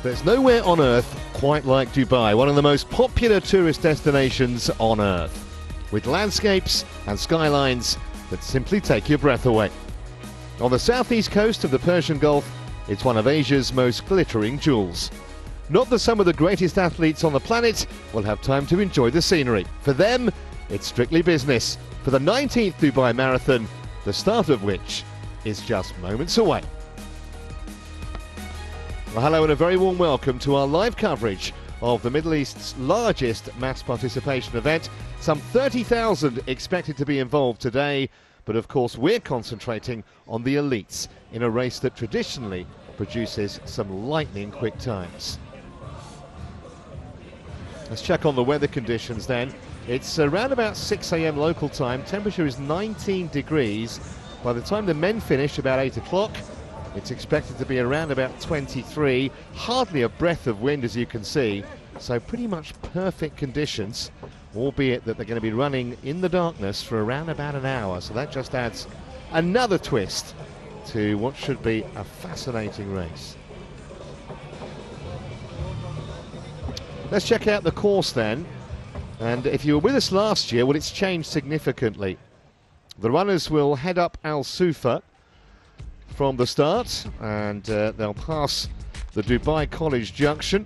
There's nowhere on Earth quite like Dubai, one of the most popular tourist destinations on Earth, with landscapes and skylines that simply take your breath away. On the southeast coast of the Persian Gulf, it's one of Asia's most glittering jewels. Not that some of the greatest athletes on the planet will have time to enjoy the scenery. For them, it's strictly business for the 19th Dubai Marathon, the start of which is just moments away. Well, hello and a very warm welcome to our live coverage of the Middle East's largest mass participation event. Some 30,000 expected to be involved today, but of course we're concentrating on the elites in a race that traditionally produces some lightning quick times. Let's check on the weather conditions then. It's around about 6 a.m. local time. Temperature is 19 degrees. By the time the men finish, about 8 o'clock, it's expected to be around about 23. Hardly a breath of wind, as you can see. So pretty much perfect conditions, albeit that they're going to be running in the darkness for around about an hour. So that just adds another twist to what should be a fascinating race. Let's check out the course then. And if you were with us last year, well, it's changed significantly. The runners will head up Al Sufa from the start, and they'll pass the Dubai College Junction,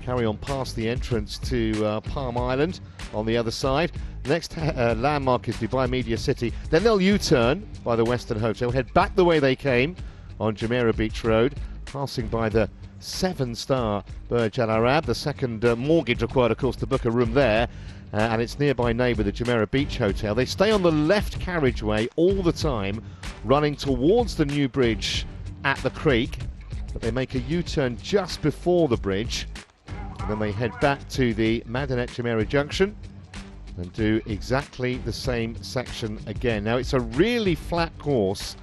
carry on past the entrance to Palm Island on the other side. Next landmark is Dubai Media City. Then they'll U-turn by the Western Hotel, head back the way they came on Jumeirah Beach Road, passing by the 7-star Burj Al Arab, the second mortgage required, of course, to book a room there, and its nearby neighbour, the Jumeirah Beach Hotel. They stay on the left carriageway all the time, running towards the new bridge at the creek, but they make a U-turn just before the bridge, and then they head back to the Madinat Jumeirah Junction and do exactly the same section again. Now, it's a really flat course,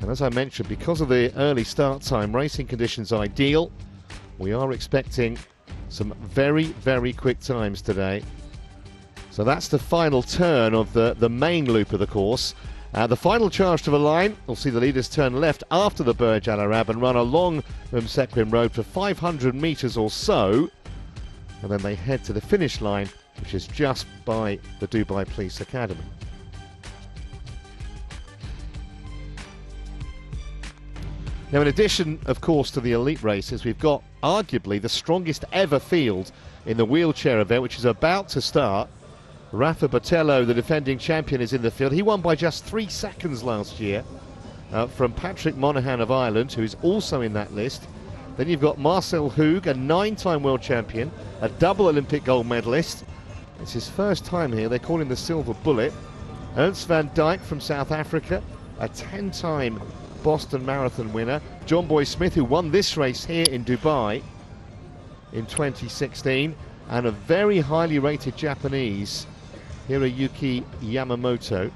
and as I mentioned, because of the early start time, racing conditions ideal. We are expecting some very, very quick times today. So that's the final turn of the main loop of the course. The final charge to the line, we'll see the leaders turn left after the Burj Al Arab and run along Sequim Road for 500 metres or so. And then they head to the finish line, which is just by the Dubai Police Academy. Now, in addition, of course, to the elite races, we've got arguably the strongest ever field in the wheelchair event, which is about to start. Rafa Botelho, the defending champion, is in the field. He won by just 3 seconds last year from Patrick Monaghan of Ireland, who is also in that list. Then you've got Marcel Hoog, a 9-time world champion, a double Olympic gold medalist. It's his first time here. They call him the Silver Bullet. Ernst van Dijk from South Africa, a 10-time Boston Marathon winner. John Boy Smith, who won this race here in Dubai in 2016, and a very highly rated Japanese, Hiroyuki Yamamoto.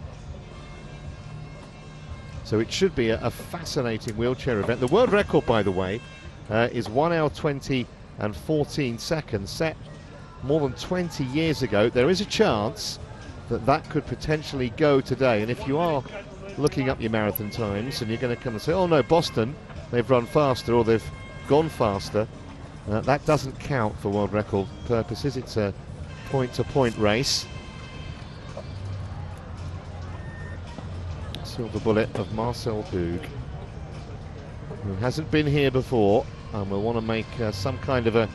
So it should be a fascinating wheelchair event. The world record, by the way, is 1 hour 20 and 14 seconds, set more than 20 years ago. There is a chance that that could potentially go today, and if you are looking up your marathon times and you're going to come and say, oh no, Boston, they've run faster or they've gone faster, that doesn't count for world record purposes. It's a point-to-point race. Silver bullet of Marcel Hoog, who hasn't been here before and will want to make some kind of a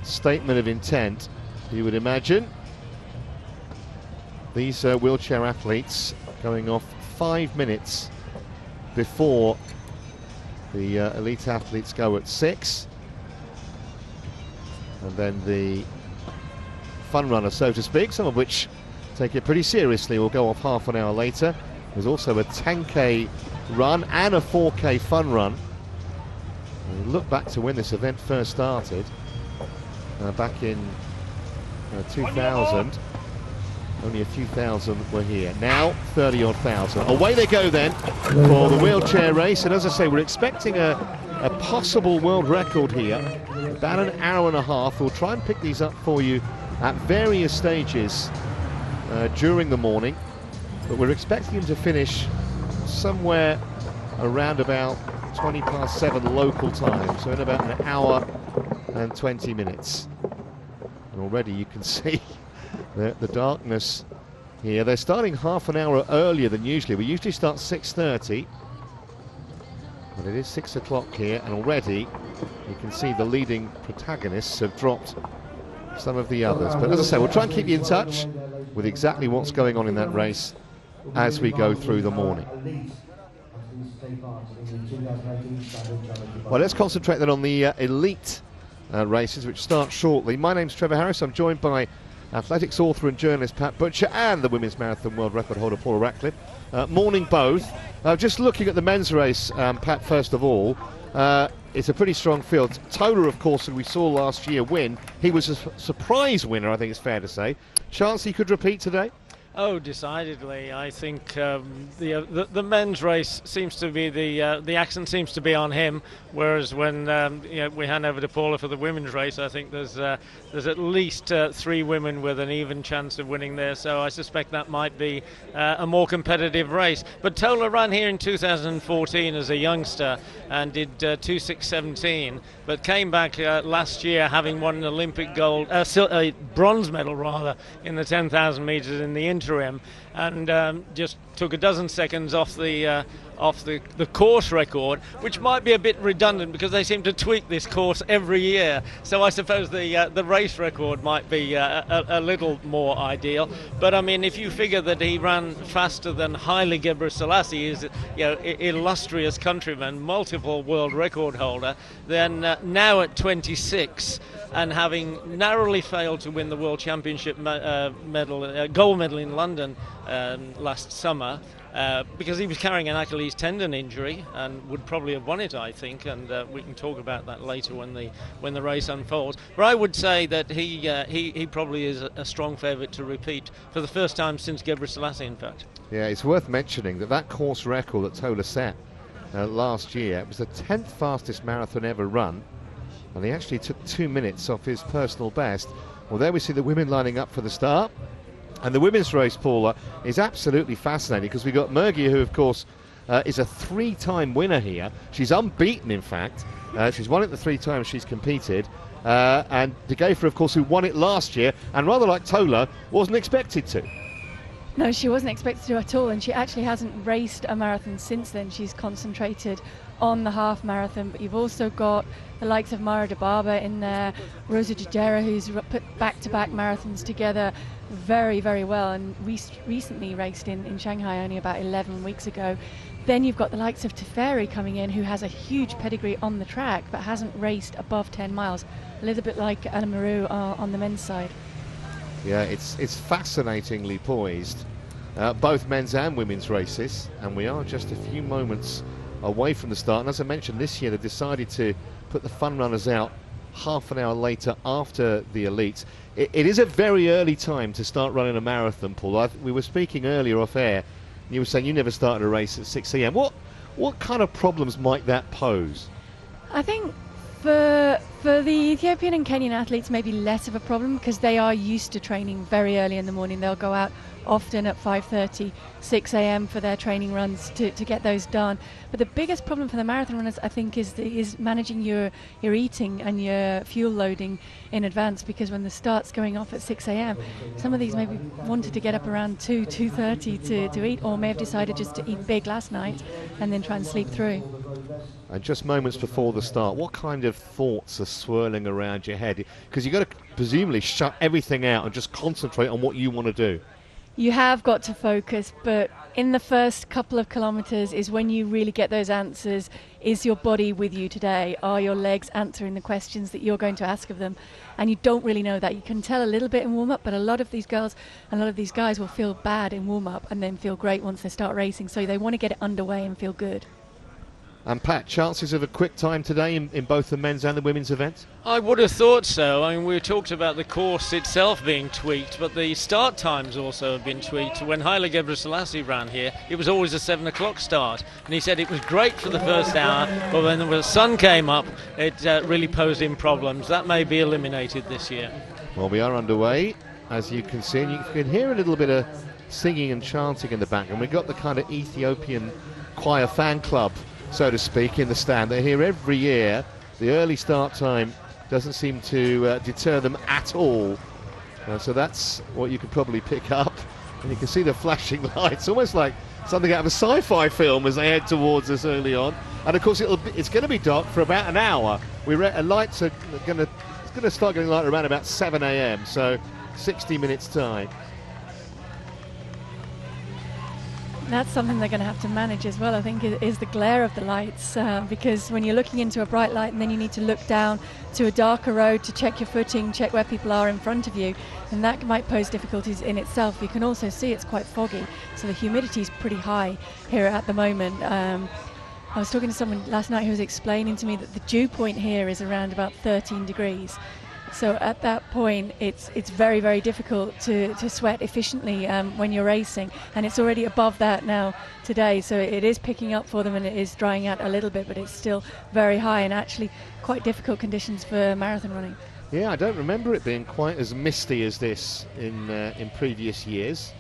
statement of intent, you would imagine. These wheelchair athletes going off 5 minutes before the elite athletes go at 6, and then the fun runners, so to speak, some of which take it pretty seriously, will go off half an hour later. There's also a 10k run and a 4k fun run. And look back to when this event first started, back in 2000. Only a few thousand were here. Now 30-odd thousand. Away they go then for the wheelchair race, and as I say, we're expecting a possible world record here. About an hour and a half. We'll try and pick these up for you at various stages during the morning, but we're expecting them to finish somewhere around about 7 local time, so in about an hour and 20 minutes. And already you can see the darkness here. They're starting half an hour earlier than usually. We usually start 6:30, but it is 6 o'clock here, and already you can see the leading protagonists have dropped some of the others. But as I say, we'll try and keep you in touch with exactly what's going on in that race as we go through the morning. Well, let's concentrate then on the elite races, which start shortly. My name's Trevor Harris. I'm joined by athletics author and journalist Pat Butcher and the women's marathon world record holder Paula Ratcliffe. Morning both. Just looking at the men's race, Pat, first of all, it's a pretty strong field. Tola, of course, who we saw last year win, he was a surprise winner, I think it's fair to say. Chance he could repeat today? Oh, decidedly. I think the men's race seems to be the accent seems to be on him, whereas when we hand over to Paula for the women's race, I think there's at least 3 women with an even chance of winning there. So I suspect that might be a more competitive race. But Tola ran here in 2014 as a youngster and did 2:6:17, but came back last year having won an Olympic gold, a bronze medal rather, in the 10,000 meters in the interim, and just took a dozen seconds off the course record, which might be a bit redundant because they seem to tweak this course every year. So I suppose the race record might be a little more ideal. But I mean, if you figure that he ran faster than Haile Gebrselassie, is illustrious countryman, multiple world record holder, then now at 26. And having narrowly failed to win the World Championship gold medal in London last summer, because he was carrying an Achilles tendon injury and would probably have won it, I think, and we can talk about that later when the race unfolds. But I would say that he probably is a strong favourite to repeat for the first time since Gebrselassie, in fact. Yeah, it's worth mentioning that course record that Tola set last year, it was the 10th fastest marathon ever run, and he actually took 2 minutes off his personal best. Well, there we see the women lining up for the start. And the women's race, Paula, is absolutely fascinating because we've got Mergia, who, of course, is a 3-time winner here. She's unbeaten, in fact. She's won it the 3 times she's competed. And De Gefer, of course, who won it last year, and rather like Tola, wasn't expected to. No, she wasn't expected to at all, and she actually hasn't raced a marathon since then. She's concentrated on the half marathon, but you've also got the likes of Mara de Barber in there, Rosa Jadera, who's put back-to-back marathons together very, very well, and recently raced in Shanghai only about 11 weeks ago. Then you've got the likes of Teferi coming in, who has a huge pedigree on the track, but hasn't raced above 10 miles, a little bit like Anna Maru on the men's side. Yeah, it's fascinatingly poised, both men's and women's races, and we are just a few moments away from the start. And as I mentioned, this year they decided to put the fun runners out half an hour later after the elites. It is a very early time to start running a marathon, Paul. We were speaking earlier off air, and you were saying you never started a race at 6 a.m. What kind of problems might that pose? I think for the Ethiopian and Kenyan athletes, maybe less of a problem because they are used to training very early in the morning. They'll go out often at 5:30, 6 a.m. for their training runs to get those done. But the biggest problem for the marathon runners, I think, is managing your eating and your fuel loading in advance, because when the start's going off at 6 a.m., some of these maybe wanted to get up around 2:30 to eat, or may have decided just to eat big last night and then try and sleep through. And just moments before the start, what kind of thoughts are swirling around your head? Because you've got to presumably shut everything out and just concentrate on what you want to do. You have got to focus, but in the first couple of kilometres is when you really get those answers. Is your body with you today? Are your legs answering the questions that you're going to ask of them? And you don't really know that. You can tell a little bit in warm-up, but a lot of these girls and a lot of these guys will feel bad in warm-up and then feel great once they start racing. So they want to get it underway and feel good. And Pat, chances of a quick time today in both the men's and the women's events? I would have thought so. I mean, we talked about the course itself being tweaked, but the start times also have been tweaked. When Haile Gebrselassie ran here, it was always a 7 o'clock start, and he said it was great for the first hour, but when the sun came up, it really posed him problems. That may be eliminated this year. Well, we are underway, as you can see, and you can hear a little bit of singing and chanting in the background. We've got the kind of Ethiopian choir fan club so to speak, in the stand. They're here every year. The early start time doesn't seem to deter them at all. So that's what you can probably pick up. And you can see the flashing lights, almost like something out of a sci-fi film as they head towards us early on. And of course it's going to be dark for about an hour. Lights are going to start getting light around about 7 a.m. So 60 minutes time. That's something they're going to have to manage as well, I think, is the glare of the lights, because when you're looking into a bright light and then you need to look down to a darker road to check your footing, check where people are in front of you, and that might pose difficulties in itself. You can also see it's quite foggy, so the humidity is pretty high here at the moment. I was talking to someone last night who was explaining to me that the dew point here is around about 13 degrees. So at that point, it's very, very difficult to sweat efficiently when you're racing, and it's already above that now today. So it is picking up for them, and it is drying out a little bit, but it's still very high and actually quite difficult conditions for marathon running. Yeah, I don't remember it being quite as misty as this in previous years.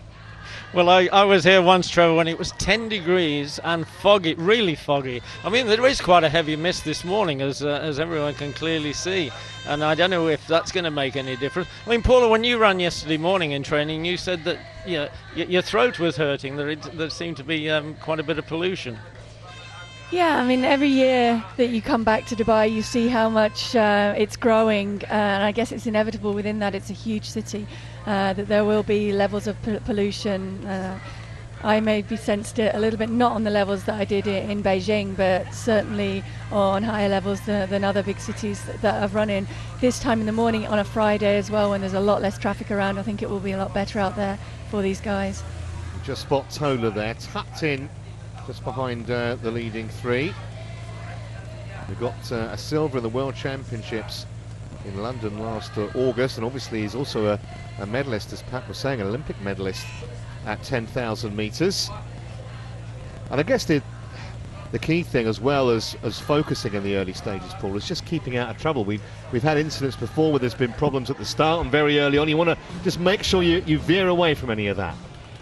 Well, I was here once, Trevor, when it was 10 degrees and foggy, really foggy. I mean, there is quite a heavy mist this morning, as everyone can clearly see. And I don't know if that's going to make any difference. I mean, Paula, when you ran yesterday morning in training, you said that your throat was hurting. There seemed to be quite a bit of pollution. Yeah, I mean, every year that you come back to Dubai, you see how much it's growing, and I guess it's inevitable within that. It's a huge city, that there will be levels of pollution. I maybe sensed it a little bit, not on the levels that I did in Beijing, but certainly on higher levels than other big cities that I've run in. This time in the morning on a Friday as well, when there's a lot less traffic around, I think it will be a lot better out there for these guys. Just spot Tola there, tucked in just behind the leading three. We've got a silver in the World Championships in London last August, and obviously he's also a medalist, as Pat was saying, an Olympic medalist at 10,000 metres. And I guess the key thing, as well as focusing in the early stages, Paul, is just keeping out of trouble. We've had incidents before where there's been problems at the start and very early on. You want to just make sure you veer away from any of that.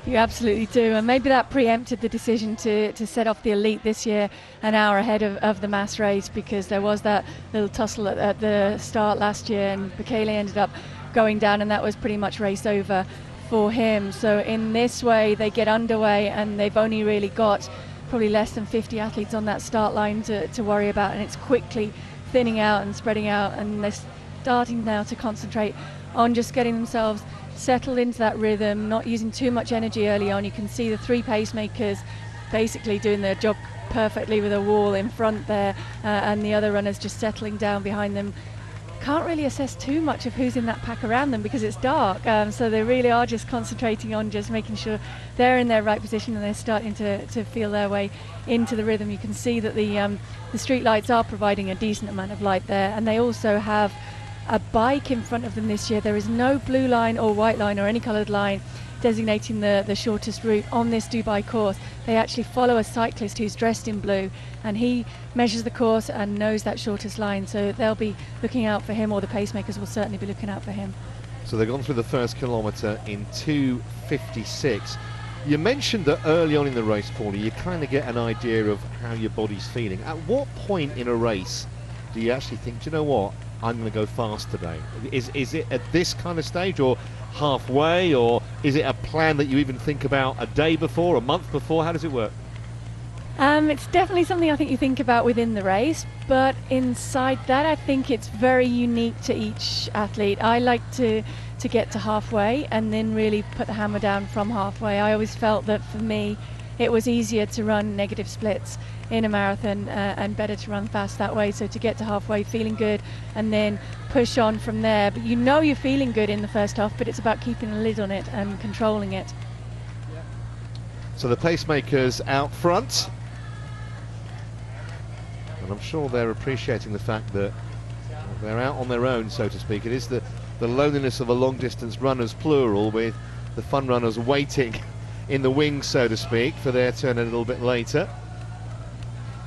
You absolutely do, and maybe that preempted the decision to set off the elite this year an hour ahead of the mass race, because there was that little tussle at the start last year, and Bekele ended up going down, and that was pretty much race over for him. So in this way, they get underway, and they've only really got probably less than 50 athletes on that start line to worry about, and it's quickly thinning out and spreading out, and they're starting now to concentrate on just getting themselves settled into that rhythm, not using too much energy early on. You can see the three pacemakers basically doing their job perfectly with a wall in front there, and the other runners just settling down behind them. Can't really assess too much of who's in that pack around them because it's dark, so they really are just concentrating on just making sure they're in their right position and they're starting to feel their way into the rhythm. You can see that the street lights are providing a decent amount of light there, and they also have a bike in front of them this year. There is no blue line or white line or any coloured line designating the shortest route on this Dubai course. They actually follow a cyclist who's dressed in blue, and he measures the course and knows that shortest line, so they'll be looking out for him, or the pacemakers will certainly be looking out for him. So they've gone through the first kilometre in 2:56. You mentioned that early on in the race, Paulie, you kind of get an idea of how your body's feeling. At what point in a race do you actually think, do you know what, I'm going to go fast today? Is it at this kind of stage, or halfway, or is it a plan that you even think about a day before, a month before? How does it work? It's definitely something I think you think about within the race, but inside that I think it's very unique to each athlete. I like to get to halfway and then really put the hammer down from halfway. I always felt that for me it was easier to run negative splits in a marathon, and better to run fast that way. So to get to halfway feeling good and then push on from there. But you know you're feeling good in the first half, but it's about keeping a lid on it and controlling it. So the pacemakers out front, and I'm sure they're appreciating the fact that they're out on their own, so to speak. It is the loneliness of a long distance runners, plural, with the fun runners waiting in the wings, so to speak, for their turn a little bit later.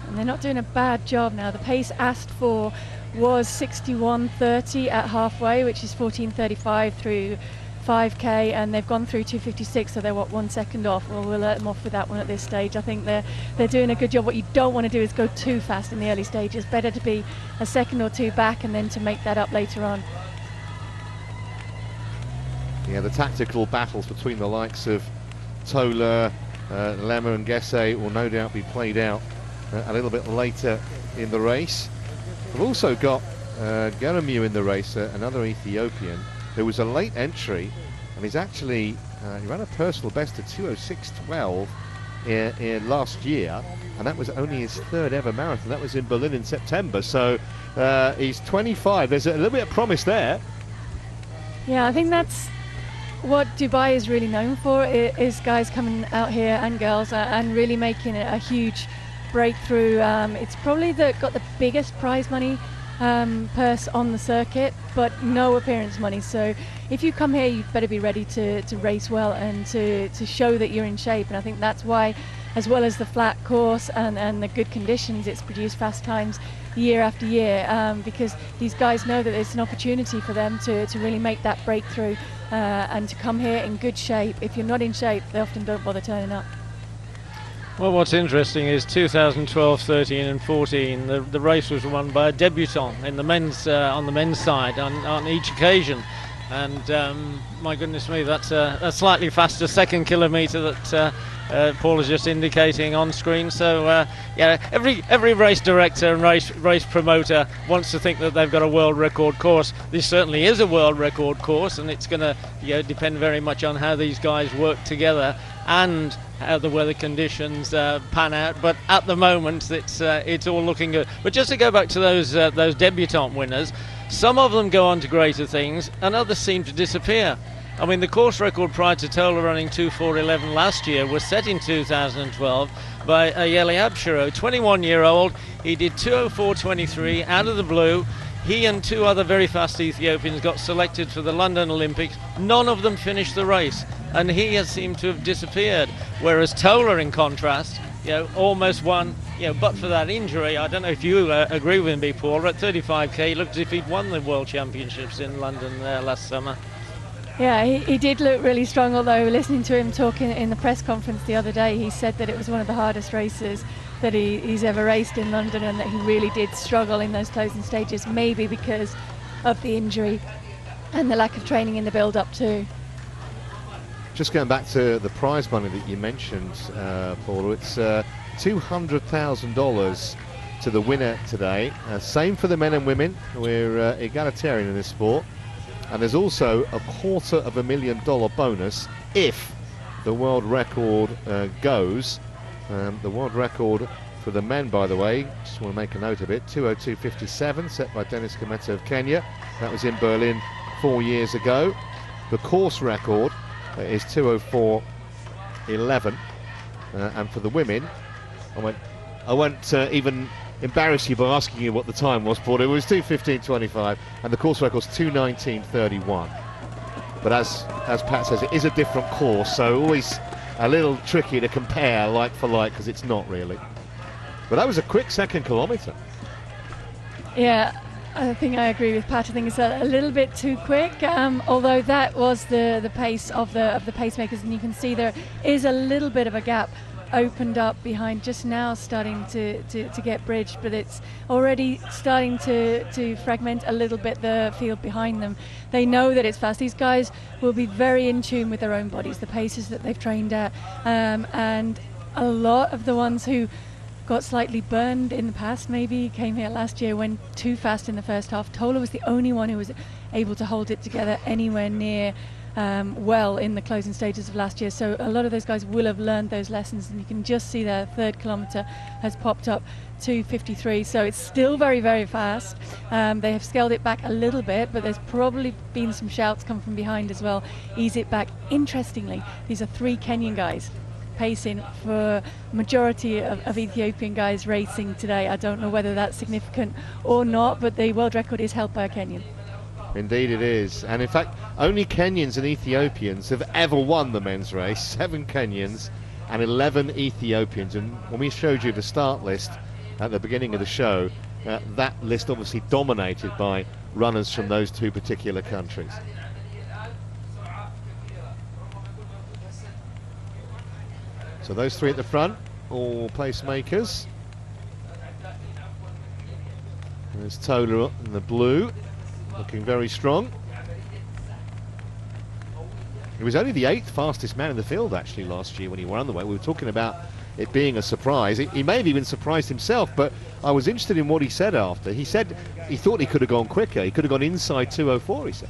And they're not doing a bad job now. The pace asked for was 61.30 at halfway, which is 14.35 through 5k, and they've gone through 2:56, so they're 1 second off. Well, we'll let them off with that one at this stage. I think they're doing a good job. What you don't want to do is go too fast in the early stages. Better to be a second or two back and then to make that up later on. Yeah, the tactical battles between the likes of Tola, Lemmer and Gesse will no doubt be played out a little bit later in the race. We've also got Geremu in the race, another Ethiopian, who was a late entry, and he's actually, he ran a personal best of 2:06.12 last year, and that was only his third ever marathon. That was in Berlin in September, so he's 25. There's a little bit of promise there. Yeah, I think that's what Dubai is really known for, is guys coming out here, and girls, and really making it a huge breakthrough. It's probably got the biggest prize money purse on the circuit, but no appearance money. So if you come here, you'd better be ready to race well and to show that you're in shape. And I think that's why, as well as the flat course and the good conditions, it's produced fast times year after year, because these guys know that it's an opportunity for them to really make that breakthrough and to come here in good shape. If you're not in shape, they often don't bother turning up. Well, what's interesting is 2012, 13 and 14, the race was won by a debutant in the men's, on the men's side on each occasion. And my goodness me, that's a slightly faster second kilometre that Paul is just indicating on screen. So yeah, every race director and race promoter wants to think that they've got a world record course. This certainly is a world record course, and it's going to depend very much on how these guys work together and how the weather conditions pan out. But at the moment, it's all looking good. But just to go back to those debutant winners, some of them go on to greater things, and others seem to disappear. I mean, the course record prior to Tola running 2:4:11 last year was set in 2012 by Ayeli Abshiro, 21-year-old. He did 2:04:23 out of the blue. He and two other very fast Ethiopians got selected for the London Olympics. None of them finished the race, and he has seemed to have disappeared. Whereas Tola, in contrast, almost won. But for that injury, I don't know if you agree with me, Paul. At 35k, he looked as if he'd won the World Championships in London last summer. Yeah, he did look really strong, although listening to him talking in the press conference the other day, he said that it was one of the hardest races that he's ever raced in London, and that he really did struggle in those closing stages, maybe because of the injury and the lack of training in the build-up too. Just going back to the prize money that you mentioned, Paul, it's $200,000 to the winner today. Same for the men and women. We're egalitarian in this sport. And there's also a $250,000 bonus if the world record goes. The world record for the men, by the way, just want to make a note of it, 2:02:57, set by Dennis Kometa of Kenya. That was in Berlin 4 years ago. The course record is 2:04:11. And for the women, I won't even embarrass you by asking you what the time was, Paul. It was 2:15:25, and the course record's 2:19:31. But as Pat says, it is a different course, so always a little tricky to compare like for like, because it's not really. But that was a quick second kilometre. Yeah, I think I agree with Pat. I think it's a little bit too quick, although that was the pace of the pacemakers, and you can see there is a little bit of a gap opened up behind, just now starting to get bridged, but it's already starting to fragment a little bit the field behind them. They know that it's fast. These guys will be very in tune with their own bodies, the paces that they've trained at, and a lot of the ones who got slightly burned in the past maybe came here last year, went too fast in the first half. Tola was the only one who was able to hold it together anywhere near well in the closing stages of last year, so a lot of those guys will have learned those lessons, and you can just see their third kilometre has popped up 2:53, so it's still very, very fast. They have scaled it back a little bit, but there's probably been some shouts come from behind as well, ease it back. Interestingly, these are 3 Kenyan guys pacing for majority of Ethiopian guys racing today. I don't know whether that's significant or not, but the world record is held by a Kenyan. Indeed it is, and in fact only Kenyans and Ethiopians have ever won the men's race. 7 Kenyans and 11 Ethiopians, and when we showed you the start list at the beginning of the show, that list obviously dominated by runners from those 2 particular countries. So those three at the front, all pacemakers. There's Tola in the blue, looking very strong. He was only the 8th fastest man in the field actually last year when he won the way. We were talking about it being a surprise. He may have even surprised himself, but I was interested in what he said after. He said he thought he could have gone quicker. He could have gone inside 2:04, he said.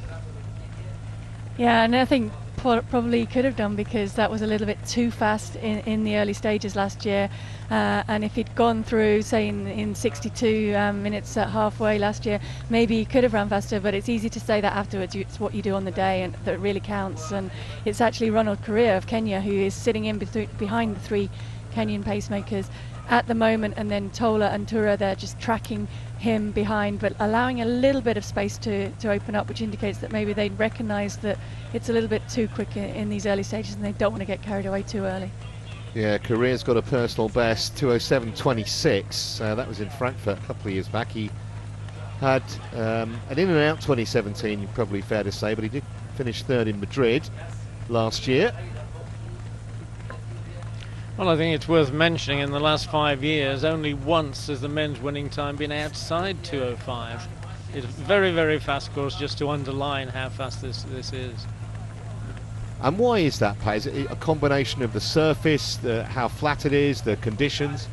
Yeah, and I think probably could have done, because that was a little bit too fast in the early stages last year. And if he'd gone through, say, in 62 minutes at halfway last year, maybe he could have run faster, but it's easy to say that afterwards. It's what you do on the day and that really counts. And it's actually Ronald Correa of Kenya who is sitting in behind the 3 Kenyan pacemakers at the moment, and then Tola and Tura, they're just tracking him behind, but allowing a little bit of space to open up, which indicates that maybe they recognise that it's a little bit too quick in these early stages and they don't want to get carried away too early. Yeah, Correa's got a personal best, 2:07.26. That was in Frankfurt a couple of years back. He had an in and out 2017, probably fair to say, but he did finish 3rd in Madrid last year. Well, I think it's worth mentioning in the last 5 years, only once has the men's winning time been outside 2:05. It's a very, very fast course, just to underline how fast this is. And why is that, Pat? Is it a combination of the surface, how flat it is, the conditions?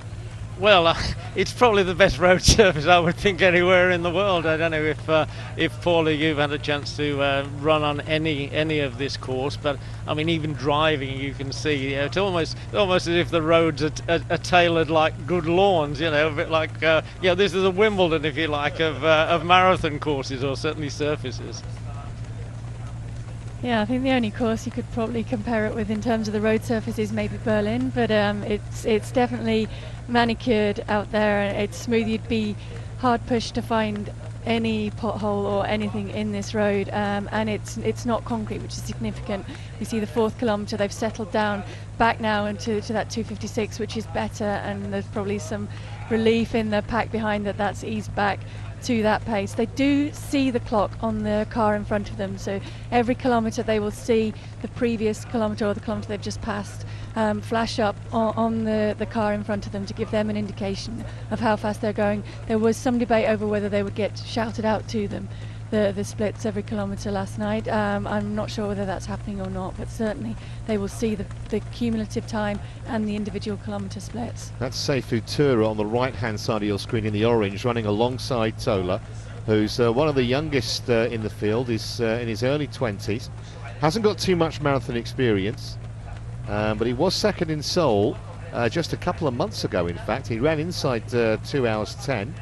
Well, it's probably the best road surface I would think anywhere in the world. I don't know if Paula, you've had a chance to run on any of this course, but I mean, even driving, you can see it's almost as if the roads are tailored like good lawns. You know, a bit like this is a Wimbledon, if you like, of marathon courses, or certainly surfaces. Yeah, I think the only course you could probably compare it with in terms of the road surface is maybe Berlin, but it's definitely manicured out there, and it's smooth. You'd be hard pushed to find any pothole or anything in this road, and it's not concrete, which is significant. We see the 4th kilometre, they've settled down back now into that 2:56, which is better, and there's probably some relief in the pack behind that's eased back to that pace. They do see the clock on the car in front of them, so every kilometre they will see the previous kilometre or the kilometre they've just passed flash up on the car in front of them to give them an indication of how fast they're going. There was some debate over whether they would get shouted out to them, the splits every kilometre last night. I'm not sure whether that's happening or not, but certainly they will see the cumulative time and the individual kilometre splits. That's Seifu Tura on the right hand side of your screen in the orange, running alongside Tola, who's one of the youngest in the field. Is in his early 20s, hasn't got too much marathon experience, but he was 2nd in Seoul just a couple of months ago. In fact, he ran inside 2:10.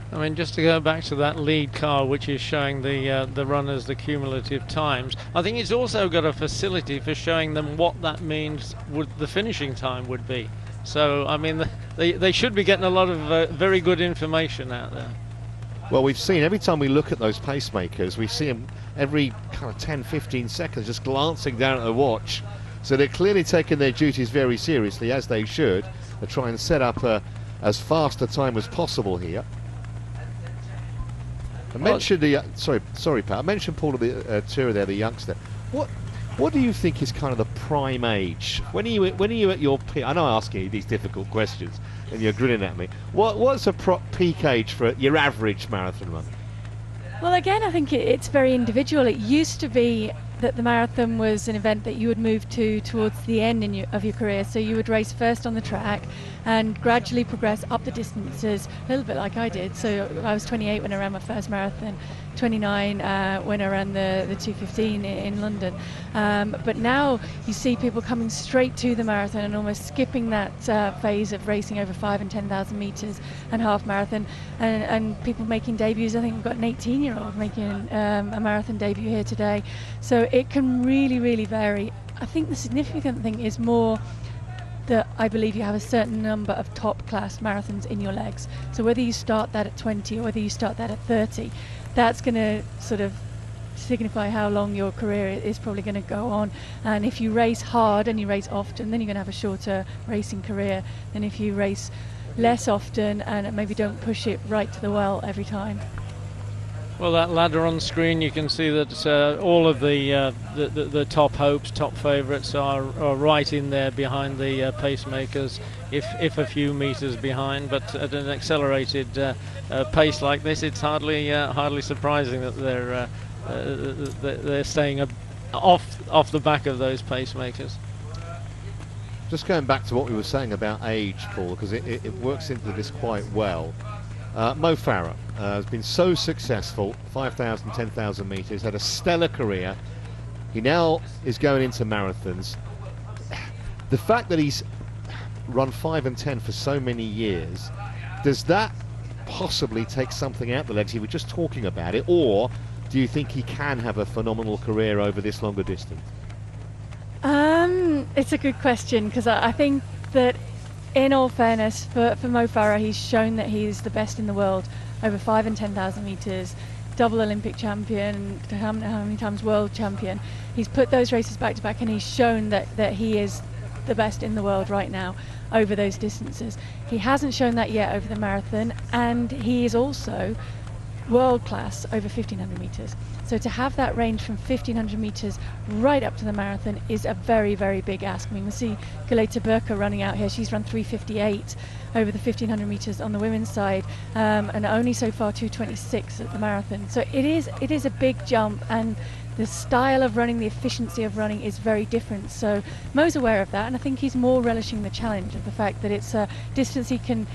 I mean, just to go back to that lead car, which is showing the runners the cumulative times, I think it's also got a facility for showing them what that means the finishing time would be. So, I mean, they should be getting a lot of very good information out there. Well, we've seen every time we look at those pacemakers, we see them every kind of 10-15 seconds just glancing down at the watch. So they're clearly taking their duties very seriously, as they should, to try and set up as fast a time as possible here. I mentioned sorry, Pat. I mentioned Paul Tura there, the youngster. What do you think is kind of the prime age? When are you at your peak? I know I'm asking you these difficult questions, and you're grinning at me. What's a peak age for your average marathon run? Well, again, I think it's very individual. It used to be that the marathon was an event that you would move towards the end of your career. So you would race first on the track and gradually progress up the distances, a little bit like I did. So I was 28 when I ran my first marathon, 29 when I ran the 2:15 in London. But now you see people coming straight to the marathon and almost skipping that phase of racing over 5,000 and 10,000 metres and half marathon, and people making debuts. I think we've got an 18-year-old making a marathon debut here today. So it can really, really vary. I think the significant thing is more that I believe you have a certain number of top class marathons in your legs. So whether you start that at 20 or whether you start that at 30, that's going to sort of signify how long your career is probably going to go on. And if you race hard and you race often, then you're going to have a shorter racing career than if you race less often and maybe don't push it right to the well every time. Well, that ladder on screen, you can see that all of the top hopes, top favourites are right in there behind the pacemakers, if a few metres behind. But at an accelerated pace like this, it's hardly surprising that they're staying off the back of those pacemakers. Just going back to what we were saying about age, Paul, because it works into this quite well. Mo Farah has been so successful, 5,000, 10,000 metres, had a stellar career. He now is going into marathons. The fact that he's run 5 and 10 for so many years, does that possibly take something out the legs? He was just talking about it, or do you think he can have a phenomenal career over this longer distance? It's a good question, because I think that, in all fairness, for Mo Farah, he's shown that he's the best in the world over 5 and 10,000 metres, double Olympic champion, how many times world champion. He's put those races back to back, and he's shown that he is the best in the world right now over those distances. He hasn't shown that yet over the marathon, and he is also world class over 1,500 metres. So to have that range from 1,500 metres right up to the marathon is a very, very big ask. I mean, we see Completa Burka running out here. She's run 3:58 over the 1,500 metres on the women's side, and only so far 2:26 at the marathon. So it is a big jump, and the style of running, the efficiency of running is very different. So Mo's aware of that, and I think he's more relishing the challenge of the fact that it's a distance he can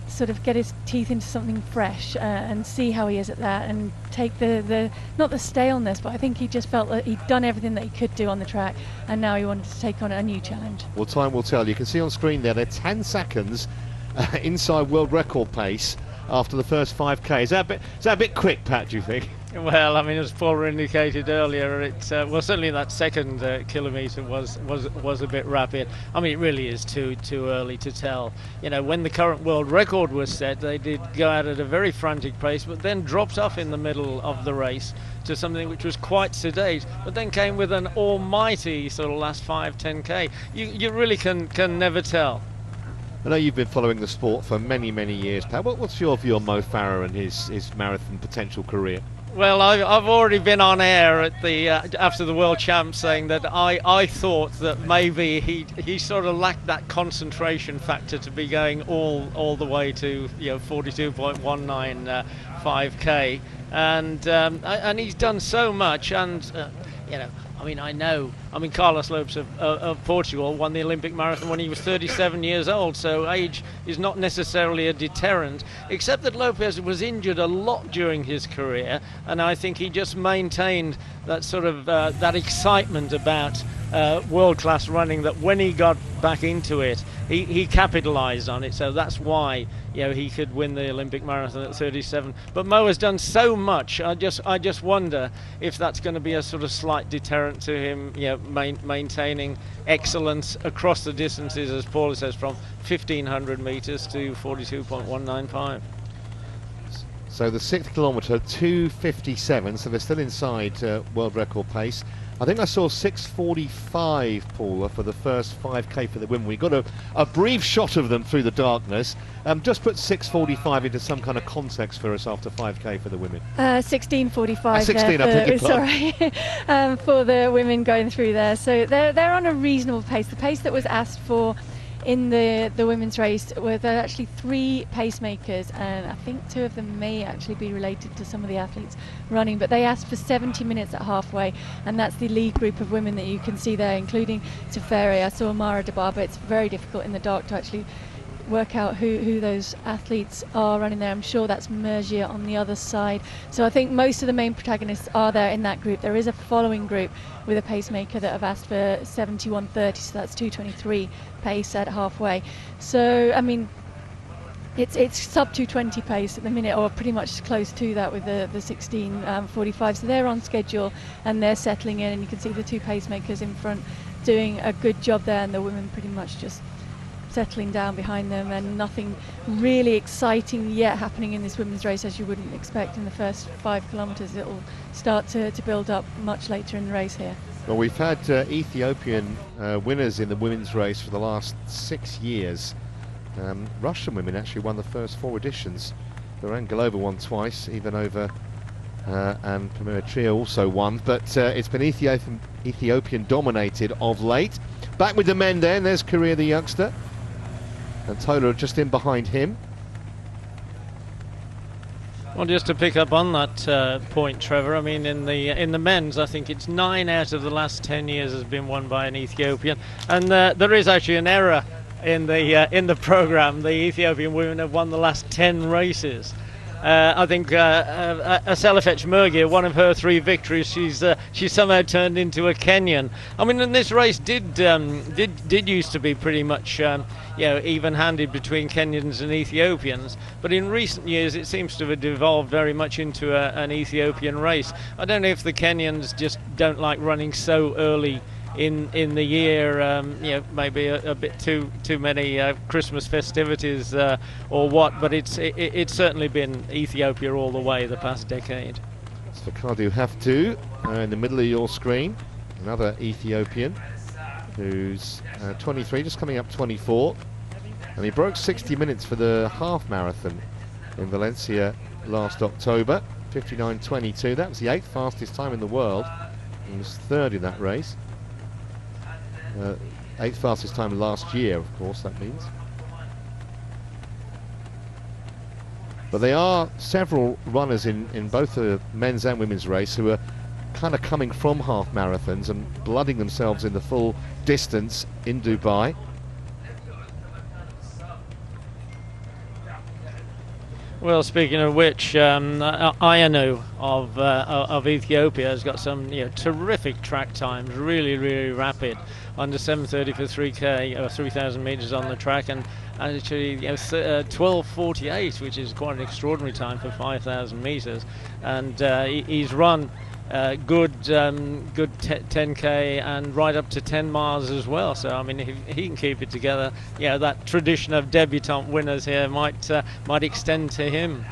sort of get his teeth into something fresh and see how he is at that, and take the not the staleness, but I think he just felt that he'd done everything that he could do on the track, and now he wanted to take on a new challenge. Well, time will tell. You can see on screen there, they're 10 seconds inside world record pace after the first 5k. Is that a bit quick, Pat, do you think? Well, I mean, as Paul indicated earlier, it's well, certainly that second kilometre was a bit rapid. I mean, it really is too early to tell. You know, when the current world record was set, they did go out at a very frantic pace, but then dropped off in the middle of the race to something which was quite sedate, but then came with an almighty sort of last 5-10k. You really can never tell. I know you've been following the sport for many, many years, Pat. What's your view on Mo Farah and his marathon potential career? Well, I've already been on air at the after the World Champs saying that I thought that maybe he sort of lacked that concentration factor to be going all the way to 42.19 5k, and he's done so much, and I mean, Carlos Lopes of Portugal won the Olympic marathon when he was 37 years old, so age is not necessarily a deterrent, except that Lopez was injured a lot during his career, and I think he just maintained that sort of that excitement about world-class running, that when he got back into it, he capitalised on it, so that's why he could win the Olympic marathon at 37. But Mo has done so much, I just wonder if that's going to be a sort of slight deterrent to him, maintaining excellence across the distances, as Paul says, from 1,500 metres to 42.195. So the 6th kilometre, 2:57, so they're still inside world record pace. I think I saw 6:45, Paula, for the first 5k for the women. We got a brief shot of them through the darkness. Just put 6:45 into some kind of context for us after 5k for the women. 16:45. 16, I beg your pardon. Sorry, for the women going through there. So they're on a reasonable pace. The pace that was asked for in the women's race were there actually 3 pacemakers, and I think 2 of them may actually be related to some of the athletes running, but they asked for 70 minutes at halfway, and that's the lead group of women that you can see there, including Teferi. I saw Mara Dababa. It's very difficult in the dark to actually work out who those athletes are running there. I'm sure that's Mergia on the other side. So I think most of the main protagonists are there in that group. There is a following group with a pacemaker that have asked for 71.30, so that's 2:23 pace at halfway. So I mean, it's sub 2:20 pace at the minute, or pretty much close to that with the 16:45. So they're on schedule and they're settling in, and you can see the 2 pacemakers in front doing a good job there, and the women pretty much just settling down behind them, and nothing really exciting yet happening in this women's race, as you wouldn't expect in the first 5 kilometres. It'll start to build up much later in the race here. Well, we've had Ethiopian winners in the women's race for the last 6 years. Russian women actually won the first 4 editions. Verangelova won twice, even over and Premier Trio also won, but it's been Ethiopian dominated of late. Back with the men then, there's Korea the youngster, and Tola just in behind him. Well, just to pick up on that point, Trevor, I mean, in the men's, I think it's 9 out of the last 10 years has been won by an Ethiopian, and there is actually an error in the program. The Ethiopian women have won the last 10 races. I think Aselefetch Mergia, one of her 3 victories, she's somehow turned into a Kenyan. I mean, and this race did used to be pretty much even-handed between Kenyans and Ethiopians, but in recent years it seems to have devolved very much into an Ethiopian race. I don't know if the Kenyans just don't like running so early in the year, maybe a bit too many Christmas festivities or what, but it's certainly been Ethiopia all the way the past decade. It's Fakadu Haftu in the middle of your screen, another Ethiopian who's 23, just coming up 24, and he broke 60 minutes for the half marathon in Valencia last October, 59.22. That was the 8th fastest time in the world. He was 3rd in that race. 8th fastest time last year, of course, that means. But there are several runners in both the men's and women's race who are kind of coming from half marathons and blooding themselves in the full distance in Dubai. Well, speaking of which, Ayanu of Ethiopia has got some terrific track times, really, really rapid, under 7:30 for 3K or 3,000 meters on the track, and actually 12:48, which is quite an extraordinary time for 5,000 meters, and he's run good 10K and right up to 10 miles as well. So I mean, if he can keep it together, that tradition of debutante winners here might extend to him.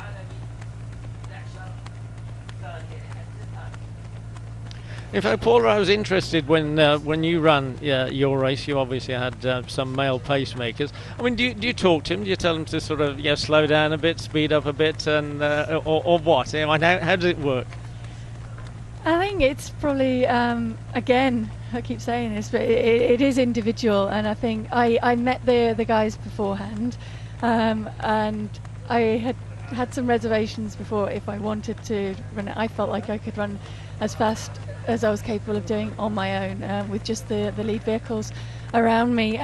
In fact, Paula, I was interested when you ran your race. You obviously had some male pacemakers. I mean, do you talk to him? Do you tell him to sort of slow down a bit, speed up a bit, and or what? How does it work? I think it's probably, again, I keep saying this, but it is individual, and I think I met the guys beforehand, and I had some reservations before if I wanted to run it. I felt like I could run as fast as I was capable of doing on my own with just the lead vehicles around me,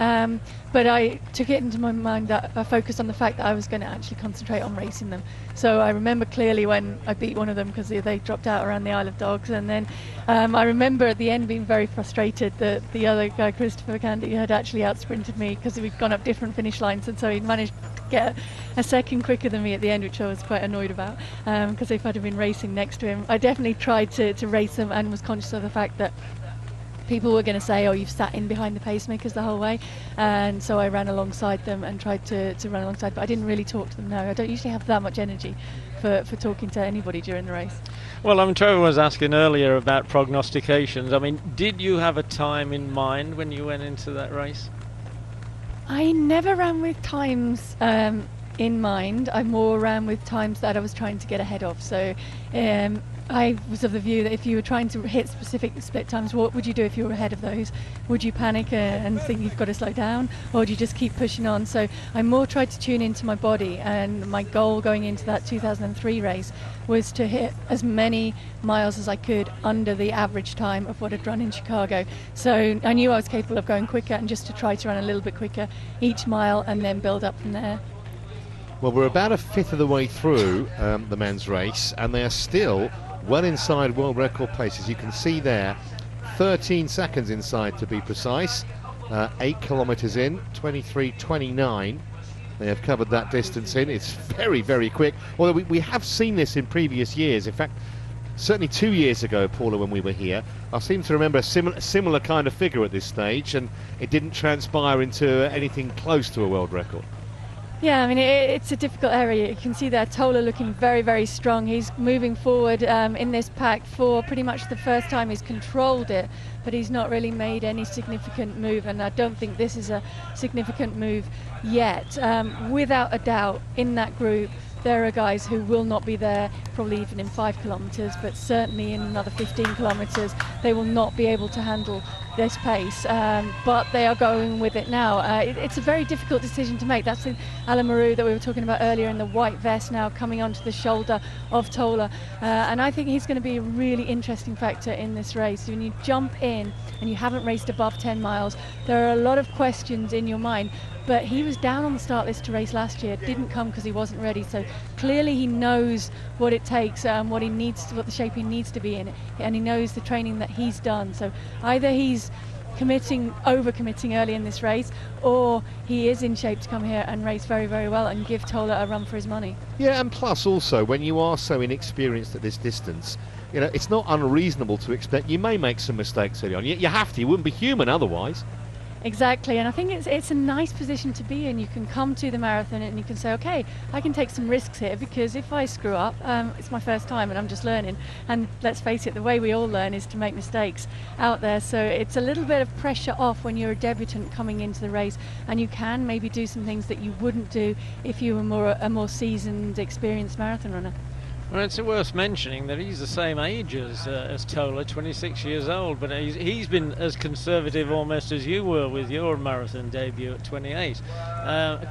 but I took it into my mind that I focused on the fact that I was going to actually concentrate on racing them. So I remember clearly when I beat one of them because they dropped out around the Isle of Dogs, and then I remember at the end being very frustrated that the other guy, Christopher Candy, had actually outsprinted me because we'd gone up different finish lines, and so he'd managed to get a second quicker than me at the end, which I was quite annoyed about, because if I'd have been racing next to him, I definitely tried to race them and was conscious of the fact that people were going to say, oh, you've sat in behind the pacemakers the whole way, and so I ran alongside them and tried to run alongside, but I didn't really talk to them. No, I don't usually have that much energy for talking to anybody during the race. Well, I mean, Trevor was asking earlier about prognostications. I mean, did you have a time in mind when you went into that race? I never ran with times in mind. I more ran with times that I was trying to get ahead of. So I was of the view that if you were trying to hit specific split times, what would you do if you were ahead of those? Would you panic and think you've got to slow down, or would you just keep pushing on? So I more tried to tune into my body, and my goal going into that 2003 race was to hit as many miles as I could under the average time of what I'd run in Chicago. So I knew I was capable of going quicker, and just to try to run a little bit quicker each mile and then build up from there. Well, we're about a fifth of the way through the men's race, and they're still well inside world record paces. You can see there 13 seconds inside to be precise, 8 kilometers in, 23:29. They have covered that distance in. It's very, very quick, although we have seen this in previous years. In fact, certainly 2 years ago, Paula, when we were here, I seem to remember a similar kind of figure at this stage, and it didn't transpire into anything close to a world record. Yeah, I mean, it's a difficult area. You can see there Tola looking very, very strong. He's moving forward in this pack for pretty much the first time. He's controlled it, but he's not really made any significant move, and I don't think this is a significant move yet. Without a doubt, in that group, there are guys who will not be there probably even in 5 kilometres, but certainly in another 15 kilometres they will not be able to handle this pace, but they are going with it now. It's a very difficult decision to make. That's the Alain Maroux that we were talking about earlier in the white vest now coming onto the shoulder of Tola, and I think he's going to be a really interesting factor in this race. When you jump in and you haven't raced above 10 miles, there are a lot of questions in your mind, but he was down on the start list to race last year, didn't come because he wasn't ready, so clearly he knows what it takes, what he needs, what the shape he needs to be in, and he knows the training that he's done. So either he's over-committing early in this race, or he is in shape to come here and race very, very well and give Tola a run for his money. Yeah, and plus also, when you are so inexperienced at this distance, you know, it's not unreasonable to expect you may make some mistakes early on. You have to, you wouldn't be human otherwise. Exactly, and I think it's a nice position to be in. You can come to the marathon and you can say, okay, I can take some risks here, because if I screw up, it's my first time and I'm just learning, and let's face it, the way we all learn is to make mistakes out there, so it's a little bit of pressure off when you're a debutant coming into the race, and you can maybe do some things that you wouldn't do if you were a more seasoned, experienced marathon runner. Well, it's worth mentioning that he's the same age as Tola, 26 years old, but he's been as conservative almost as you were with your marathon debut at 28,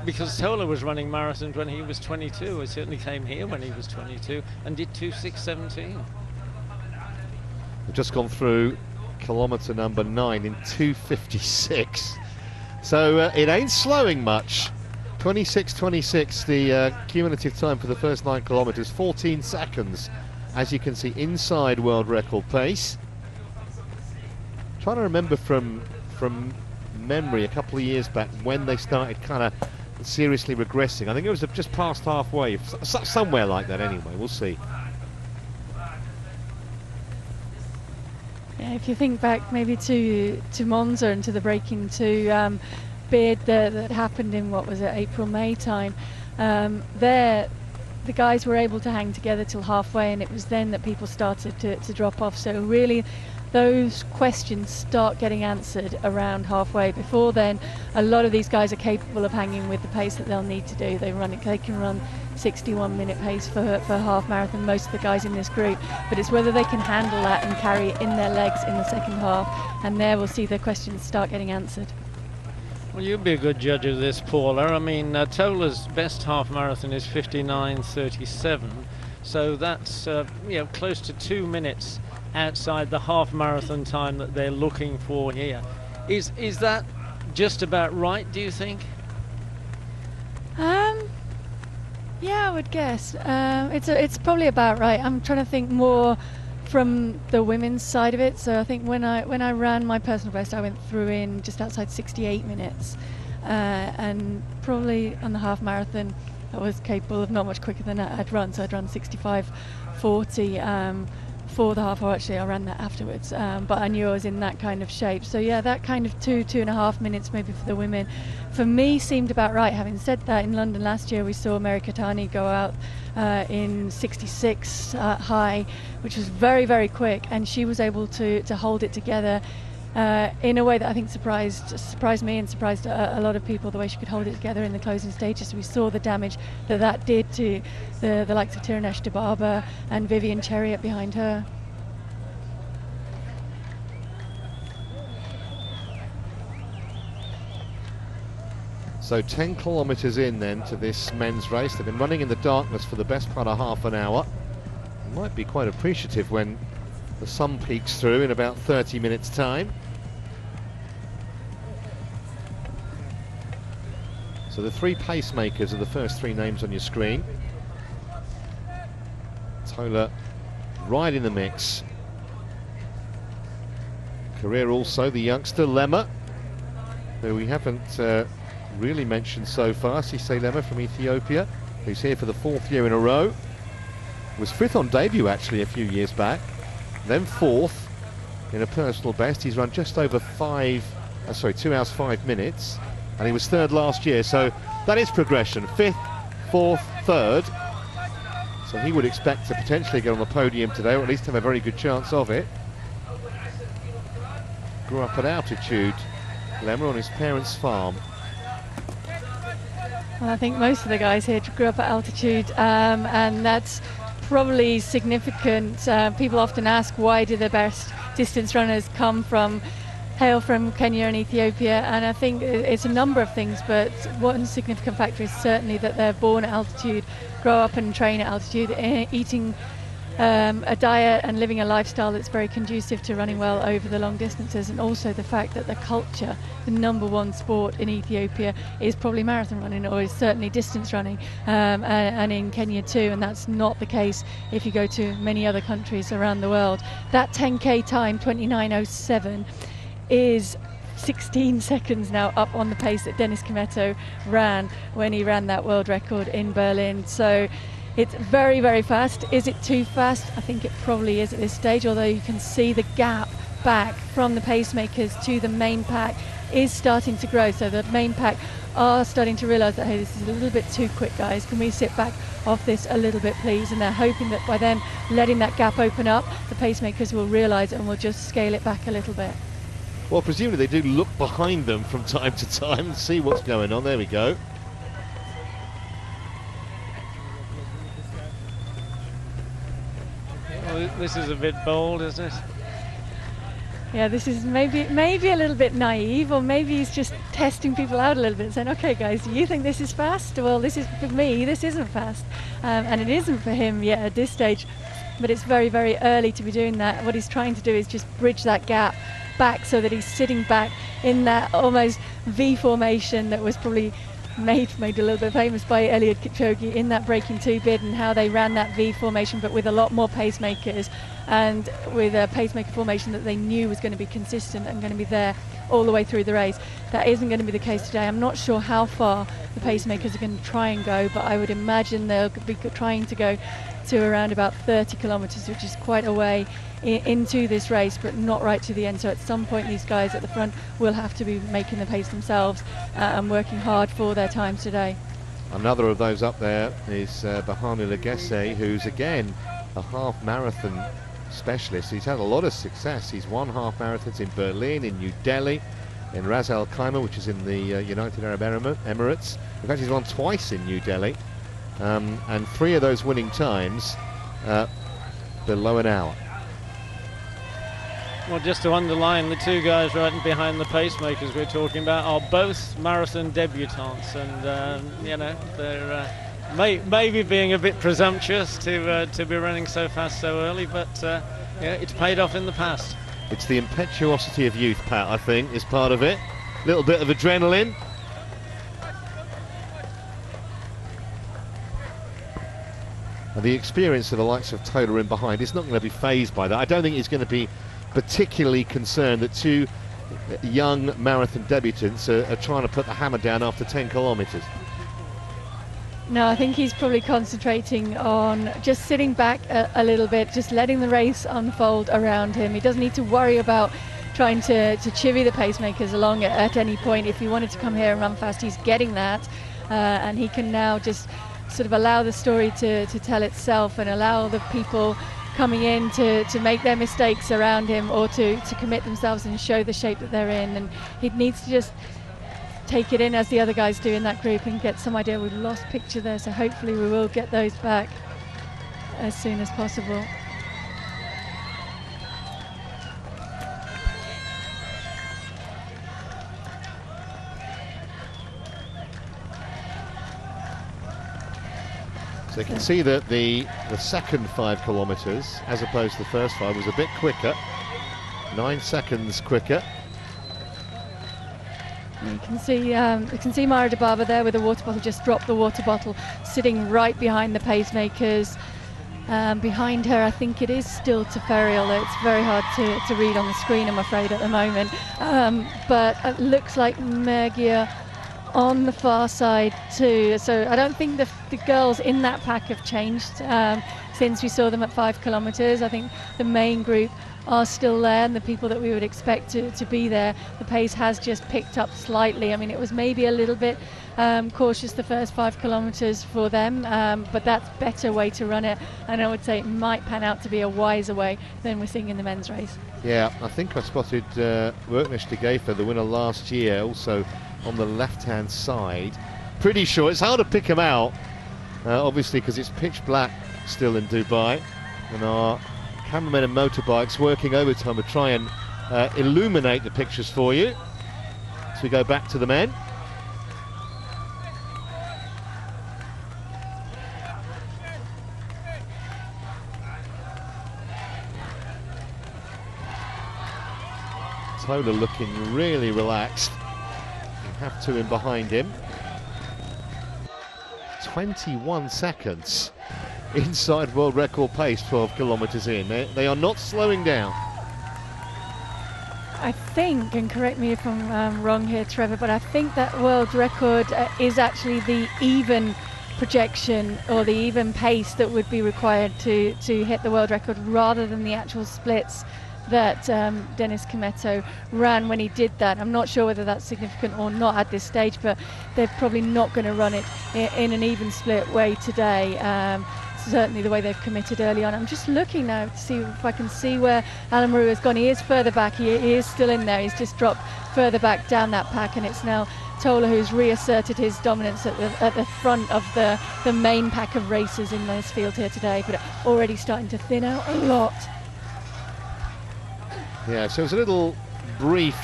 because Tola was running marathons when he was 22. He certainly came here when he was 22 and did 2:6:17. We've just gone through kilometre number 9 in 2:56, so it ain't slowing much. 26:26 the cumulative time for the first 9 kilometres, 14 seconds, as you can see, inside world record pace. Trying to remember from memory a couple of years back when they started kind of seriously regressing. I think it was just past halfway, somewhere like that anyway, we'll see. Yeah, if you think back maybe to Monza and to the breaking to beard that happened in, what was it, April, May time, there the guys were able to hang together till halfway, and it was then that people started to drop off. So really those questions start getting answered around halfway. Before then, a lot of these guys are capable of hanging with the pace that they'll need to do. They can run 61-minute pace for half marathon, most of the guys in this group, but it's whether they can handle that and carry it in their legs in the second half, and there we'll see the questions start getting answered. Well, you'd be a good judge of this, Paula. I mean, Tola's best half marathon is 59:37, so that's close to 2 minutes outside the half marathon time that they're looking for here. Is that just about right, do you think? Yeah, I would guess. It's probably about right. I'm trying to think more from the women's side of it. So I think when I ran my personal best, I went through in just outside 68 minutes, and probably on the half marathon I was capable of not much quicker than I'd run. So I'd run 65:40 for the half, or actually I ran that afterwards, but I knew I was in that kind of shape. So yeah, that kind of 2.5 minutes maybe for the women, for me, seemed about right. Having said that, in London last year we saw Mary Keitany go out in 66 high, which was very, very quick, and she was able to hold it together in a way that I think surprised me and surprised a lot of people, the way she could hold it together in the closing stages. We saw the damage that did to the likes of Tirunesh Dibaba and Vivian Chariot behind her. So 10 kilometres in then to this men's race. They've been running in the darkness for the best part of half an hour. Might be quite appreciative when the sun peeks through in about 30 minutes time. So the 3 pacemakers are the first 3 names on your screen. Tola right in the mix. Career also the youngster Lema, who we haven't really mentioned so far. Cisse Lema from Ethiopia, who's here for the 4th year in a row. Was 5th on debut actually a few years back, then 4th in a personal best. He's run just over 2 hours 5 minutes, and he was 3rd last year, so that is progression. 5th, 4th, 3rd. So he would expect to potentially get on the podium today, or at least have a very good chance of it. Grew up at altitude, Lema, on his parents' farm. Well, I think most of the guys here grew up at altitude, and that's probably significant. People often ask, why do the best distance runners hail from Kenya and Ethiopia, and I think it's a number of things, but one significant factor is certainly that they're born at altitude, grow up and train at altitude, eating a diet and living a lifestyle that's very conducive to running well over the long distances, and also the fact that the culture, the number one sport in Ethiopia is probably marathon running, or is certainly distance running, and in Kenya too, and that's not the case if you go to many other countries around the world. That 10k time, 29:07, is 16 seconds now up on the pace that Dennis Kimetto ran when he ran that world record in Berlin. So it's very, very fast. Is it too fast? I think it probably is at this stage, although you can see the gap back from the pacemakers to the main pack is starting to grow. So the main pack are starting to realise that, hey, this is a little bit too quick, guys. Can we sit back off this a little bit, please? And they're hoping that by then letting that gap open up, the pacemakers will realise and will just scale it back a little bit. Well, presumably they do look behind them from time to time and see what's going on. There we go. Well, this is a bit bold, isn't it? Yeah, this is maybe a little bit naive, or maybe he's just testing people out a little bit, saying, okay guys, you think this is fast? Well, this is, for me, this isn't fast. And it isn't for him yet at this stage, but it's very, very early to be doing that. What he's trying to do is just bridge that gap back so that he's sitting back in that almost V formation that was probably made a little bit famous by Eliud Kipchoge in that breaking two bid, and how they ran that V formation, but with a lot more pacemakers, and with a pacemaker formation that they knew was going to be consistent and going to be there all the way through the race. That isn't going to be the case today. I'm not sure how far the pacemakers are going to try and go, but I would imagine they'll be trying to go to around about 30 kilometres, which is quite a way into this race, but not right to the end. So at some point these guys at the front will have to be making the pace themselves and working hard for their times today. Another of those up there is Bahanu Legesse, who's again a half marathon specialist. He's had a lot of success. He's won half marathons in Berlin, in New Delhi, in Ras Al Khaimah, which is in the United Arab Emirates. In fact, he's won twice in New Delhi, and 3 of those winning times below an hour. Well, just to underline, the two guys right behind the pacemakers we're talking about are both marathon debutants, and they're maybe being a bit presumptuous to be running so fast so early, but it's paid off in the past. It's the impetuosity of youth, Pat, I think, is part of it. A little bit of adrenaline. And the experience of the likes of Taylor in behind is not going to be phased by that. I don't think he's going to be particularly concerned that 2 young marathon debutants are trying to put the hammer down after 10 kilometres. No, I think he's probably concentrating on just sitting back a little bit, just letting the race unfold around him. He doesn't need to worry about trying to chivvy the pacemakers along at any point. If he wanted to come here and run fast, he's getting that, and he can now just sort of allow the story to tell itself, and allow the people coming in to make their mistakes around him, or to commit themselves and show the shape that they're in. And he needs to just take it in as the other guys do in that group and get some idea. We've lost picture there, so hopefully we will get those back as soon as possible. So you can see that the second 5 kilometres, as opposed to the first 5, was a bit quicker, 9 seconds quicker. You can see Mara Dababa there with a water bottle, just dropped the water bottle, sitting right behind the pacemakers. Behind her, I think it is still Teferi, although it's very hard to read on the screen, I'm afraid, at the moment. But it looks like Mergia on the far side too. So I don't think the girls in that pack have changed since we saw them at 5 kilometres. I think the main group are still there, and the people that we would expect to be there. The pace has just picked up slightly. I mean, it was maybe a little bit cautious the first 5 kilometres for them, but that's a better way to run it, and I would say it might pan out to be a wiser way than we're seeing in the men's race. Yeah, I think I spotted Worknesh de Gefa, the winner last year, also on the left-hand side, pretty sure. It's hard to pick them out, obviously, because it's pitch black still in Dubai, and our cameramen and motorbikes working overtime to try and illuminate the pictures for you. So we go back to the men. Tola looking really relaxed. You have two in behind him. 21 seconds inside world record pace, 12 kilometres in. They are not slowing down. I think, and correct me if I'm wrong here, Trevor, but I think that world record is actually the even projection or the even pace that would be required to hit the world record, rather than the actual splits that Dennis Kimetto ran when he did that. I'm not sure whether that's significant or not at this stage, but they're probably not going to run it in an even split way today. Certainly the way they've committed early on. I'm just looking now to see if I can see where Alan Maru has gone. He is further back. He is still in there. He's just dropped further back down that pack, and it's now Tola who's reasserted his dominance at the front of the main pack of racers in this field here today, but already starting to thin out a lot. Yeah, so it's a little brief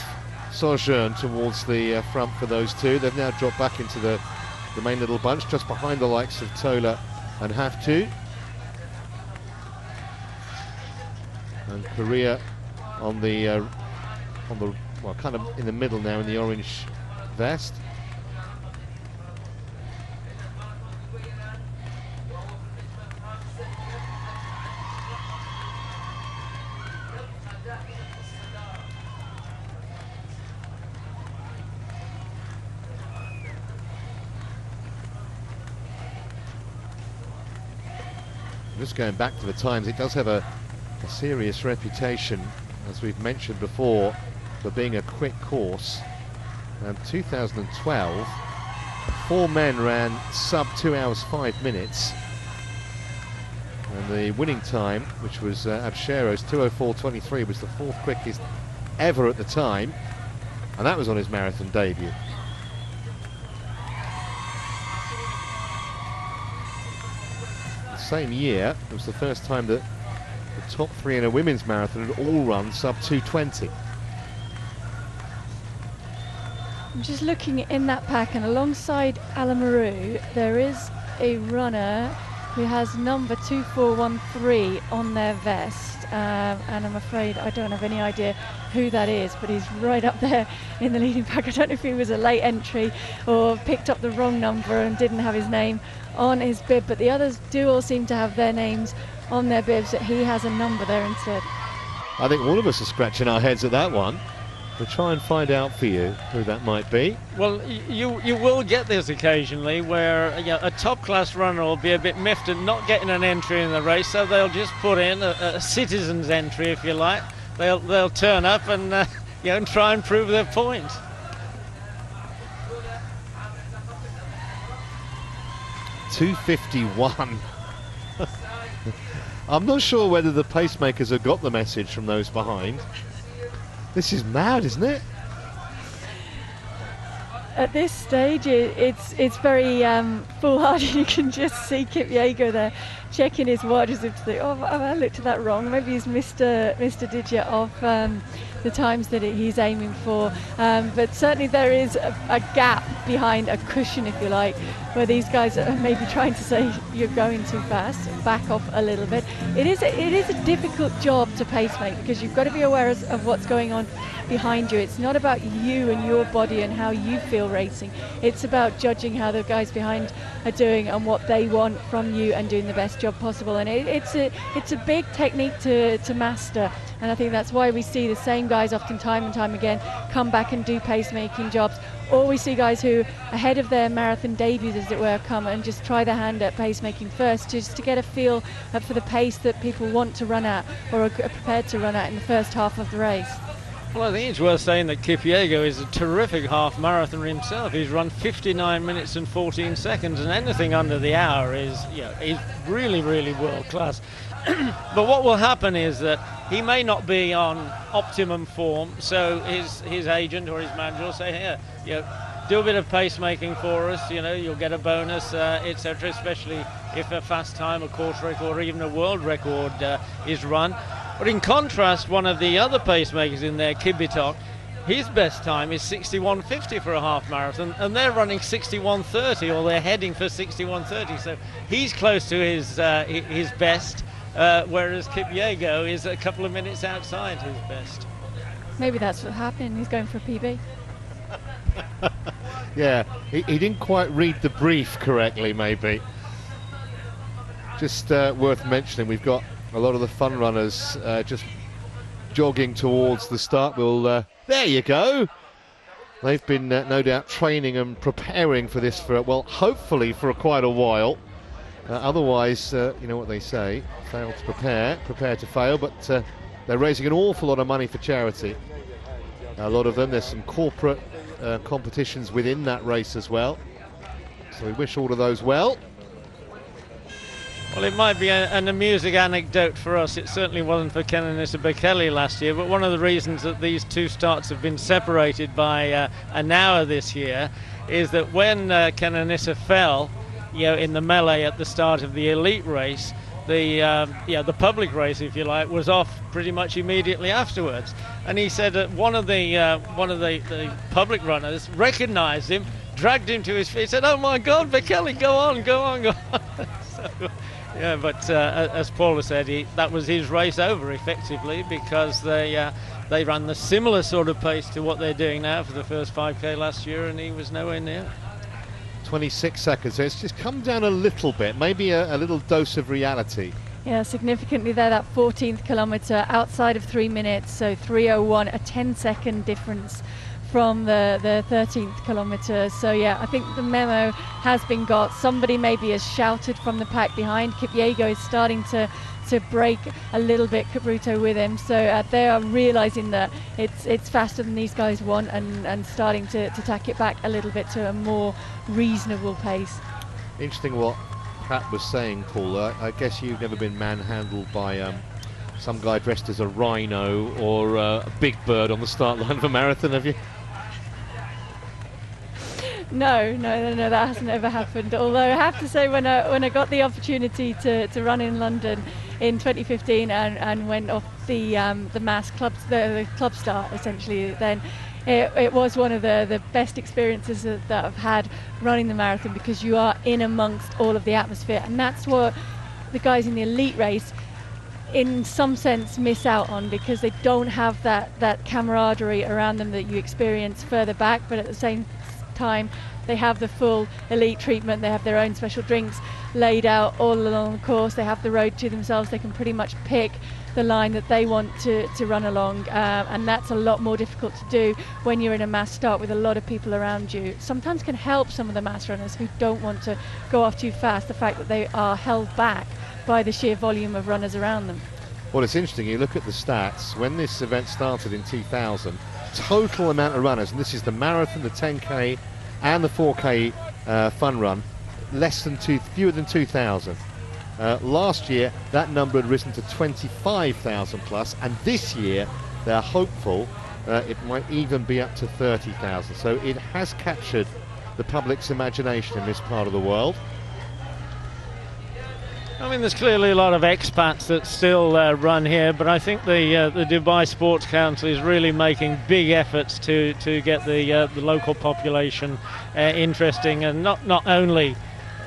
sojourn towards the front for those two. They've now dropped back into the main little bunch, just behind the likes of Tola and Haftu. And Korea on the well, kind of in the middle now in the orange vest. Just going back to the times, it does have a serious reputation, as we've mentioned before, for being a quick course. And 2012, 4 men ran sub 2 hours 5 minutes, and the winning time, which was Abshero's 2:04.23, was the 4th quickest ever at the time, and that was on his marathon debut. Same year, it was the first time that the top 3 in a women's marathon had all run sub 2:20. I'm just looking in that pack, and alongside Alamaru there is a runner who has number 2413 on their vest, and I'm afraid I don't have any idea who that is, but he's right up there in the leading pack. I don't know if he was a late entry or picked up the wrong number and didn't have his name on his bib, but the others do all seem to have their names on their bibs. He has a number there instead. I think all of us are scratching our heads at that one. We'll try and find out for you who that might be. Well, you will get this occasionally, where a top class runner will be a bit miffed at not getting an entry in the race, so they'll just put in a citizen's entry, if you like. They'll turn up and and try and prove their point. .251. I'm not sure whether the pacemakers have got the message from those behind. This is mad, isn't it? At this stage, it's very foolhardy. You can just see Kipyego there checking his watch as if to say, oh, have I looked at that wrong? Maybe he's missed a digit of the times that he's aiming for. But certainly there is a gap behind a cushion, if you like, where these guys are maybe trying to say you're going too fast, back off a little bit. It is a difficult job to pacemake, because you've got to be aware of what's going on behind you. It's not about you and your body and how you feel racing. It's about judging how the guys behind are doing and what they want from you and doing the best job possible. And it's a big technique to master. And I think that's why we see the same guys often time and time again come back and do pacemaking jobs. Or we see guys who, ahead of their marathon debuts, as it were, come and just try their hand at pacemaking first, just to get a feel for the pace that people want to run at or are prepared to run at in the first half of the race. Well, I think it's worth saying that Kipyego is a terrific half marathoner himself. He's run 59 minutes and 14 seconds, and anything under the hour is, he's really, really world class. But what will happen is that he may not be on optimum form, so his agent or his manager will say, here, do a bit of pacemaking for us. You know, you'll get a bonus, etc. Especially if a fast time, a course record, or even a world record is run. But in contrast, one of the other pacemakers in there, Kibitok, his best time is 61.50 for a half marathon, and they're running 61.30, or they're heading for 61.30. So he's close to his best, whereas Kipyego is a couple of minutes outside his best. Maybe that's what happened. He's going for a PB. Yeah, he didn't quite read the brief correctly, maybe. Just worth mentioning, we've got a lot of the fun runners just jogging towards the start. We'll there you go. They've been no doubt training and preparing for this for, well, hopefully for quite a while. Otherwise, you know what they say, fail to prepare to fail. But they're raising an awful lot of money for charity. A lot of them. There's some corporate competitions within that race as well. So we wish all of those well. Well, it might be an amusing anecdote for us. It certainly wasn't for Kenenisa Bekele last year, but one of the reasons that these two starts have been separated by an hour this year is that when Kenenisa fell, you know, in the melee at the start of the elite race, the public race, if you like, was off pretty much immediately afterwards. And he said that one of the public runners recognised him, dragged him to his feet, said, "Oh my God, Bekele, go on." So, yeah, but as Paula said, that was his race over effectively, because they ran the similar sort of pace to what they're doing now for the first 5K last year, and he was nowhere near. 26 seconds, so it's just come down a little bit, maybe a little dose of reality. Yeah, significantly there, that 14th kilometre outside of 3 minutes, so 3:01, a 10-second difference from the 13th kilometre. So yeah, I think the memo has been got. Somebody maybe has shouted from the pack behind. Kipyego is starting to break a little bit, Cabruto with him, so they are realising that it's faster than these guys want, and starting to tack it back a little bit to a more reasonable pace. Interesting what Pat was saying, Paula. I guess you've never been manhandled by some guy dressed as a rhino or a big bird on the start line of a marathon, have you? No, that hasn't ever happened. Although I have to say, when I got the opportunity to run in London in 2015 and went off the mass club, the club start essentially, then it was one of the best experiences that I've had running the marathon, because you are in amongst all of the atmosphere, and that's what the guys in the elite race in some sense miss out on, because they don't have that camaraderie around them that you experience further back. But at the same time, they have the full elite treatment. They have their own special drinks laid out all along the course. They have the road to themselves. They can pretty much pick the line that they want to run along, and that's a lot more difficult to do when you're in a mass start with a lot of people around you. Sometimes can help some of the mass runners who don't want to go off too fast, the fact that they are held back by the sheer volume of runners around them. Well, it's interesting, you look at the stats. When this event started in 2000, total amount of runners, and this is the marathon, the 10K and the 4K fun run, fewer than 2,000. Last year that number had risen to 25,000 plus, and this year they're hopeful it might even be up to 30,000. So it has captured the public's imagination in this part of the world. I mean, there's clearly a lot of expats that still run here, but I think the Dubai Sports Council is really making big efforts to get the local population interesting, and not only,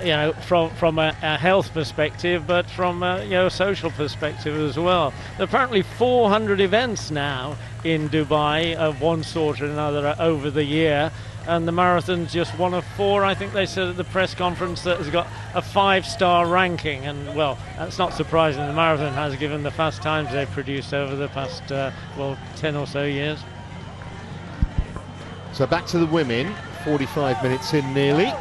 you know, from a health perspective, but from a social perspective as well. There are apparently 400 events now in Dubai of one sort or another over the year, and the marathon's just one of 4, I think they said at the press conference, that has got a 5-star ranking. And well, that's not surprising. The marathon has, given the fast times they've produced over the past 10 or so years. So back to the women, 45 minutes in nearly.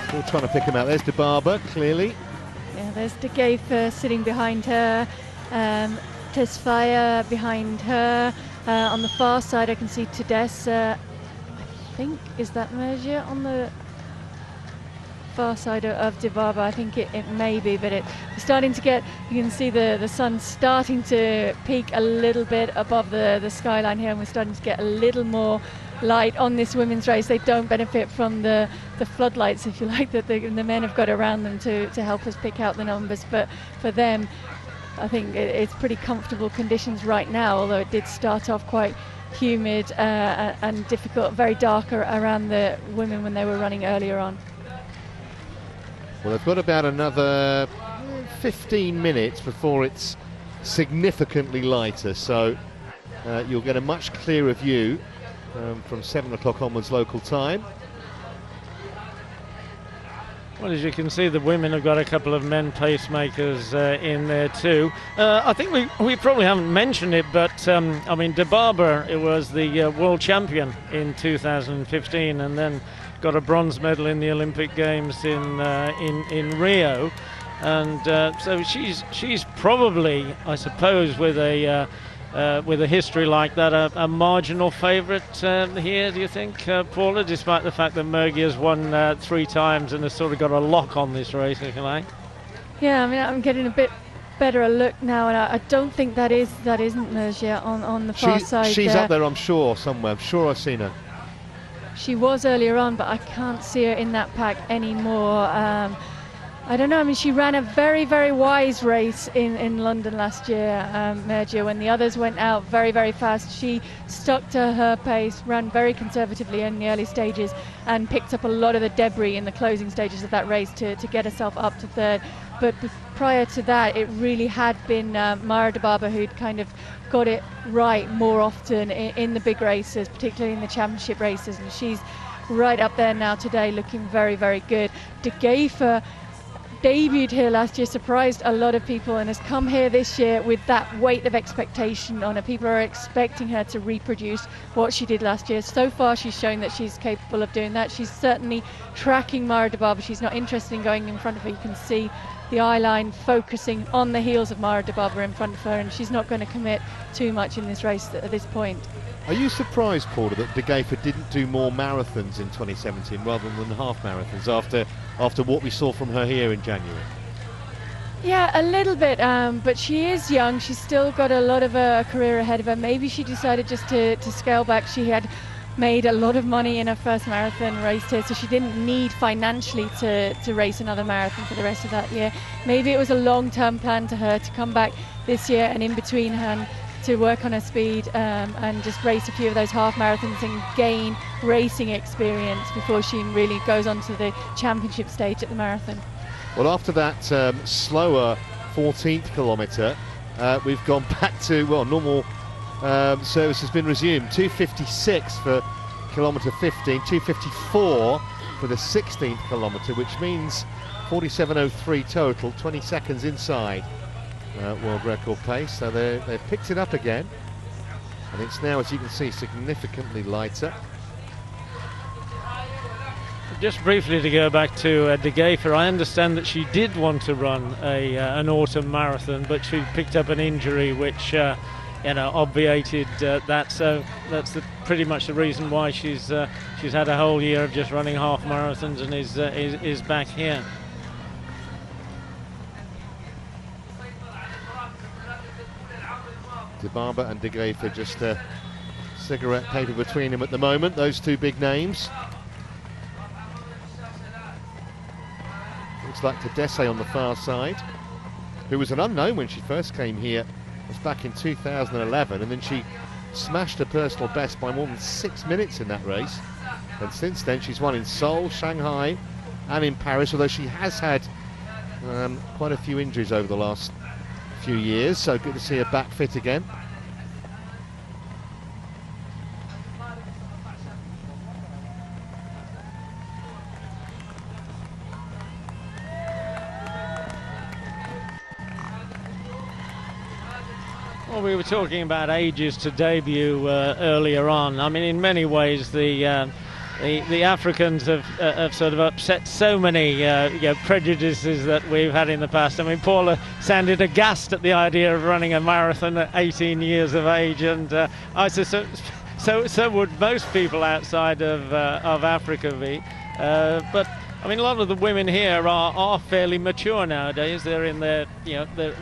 Still trying to pick him out. There's Debaba, clearly. Yeah, there's De Geef sitting behind her, Tesfaye behind her. On the far side I can see Tedessa, I think, is that Mergia on the far side of Dibaba. I think it may be, but we're starting to get, you can see the sun starting to peak a little bit above the skyline here, and we're starting to get a little more light on this women's race. They don't benefit from the floodlights, if you like, that the men have got around them to help us pick out the numbers, but for them I think it's pretty comfortable conditions right now, although it did start off quite humid and difficult, very dark around the women when they were running earlier on. Well, they've got about another 15 minutes before it's significantly lighter, so you'll get a much clearer view from 7 o'clock onwards local time. Well, as you can see, the women have got a couple of men pacemakers in there too. I think we probably haven't mentioned it, but I mean, Dibaba, it was the world champion in 2015, and then got a bronze medal in the Olympic Games in Rio, and so she's probably, I suppose, with a history like that, a marginal favourite here, do you think, Paula, despite the fact that Mergi has won 3 times and has sort of got a lock on this race, if you like? Yeah, I mean, I'm getting a bit better a look now, and I don't think that isn't Mergi on the far side. She's up there, I'm sure, somewhere. I'm sure I've seen her. She was earlier on, but I can't see her in that pack anymore. I don't know, I mean, she ran a very, very wise race in London last year, Mergia, when the others went out very, very fast. She stuck to her pace, ran very conservatively in the early stages, and picked up a lot of the debris in the closing stages of that race to get herself up to third. But prior to that, it really had been Mara Dibaba who'd kind of got it right more often in the big races, particularly in the championship races, and she's right up there now today, looking very, very good. De Geefer debuted here last year, surprised a lot of people, and has come here this year with that weight of expectation on her. People are expecting her to reproduce what she did last year. So far she's shown that she's capable of doing that. She's certainly tracking Mara Dibaba. She's not interested in going in front of her. You can see the eye line focusing on the heels of Mara Dibaba in front of her, and she's not going to commit too much in this race at this point. Are you surprised, Paula, that De Geefer didn't do more marathons in 2017 rather than half marathons after what we saw from her here in January? Yeah, a little bit, but she is young. She's still got a lot of a career ahead of her. Maybe she decided just to scale back. She had made a lot of money in her first marathon race here, so she didn't need financially to race another marathon for the rest of that year. Maybe it was a long-term plan to her to come back this year and in between her to work on her speed and just race a few of those half marathons and gain racing experience before she really goes on to the championship stage at the marathon. Well, after that slower 14th kilometre, we've gone back to, well, normal service has been resumed. 2:56 for kilometre 15, 2:54 for the 16th kilometre, which means 47:03 total, 20 seconds inside world record pace. So they've picked it up again, and it's now, as you can see, significantly lighter. Just briefly to go back to De Geefer, I understand that she did want to run an autumn marathon, but she picked up an injury which obviated that. So that's pretty much the reason why she's had a whole year of just running half marathons and is back here. Dibaba and De Geefer, just a cigarette paper between them at the moment, those two big names. Looks like dessa on the far side, who was an unknown when she first came here. It was back in 2011, and then she smashed her personal best by more than 6 minutes in that race. And since then she's won in Seoul, Shanghai and in Paris, although she has had quite a few injuries over the last few years, so good to see her back fit again. Well, we were talking about ages to debut earlier on. I mean, in many ways, the Africans have sort of upset so many prejudices that we've had in the past. I mean, Paula sounded aghast at the idea of running a marathon at 18 years of age, and so would most people outside of Africa be. But I mean, a lot of the women here are fairly mature nowadays. They're in their,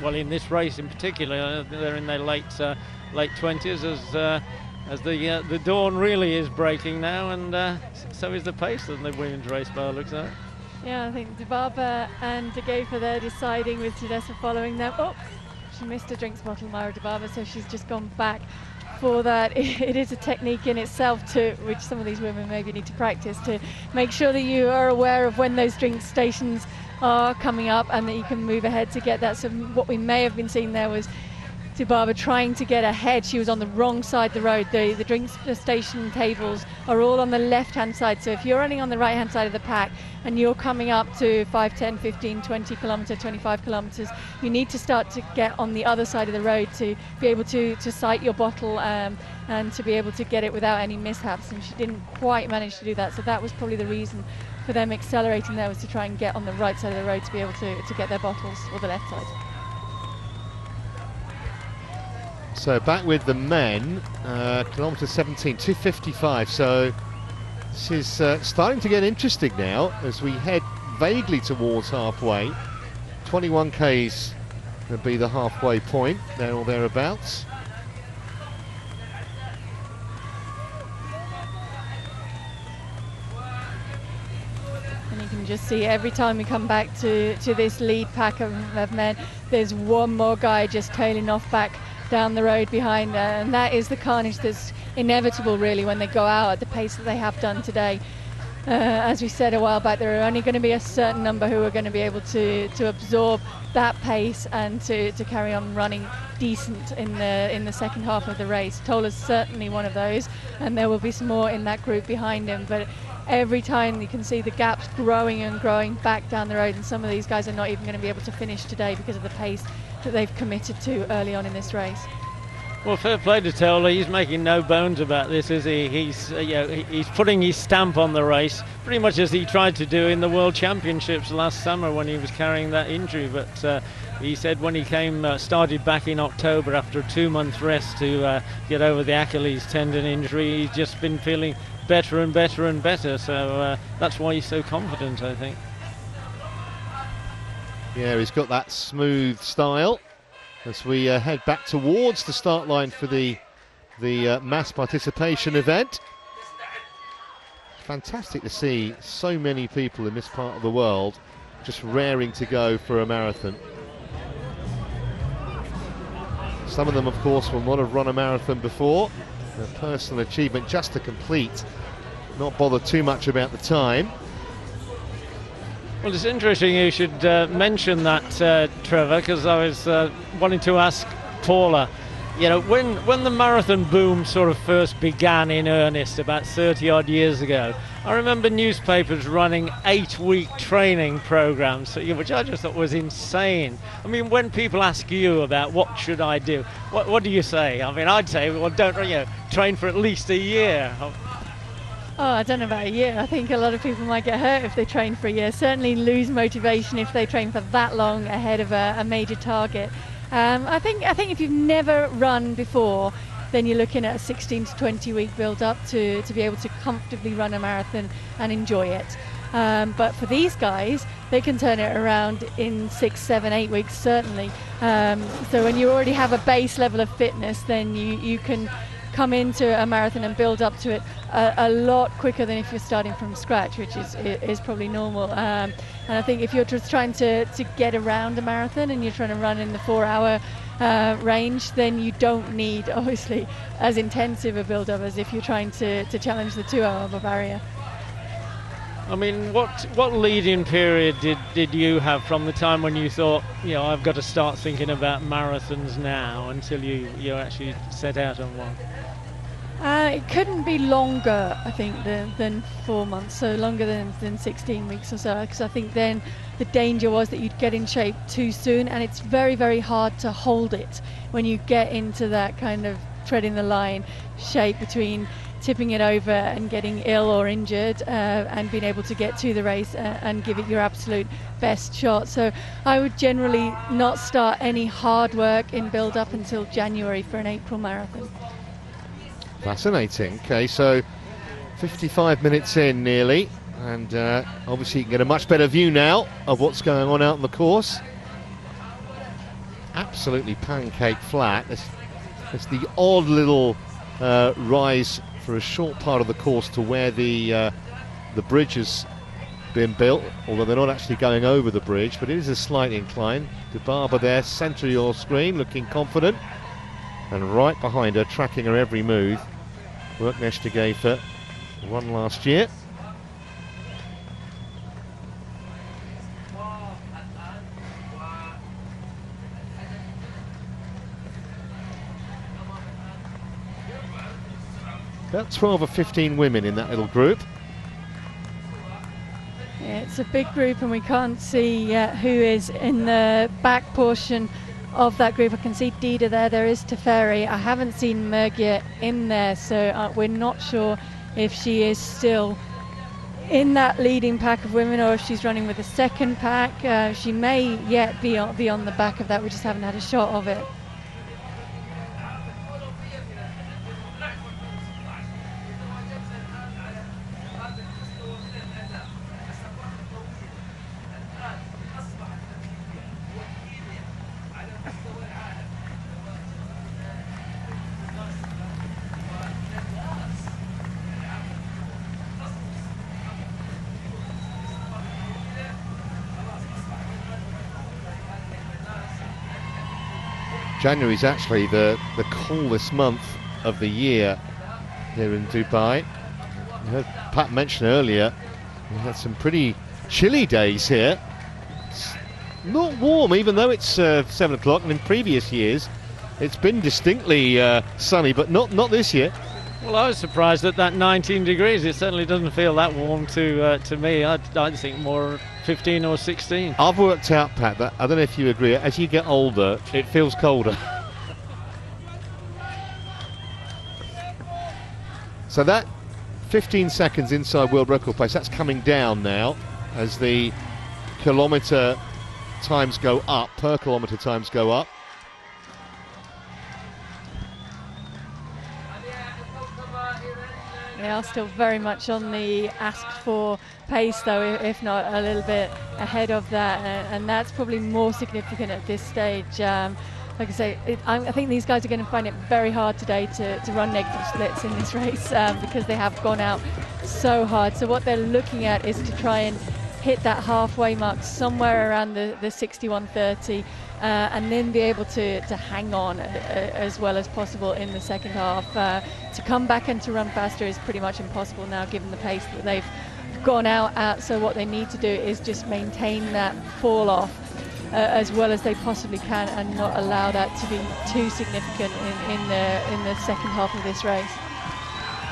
well, in this race in particular, they're in their late 20s as the dawn really is breaking now, and so is the pace of the women's race by the looks of it. Yeah, I think Dibaba and Degefa, they're deciding with Dessa following them. Oh, she missed a drinks bottle, Myra Dibaba, so she's just gone back for that. It is a technique in itself which some of these women maybe need to practice, to make sure that you are aware of when those drink stations are coming up and that you can move ahead to get that. So what we may have been seeing there was Dibaba trying to get ahead. She was on the wrong side of the road. The drink station tables are all on the left-hand side. So if you're running on the right-hand side of the pack and you're coming up to 5, 10, 15, 20 kilometre, 25 kilometres, you need to start to get on the other side of the road to be able to sight your bottle and to be able to get it without any mishaps. And she didn't quite manage to do that. So that was probably the reason for them accelerating there, was to try and get on the right side of the road to be able to get their bottles, or the left side. So back with the men, kilometre 17, 2:55. So this is starting to get interesting now as we head vaguely towards halfway. 21 Ks will be the halfway point, there or thereabouts. And you can just see every time we come back to this lead pack of men, there's one more guy just tailing off back down the road behind, and that is the carnage that's inevitable really when they go out at the pace that they have done today. As we said a while back, there are only going to be a certain number who are going to be able to absorb that pace and to carry on running decent in the second half of the race. Tola's certainly one of those, and there will be some more in that group behind him, but every time you can see the gaps growing and growing back down the road, and some of these guys are not even going to be able to finish today because of the pace that they've committed to early on in this race. Well, fair play to Tola. He's making no bones about this, is he? He's putting his stamp on the race, pretty much as he tried to do in the World Championships last summer when he was carrying that injury. But he said when he started back in October after a 2-month rest to get over the Achilles tendon injury, he's just been feeling better and better and better. So that's why he's so confident, I think. Yeah, he's got that smooth style. As we head back towards the start line for the mass participation event. Fantastic to see so many people in this part of the world just raring to go for a marathon. Some of them, of course, will not have run a marathon before. A personal achievement just to complete, not bother too much about the time. Well, it's interesting you should mention that, Trevor, because I was wanting to ask Paula, when the marathon boom sort of first began in earnest about 30 odd years ago, I remember newspapers running 8-week training programs, which I just thought was insane. I mean, when people ask you about what should I do, what do you say? I mean, I'd say, well, don't train for at least a year. Oh, I don't know about a year. I think a lot of people might get hurt if they train for a year. Certainly lose motivation if they train for that long ahead of a major target. I think if you've never run before, then you're looking at a 16 to 20 week build up to be able to comfortably run a marathon and enjoy it. But for these guys, they can turn it around in 6, 7, 8 weeks certainly. So when you already have a base level of fitness, then you can come into a marathon and build up to it a lot quicker than if you're starting from scratch, which is probably normal. And I think if you're just trying to get around a marathon and you're trying to run in the 4-hour range, then you don't need obviously as intensive a build up as if you're trying to challenge the 2-hour barrier. I mean, what lead-in period did you have from the time when you thought, I've got to start thinking about marathons now, until you actually set out on one? It couldn't be longer, I think, than 4 months, so longer than 16 weeks or so, because I think then the danger was that you'd get in shape too soon, and it's very, very hard to hold it when you get into that kind of treading the line shape between tipping it over and getting ill or injured and being able to get to the race and give it your absolute best shot. So I would generally not start any hard work in build up until January for an April marathon. Fascinating. Okay, so 55 minutes in nearly, And obviously you can get a much better view now of what's going on out on the course. Absolutely pancake flat. It's the odd little rise for a short part of the course to where the bridge has been built, although they're not actually going over the bridge, but it is a slight incline. Dubai there, centre of your screen, looking confident, and right behind her, tracking her every move. Neste won last year. About 12 or 15 women in that little group. Yeah, it's a big group and we can't see who is in the back portion of that group. I can see Dida there, there is Teferi. I haven't seen Mergia in there, so we're not sure if she is still in that leading pack of women or if she's running with the second pack. She may yet be on the back of that, we just haven't had a shot of it. January is actually the coolest month of the year here in Dubai. I heard Pat mention earlier we had some pretty chilly days here. It's not warm, even though it's 7 o'clock, and in previous years it's been distinctly sunny, but not this year. Well, I was surprised at that 19 degrees. It certainly doesn't feel that warm to me. I'd think more 15 or 16. I've worked out, Pat, that I don't know if you agree, as you get older, it feels colder. So that 15 seconds inside world record pace, that's coming down now as the kilometre times go up, per kilometre times go up. They are still very much on the asked for pace though, if not a little bit ahead of that, and that's probably more significant at this stage. Like I say, I think these guys are going to find it very hard today to run negative splits in this race because they have gone out so hard. So what they're looking at is to try and hit that halfway mark somewhere around the 61:30 and then be able to hang on as well as possible in the second half. To come back and to run faster is pretty much impossible now given the pace that they've gone out at, so what they need to do is just maintain that fall off as well as they possibly can and not allow that to be too significant in the second half of this race.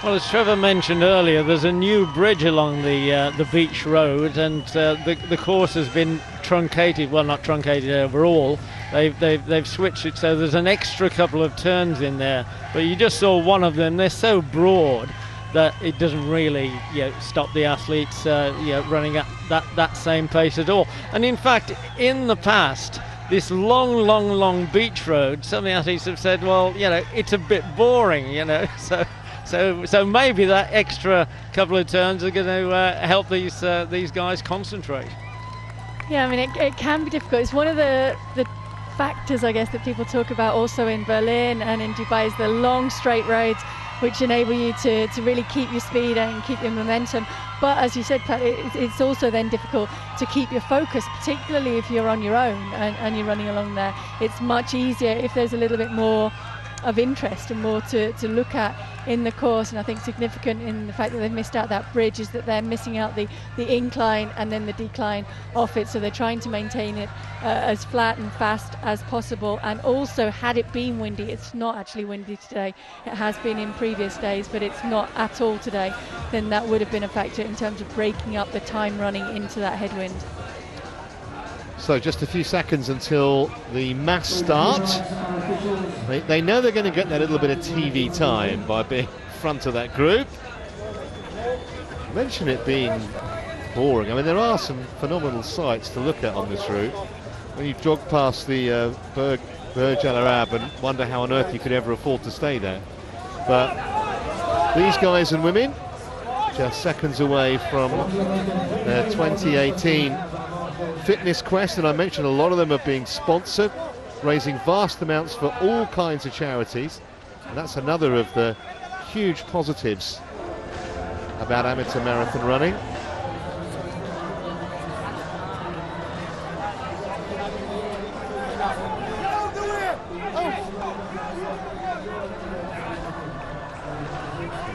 Well, as Trevor mentioned earlier, there's a new bridge along the beach road, and the course has been truncated. Well, not truncated overall. They've switched it so there's an extra couple of turns in there. But you just saw one of them. They're so broad that it doesn't really stop the athletes running at that same pace at all. And in fact, in the past, this long beach road, some of the athletes have said, well, it's a bit boring, So maybe that extra couple of turns are going to help these guys concentrate. Yeah, I mean, it can be difficult. It's one of the factors, I guess, that people talk about also in Berlin and in Dubai is the long straight roads, which enable you to really keep your speed and keep your momentum. But as you said, Pat, it's also then difficult to keep your focus, particularly if you're on your own and you're running along there. It's much easier if there's a little bit more of interest and more to look at in the course. And I think significant in the fact that they've missed out that bridge is that they're missing out the incline and then the decline off it, so they're trying to maintain it as flat and fast as possible. And also, had it been windy, it's not actually windy today, it has been in previous days, but it's not at all today, then that would have been a factor in terms of breaking up the time running into that headwind. So just a few seconds until the mass start. They know they're going to get that little bit of TV time by being front of that group. I mentioned it being boring. I mean, there are some phenomenal sights to look at on this route. When you jog past the Burj Al Arab and wonder how on earth you could ever afford to stay there. But these guys and women just seconds away from their 2018 fitness quest, and I mentioned a lot of them are being sponsored, raising vast amounts for all kinds of charities, and that's another of the huge positives about amateur marathon running.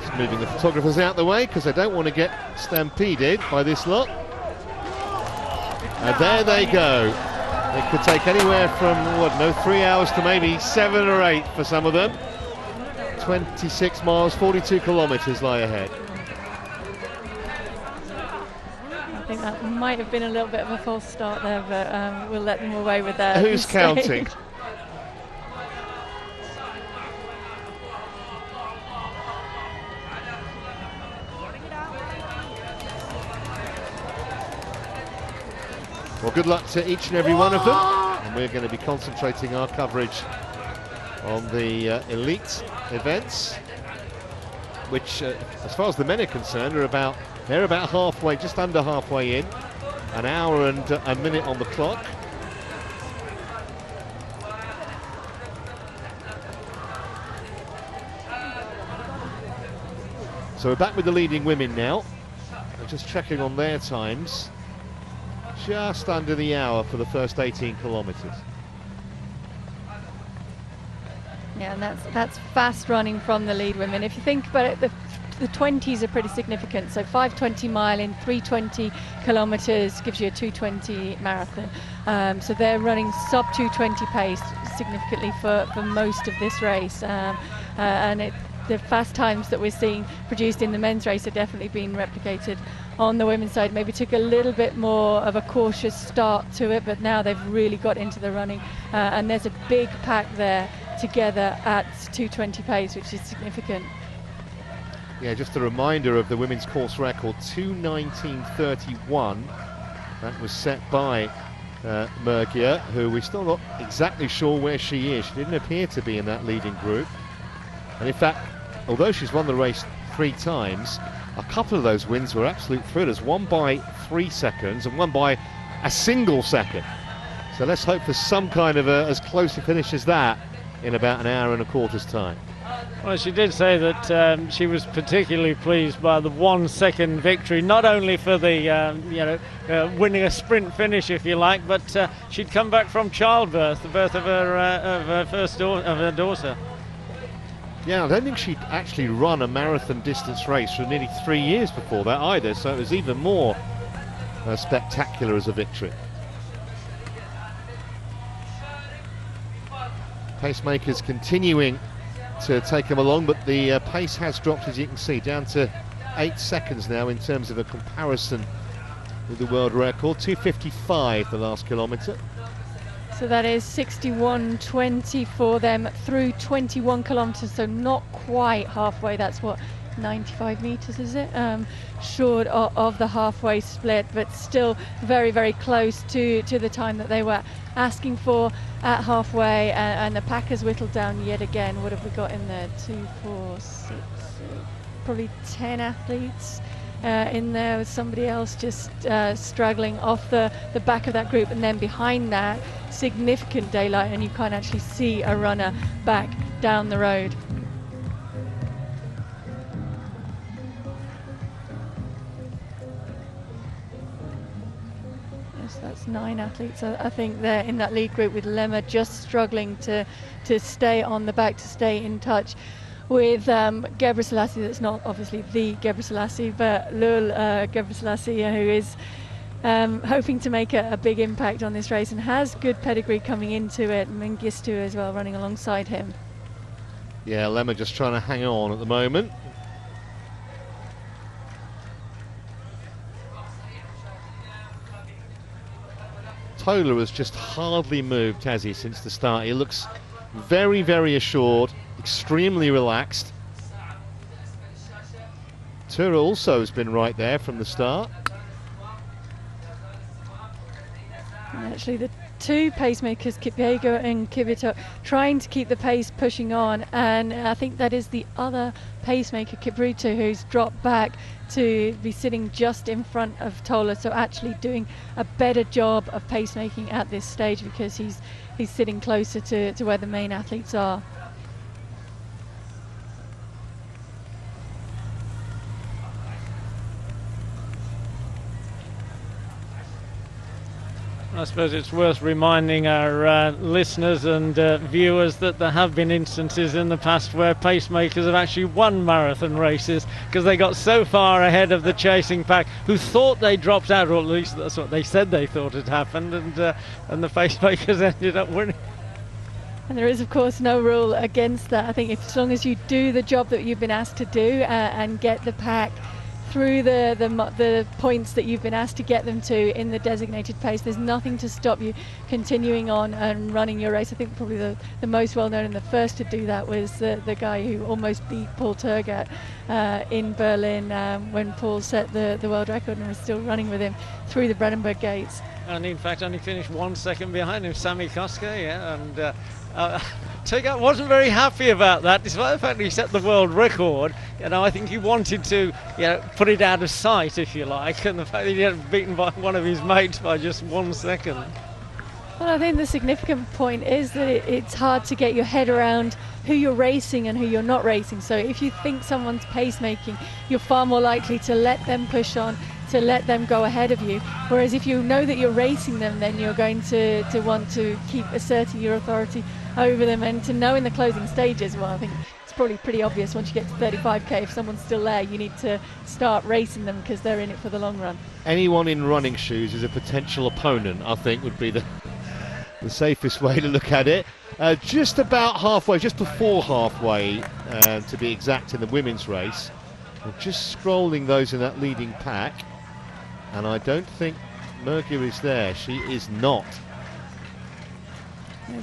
Just moving the photographers out the way because they don't want to get stampeded by this lot. And there they go. It could take anywhere from, 3 hours to maybe 7 or 8 for some of them. 26 miles, 42 kilometres lie ahead. I think that might have been a little bit of a false start there, but we'll let them away with that. Who's counting? Well, good luck to each and every one of them, and we're going to be concentrating our coverage on the elite events, which, as far as the men are concerned, they're about halfway, just under halfway in. An hour and a minute on the clock. So we're back with the leading women now. I'm just checking on their times. Just under the hour for the first 18 kilometres. Yeah, and that's fast running from the lead women. If you think about it, the 20s are pretty significant. So 5:20 mile in 3:20 kilometres gives you a 2:20 marathon. So they're running sub 2:20 pace significantly for most of this race. And the fast times that we're seeing produced in the men's race are definitely being replicated on the women's side. Maybe took a little bit more of a cautious start to it, but now they've really got into the running. And there's a big pack there together at 2:20 pace, which is significant. Yeah, just a reminder of the women's course record, 2:19.31. That was set by Mergia, who we're still not exactly sure where she is. She didn't appear to be in that leading group. And in fact, although she's won the race 3 times, a couple of those wins were absolute thrillers, one by 3 seconds and one by a single second. So let's hope for some kind of as close a finish as that in about an hour and a quarter's time. Well, she did say that she was particularly pleased by the 1 second victory, not only for the winning a sprint finish, if you like, but she'd come back from childbirth, the birth of her daughter. Yeah, I don't think she'd actually run a marathon distance race for nearly 3 years before that either, so it was even more spectacular as a victory. Pacemakers continuing to take them along, but the pace has dropped, as you can see, down to 8 seconds now in terms of a comparison with the world record. 2:55 the last kilometre. So that is 61:20 for them through 21 kilometres, so not quite halfway. That's what, 95 metres, is it? Short of the halfway split, but still very, very close to the time that they were asking for at halfway. And the pack has whittled down yet again. What have we got in there? 2, 4, 6, probably 10 athletes in there, with somebody else just struggling off the back of that group. And then behind that, significant daylight, and you can't actually see a runner back down the road. Yes, that's 9 athletes. I think they're in that lead group, with Lemma just struggling to stay on the back, to stay in touch with Gebrselassie. That's not obviously the Gebrselassie, but Lul Gebrselassie, who is hoping to make a big impact on this race and has good pedigree coming into it. Mengistu as well running alongside him. Yeah, Lemma just trying to hang on at the moment. Tola has just hardly moved, has he, since the start? He looks very, very assured, extremely relaxed. Tura also has been right there from the start. And actually, the two pacemakers, Kipyego and Kibito, trying to keep the pace pushing on, and I think that is the other pacemaker, Kipruto, who's dropped back to be sitting just in front of Tola, so actually doing a better job of pacemaking at this stage because he's sitting closer to where the main athletes are. I suppose it's worth reminding our listeners and viewers that there have been instances in the past where pacemakers have actually won marathon races because they got so far ahead of the chasing pack who thought they dropped out, or at least that's what they said they thought had happened, and the pacemakers ended up winning. And there is, of course, no rule against that. I think as long as you do the job that you've been asked to do and get the pack through the points that you've been asked to get them to in the designated pace, there's nothing to stop you continuing on and running your race. I think probably the most well known and the first to do that was the guy who almost beat Paul Tergat in Berlin when Paul set the world record and was still running with him through the Brandenburg gates. And in fact only finished 1 second behind him, Sami Koske, and Tergat wasn't very happy about that, despite the fact that he set the world record. I think he wanted to, put it out of sight, if you like, and the fact that he had beaten by one of his mates by just 1 second. Well, I think the significant point is that it's hard to get your head around who you're racing and who you're not racing. So if you think someone's pacemaking, you're far more likely to let them push on, to let them go ahead of you. Whereas if you know that you're racing them, then you're going to want to keep asserting your authority over them, and to know in the closing stages, well, I think it's probably pretty obvious once you get to 35k, if someone's still there, you need to start racing them because they're in it for the long run. Anyone in running shoes is a potential opponent, I think, would be the safest way to look at it. Just about halfway, just before halfway, to be exact, in the women's race. We're just scrolling those in that leading pack, and I don't think Mergia is there. She is not.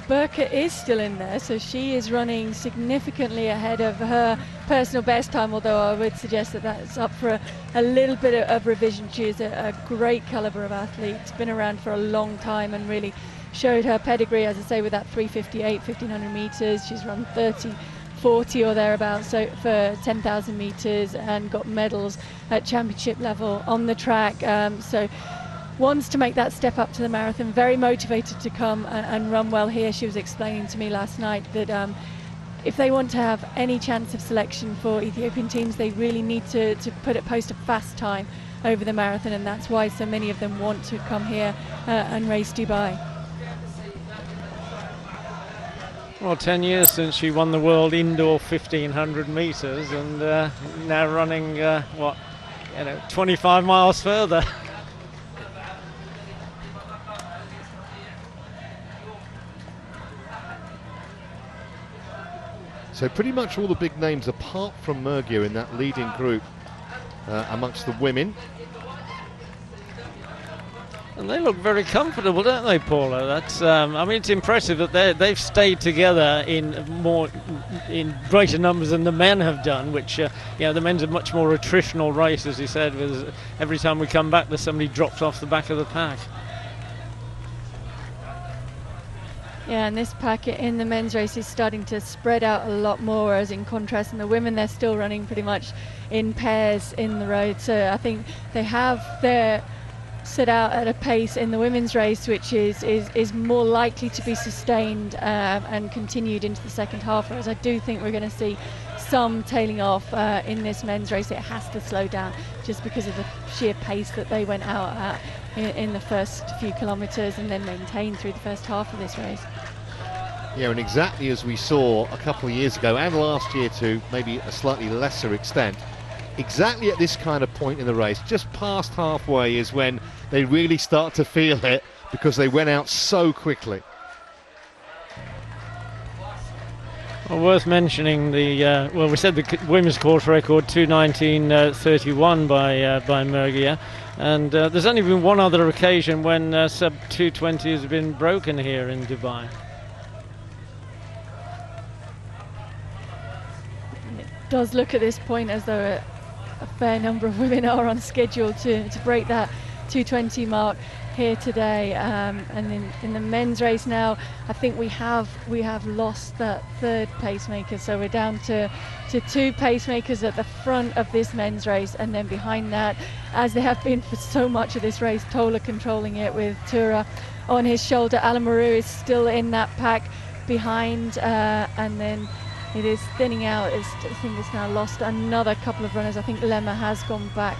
Burka is still in there, so she is running significantly ahead of her personal best time, although I would suggest that that's up for a little bit of revision. She is a great calibre of athlete, been around for a long time and really showed her pedigree, as I say, with that 3:58, 1500 metres. She's run 30:40 or thereabouts so for 10,000 metres and got medals at championship level on the track. So wants to make that step up to the marathon, very motivated to come and run well here. She was explaining to me last night that if they want to have any chance of selection for Ethiopian teams, they really need to post a fast time over the marathon, and that's why so many of them want to come here and race Dubai. Well, 10 years since she won the world indoor 1500 metres, and now running 25 miles further. So pretty much all the big names apart from Mergia in that leading group amongst the women. And they look very comfortable, don't they, Paula? That's I mean, it's impressive that they've stayed together in greater numbers than the men have done, which the men's a much more attritional race, as he said, with every time we come back there's somebody drops off the back of the pack. Yeah, and this packet in the men's race is starting to spread out a lot more, as in contrast in the women, they're still running pretty much in pairs in the road. So I think they have their set out at a pace in the women's race which is more likely to be sustained and continued into the second half, whereas I do think we're going to see some tailing off in this men's race. It has to slow down just because of the sheer pace that they went out at in the first few kilometres and then maintained through the first half of this race. Yeah, and exactly as we saw a couple of years ago and last year to maybe a slightly lesser extent, exactly at this kind of point in the race, just past halfway, is when they really start to feel it because they went out so quickly. Well, worth mentioning the we said the women's course record 2:19:31 by Mergia, and there's only been one other occasion when sub 2:20 has been broken here in Dubai. It does look at this point as though a fair number of women are on schedule to break that 2:20 mark. here today. And in the men's race now, I think we have lost that third pacemaker, so we're down to 2 pacemakers at the front of this men's race, and then behind that, as they have been for so much of this race, Tola controlling it with Tura on his shoulder. Alamaru is still in that pack behind, and then it is thinning out. I think it's now lost another couple of runners. I think Lemma has gone back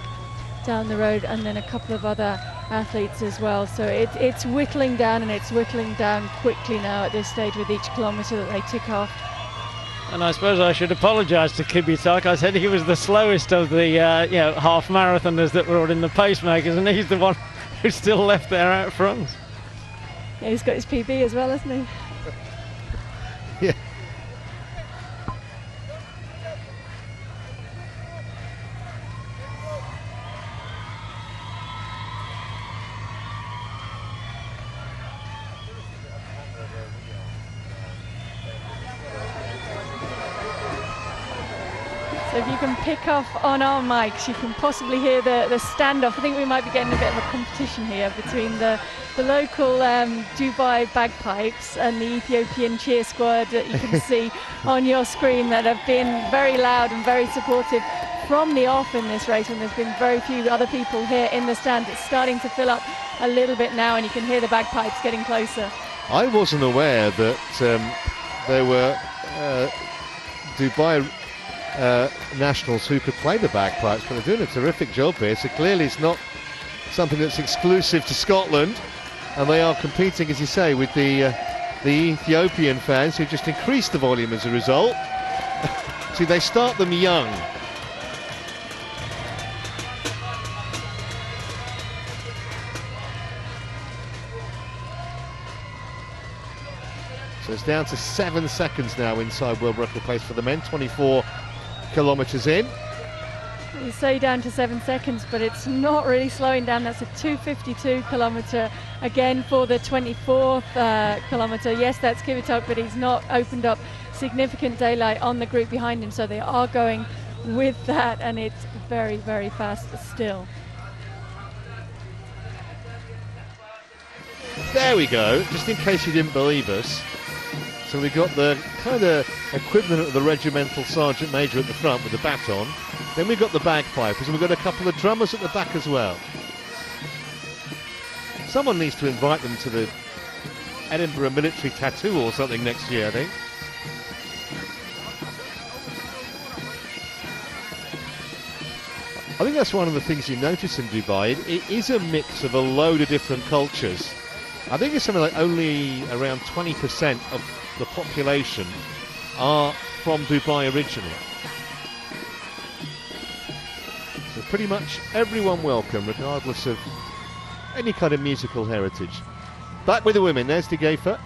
down the road, and then a couple of other athletes as well. So it's whittling down, and it's whittling down quickly now at this stage with each kilometre that they tick off. And I suppose I should apologise to Kibitak. I said he was the slowest of the half marathoners that were in the pacemakers, and he's the one who's still left there out front. Yeah, he's got his PB as well, hasn't he? Yeah. So if you can pick off on our mics, you can possibly hear the standoff. I think we might be getting a bit of a competition here between the local Dubai bagpipes and the Ethiopian cheer squad that you can see on your screen, that have been very loud and very supportive from the off in this race, when there's been very few other people here in the stand. It's starting to fill up a little bit now, and you can hear the bagpipes getting closer. I wasn't aware that there were Dubai nationals who could play the bagpipes, but they're doing a terrific job here. So clearly it's not something that's exclusive to Scotland, and they are competing, as you say, with the Ethiopian fans, who just increased the volume as a result. See, they start them young. So it's down to 7 seconds now inside world record pace for the men, 24 kilometres in. You say down to 7 seconds, but it's not really slowing down. That's a 2:52 kilometre again for the 24th kilometre. Yes, that's Kivitok, but he's not opened up significant daylight on the group behind him, so they are going with that, and it's very, very fast still. There we go, just in case you didn't believe us. So we've got the kind of equivalent of the regimental sergeant major at the front with the baton. Then we've got the bagpipers, and we've got a couple of drummers at the back as well. Someone needs to invite them to the Edinburgh military tattoo or something next year, I think. I think that's one of the things you notice in Dubai. It is a mix of a load of different cultures. I think it's something like only around 20% of the population are from Dubai originally. So pretty much everyone welcome, regardless of any kind of musical heritage. Back with the women, there's De Geefer.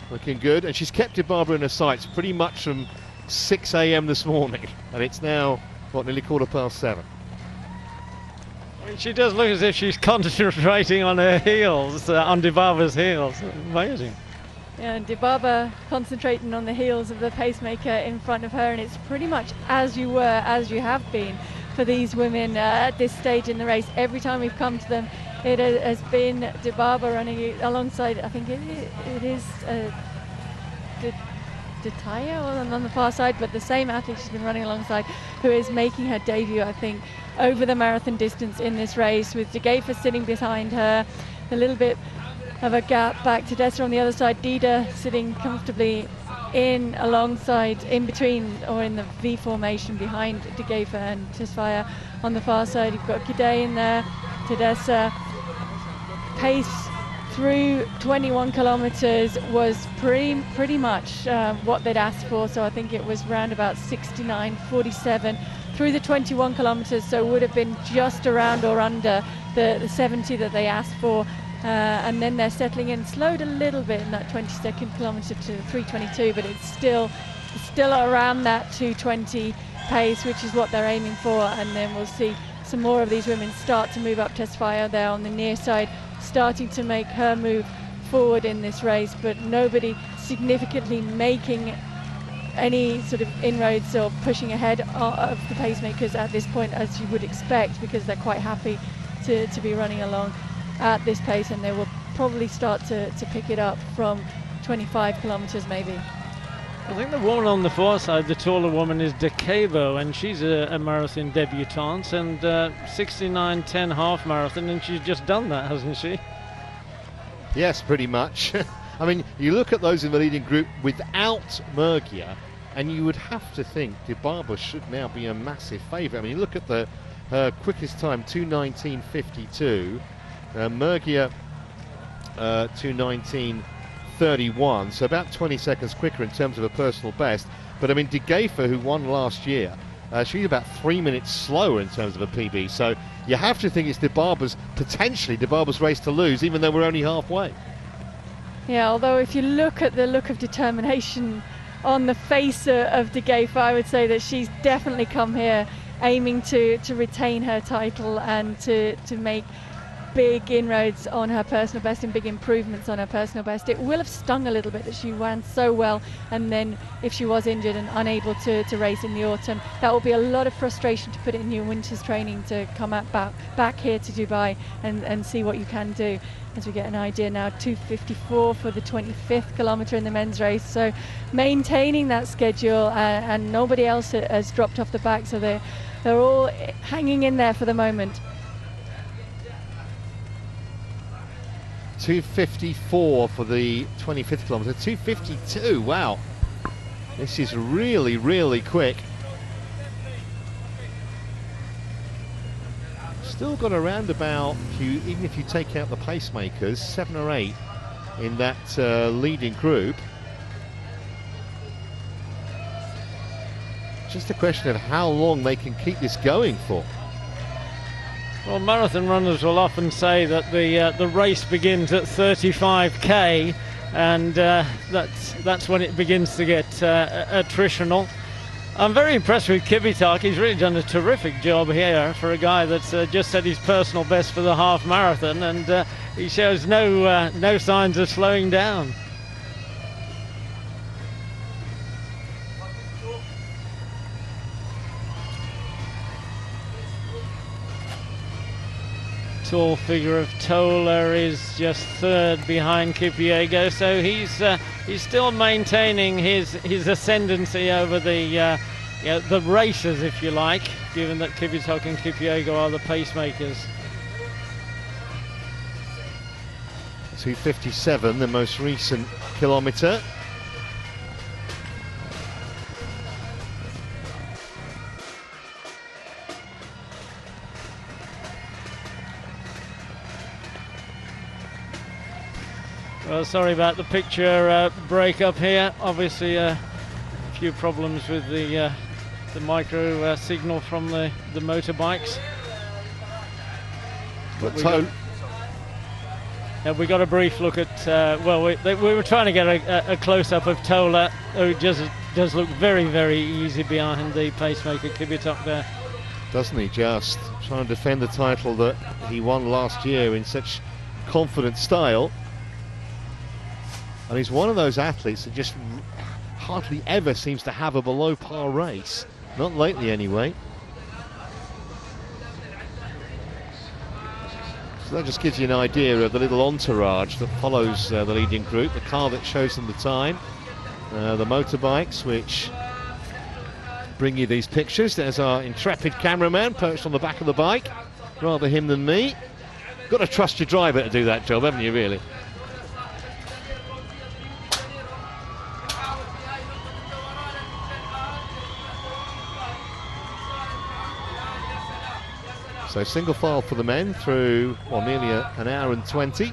Looking good, and she's kept Dibaba in her sights pretty much from 6 a.m. this morning, and it's now, what, nearly 7:15. I mean, she does look as if she's concentrating on her heels, on Dibaba's heels. Amazing. Yeah, and Dibaba concentrating on the heels of the pacemaker in front of her, and it's pretty much as you have been for these women at this stage in the race. Every time we've come to them, it has been Dibaba running alongside, I think it is Detaya on the far side, but the same athlete she's been running alongside, who is making her debut, I think, over the marathon distance in this race, with De Geefer sitting behind her, a little bit of a gap back to Dessa on the other side, Dida sitting comfortably in alongside, in between, or in the V formation behind De Geefer and Tesfaye on the far side. You've got Gide in there, Tedessa. Pace through 21 kilometres was pretty much what they'd asked for, so I think it was round about 69.47 through the 21 kilometres, so would have been just around or under the 70 that they asked for, and then they're settling in, slowed a little bit in that 22nd kilometre to 3:22, but it's still around that 2:20 pace, which is what they're aiming for. And then we'll see some more of these women start to move up. Tesfaye there on the near side, starting to make her move forward in this race, but nobody significantly making any sort of inroads or pushing ahead of the pacemakers at this point, as you would expect, because they're quite happy to be running along at this pace, and they will probably start to pick it up from 25 kilometers maybe. I think the woman on the far side, the taller woman, is Decavo, and she's a marathon debutante, and 69:10 half marathon, and she's just done that, hasn't she? Yes, pretty much. I mean, you look at those in the leading group without Murgia, and you would have to think Dibaba should now be a massive favourite. I mean, you look at her quickest time, 2:19.52. Murgia, 2:19.31, so about 20 seconds quicker in terms of a personal best. But I mean, De Geefer, who won last year, she's about 3 minutes slower in terms of a PB. So you have to think it's potentially Dibaba's race to lose, even though we're only halfway. Yeah, although if you look at the look of determination on the face of De Geefer, I would say that she's definitely come here aiming to retain her title and to make big inroads on her personal best and big improvements on her personal best. It will have stung a little bit that she ran so well, and then if she was injured and unable to race in the autumn, that will be a lot of frustration to put in your winter's training to come back here to Dubai and see what you can do. As we get an idea now, 2:54 for the 25th kilometre in the men's race, so maintaining that schedule, and nobody else has dropped off the back, so they're all hanging in there for the moment. 2:54 for the 25th kilometre, 2:52, wow. This is really, really quick. Still got around about, even if you take out the pacemakers, 7 or 8 in that leading group. Just a question of how long they can keep this going for. Well, marathon runners will often say that the race begins at 35k, and that's when it begins to get attritional. I'm very impressed with Kibitak. He's really done a terrific job here for a guy that's just set his personal best for the half marathon, and he shows no signs of slowing down. Tall figure of Tola is just third behind Kipyego, so he's still maintaining his ascendancy over the racers, if you like, given that Kibitak and Kipyego are the pacemakers. 2:57, the most recent kilometre. Well, sorry about the picture break-up here. Obviously, a few problems with the micro signal from the motorbikes. But we got a brief look at. Well, we were trying to get a close-up of Tola, who just does look very, very easy behind the pacemaker Kibitak there. Doesn't he just? Trying to defend the title that he won last year in such confident style. And he's one of those athletes that just hardly ever seems to have a below par race. Not lately anyway. So that just gives you an idea of the little entourage that follows the leading group. The car that shows them the time. The motorbikes which bring you these pictures. There's our intrepid cameraman perched on the back of the bike. Rather him than me. Got to trust your driver to do that job, haven't you, really? So single file for the men through, well, nearly an hour and 20.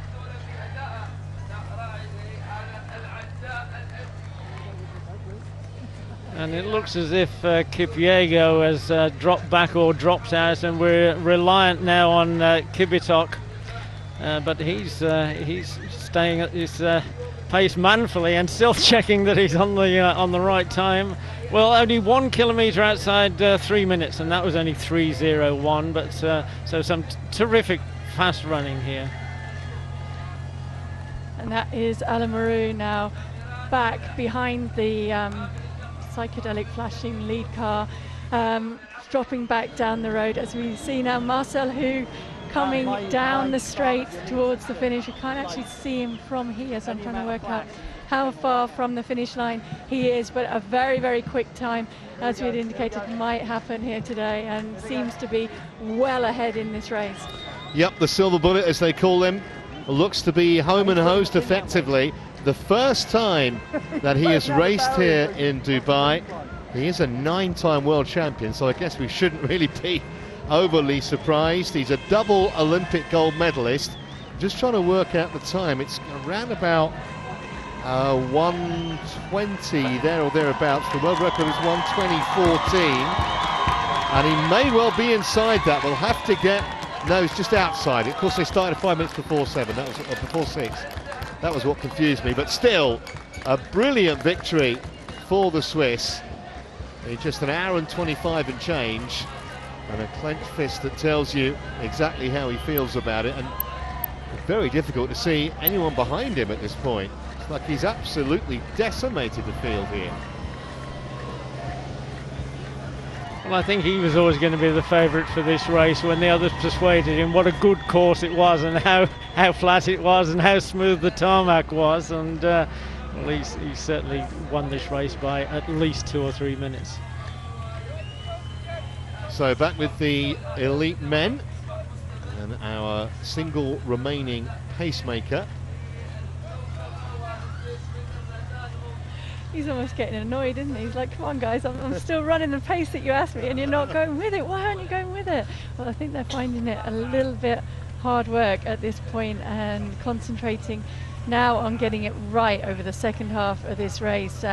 And it looks as if Kipyego has dropped back or dropped out, and we're reliant now on Kibitak. But he's staying at his pace manfully and still checking that he's on the right time. Well, only 1 kilometre outside 3 minutes, and that was only 3:01. But so some terrific fast running here. And that is Alamaru now back behind the psychedelic flashing lead car, dropping back down the road, as we see now Marcel, who coming down the straight towards the finish. I can't actually see him from here, so I'm trying to work out how far from the finish line he is, but a very, very quick time, as we had indicated, might happen here today, and seems to be well ahead in this race. Yep, the silver bullet, as they call them, looks to be home and hosed effectively. The first time that he has raced here in Dubai. He is a 9-time world champion, so I guess we shouldn't really be overly surprised. He's a double Olympic gold medalist. Just trying to work out the time. It's around about 1:20 there or thereabouts. The world record is 1:20.14, and he may well be inside that. We'll have to get. No, it's just outside. Of course, they started 5 minutes before 7. That was before 6. That was what confused me. But still, a brilliant victory for the Swiss. In just an hour and 25 and change, and a clenched fist that tells you exactly how he feels about it. And very difficult to see anyone behind him at this point. It's like he's absolutely decimated the field here. Well, I think he was always going to be the favourite for this race when the others persuaded him what a good course it was, and how flat it was, and how smooth the tarmac was. And well, he certainly won this race by at least 2 or 3 minutes. So back with the elite men and our single remaining pacemaker. He's almost getting annoyed, isn't he? He's like, come on guys, I'm still running the pace that you asked me and you're not going with it. Why aren't you going with it? Well, I think they're finding it a little bit hard work at this point and concentrating now on getting it right over the second half of this race.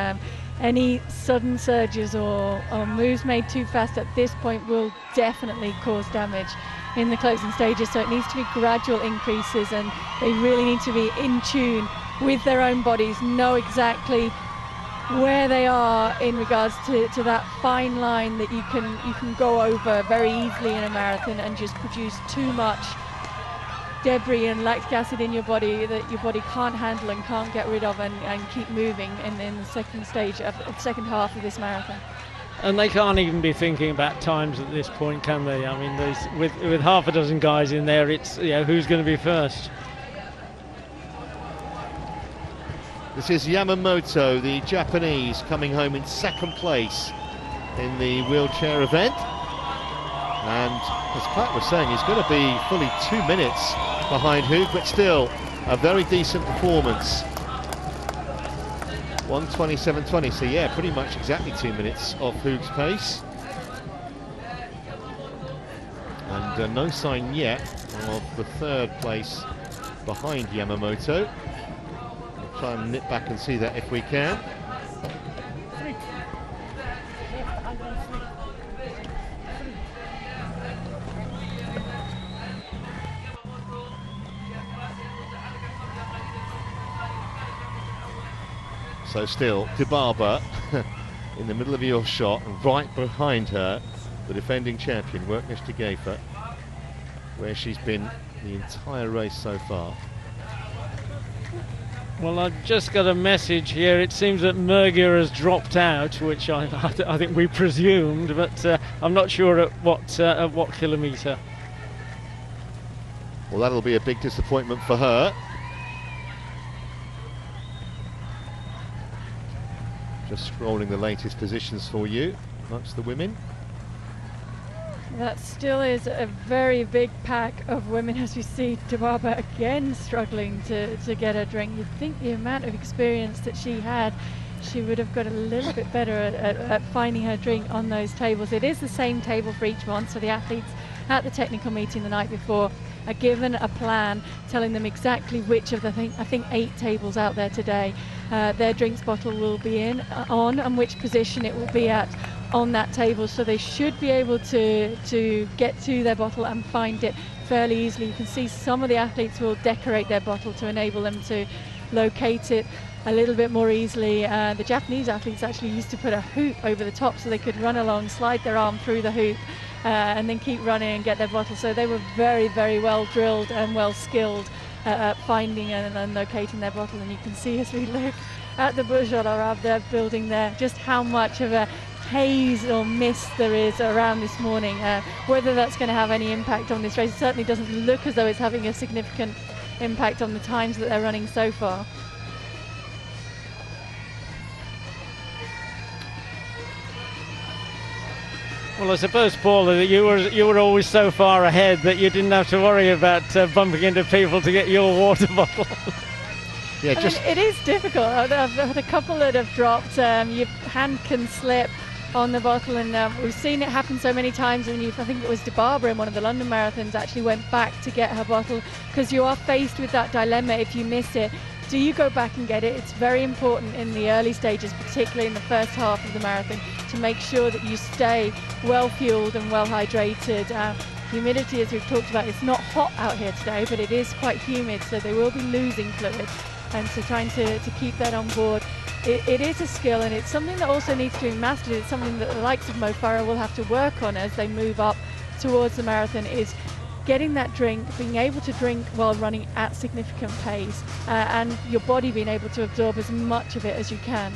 Any sudden surges or moves made too fast at this point will definitely cause damage in the closing stages, so it needs to be gradual increases, and they really need to be in tune with their own bodies, know exactly where they are in regards to that fine line that you can go over very easily in a marathon and just produce too much debris and lactic acid in your body that your body can't handle and can't get rid of, and keep moving in the second stage of the second half of this marathon. And they can't even be thinking about times at this point, can they? I mean, with half a dozen guys in there, it's, you know, who's going to be first. This is Yamamoto, the Japanese, coming home in second place in the wheelchair event. And as Clark was saying, he's going to be fully 2 minutes behind Hoog, but still a very decent performance. 1:27.20, so yeah, pretty much exactly 2 minutes off Hoog's pace. And no sign yet of the third place behind Yamamoto. We'll try and nip back and see that if we can. So still, Dibaba in the middle of your shot, and right behind her, the defending champion, Neste, where she's been the entire race so far. Well, I've just got a message here. It seems that Mergia has dropped out, which I think we presumed, but I'm not sure at what kilometre. Well, that'll be a big disappointment for her. Just scrolling the latest positions for you amongst the women. That still is a very big pack of women, as we see Dibaba again struggling to get her drink. You'd think the amount of experience that she had, she would have got a little bit better at finding her drink on those tables. It is the same table for each one, so the athletes at the technical meeting the night before are given a plan telling them exactly which of the, I think 8 tables out there today, their drinks bottle will be on and which position it will be at on that table, so they should be able to get to their bottle and find it fairly easily. You can see some of the athletes will decorate their bottle to enable them to locate it a little bit more easily. The Japanese athletes actually used to put a hoop over the top so they could run along, slide their arm through the hoop, and then keep running and get their bottle. So they were very, very well drilled and well skilled at finding and locating their bottle. And you can see as we look at the Burj Al Arab they're building there, just how much of a haze or mist there is around this morning. Whether that's going to have any impact on this race, it certainly doesn't look as though it's having a significant impact on the times that they're running so far. Well, I suppose, Paul, that you were always so far ahead that you didn't have to worry about bumping into people to get your water bottle. Yeah, it is difficult. I've had a couple that have dropped. Your hand can slip on the bottle, and we've seen it happen so many times. And I think it was De Barbara in one of the London marathons actually went back to get her bottle, because you are faced with that dilemma. If you miss it, do you go back and get it? It's very important in the early stages, particularly in the first half of the marathon, to make sure that you stay well fueled and well hydrated. Humidity, as we've talked about, it's not hot out here today, but it is quite humid, so they will be losing fluid. And so trying to keep that on board, it is a skill, and it's something that also needs to be mastered. It's something that the likes of Mo Farah will have to work on as they move up towards the marathon, is getting that drink, being able to drink while running at significant pace, and your body being able to absorb as much of it as you can.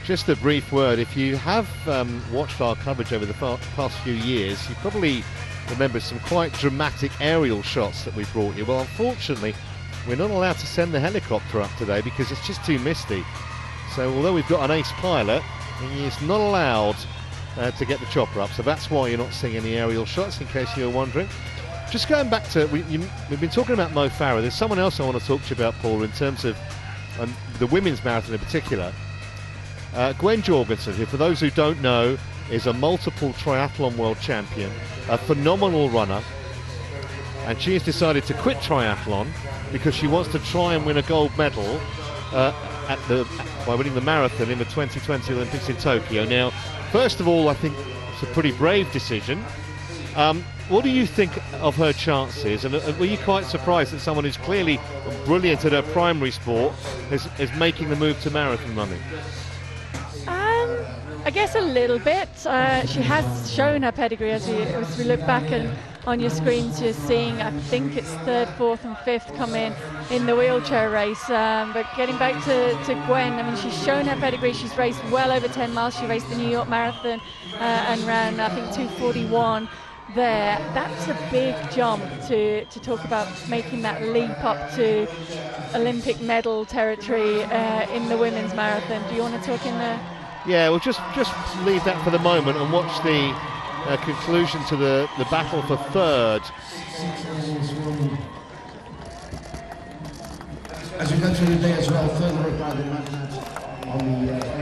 Just a brief word, if you have watched our coverage over the past few years, you probably remember some quite dramatic aerial shots that we brought you. Well, unfortunately, we're not allowed to send the helicopter up today because it's just too misty. So although we've got an ace pilot, he is not allowed to get the chopper up. So that's why you're not seeing any aerial shots, in case you were wondering. Just going back to, we've been talking about Mo Farah. There's someone else I want to talk to you about, Paul, in terms of the women's marathon in particular. Gwen Jorgensen, who, for those who don't know, is a multiple triathlon world champion, a phenomenal runner, and she has decided to quit triathlon because she wants to try and win a gold medal by winning the marathon in the 2020 Olympics in Tokyo. Now, first of all, I think it's a pretty brave decision. What do you think of her chances? And were you quite surprised that someone who's clearly brilliant at her primary sport is making the move to marathon running? I guess a little bit. She has shown her pedigree, as we look back on your screens. You're seeing, I think it's third, fourth and fifth come in the wheelchair race. But getting back to Gwen, I mean, she's shown her pedigree. She's raced well over 10 miles. She raced the New York Marathon and ran, I think, 2:41 there. That's a big jump to talk about making that leap up to Olympic medal territory in the women's marathon. Do you want to talk in there? Yeah, we'll just leave that for the moment and watch the conclusion to the battle for third. As you go through the day as well, further up by the magnet on the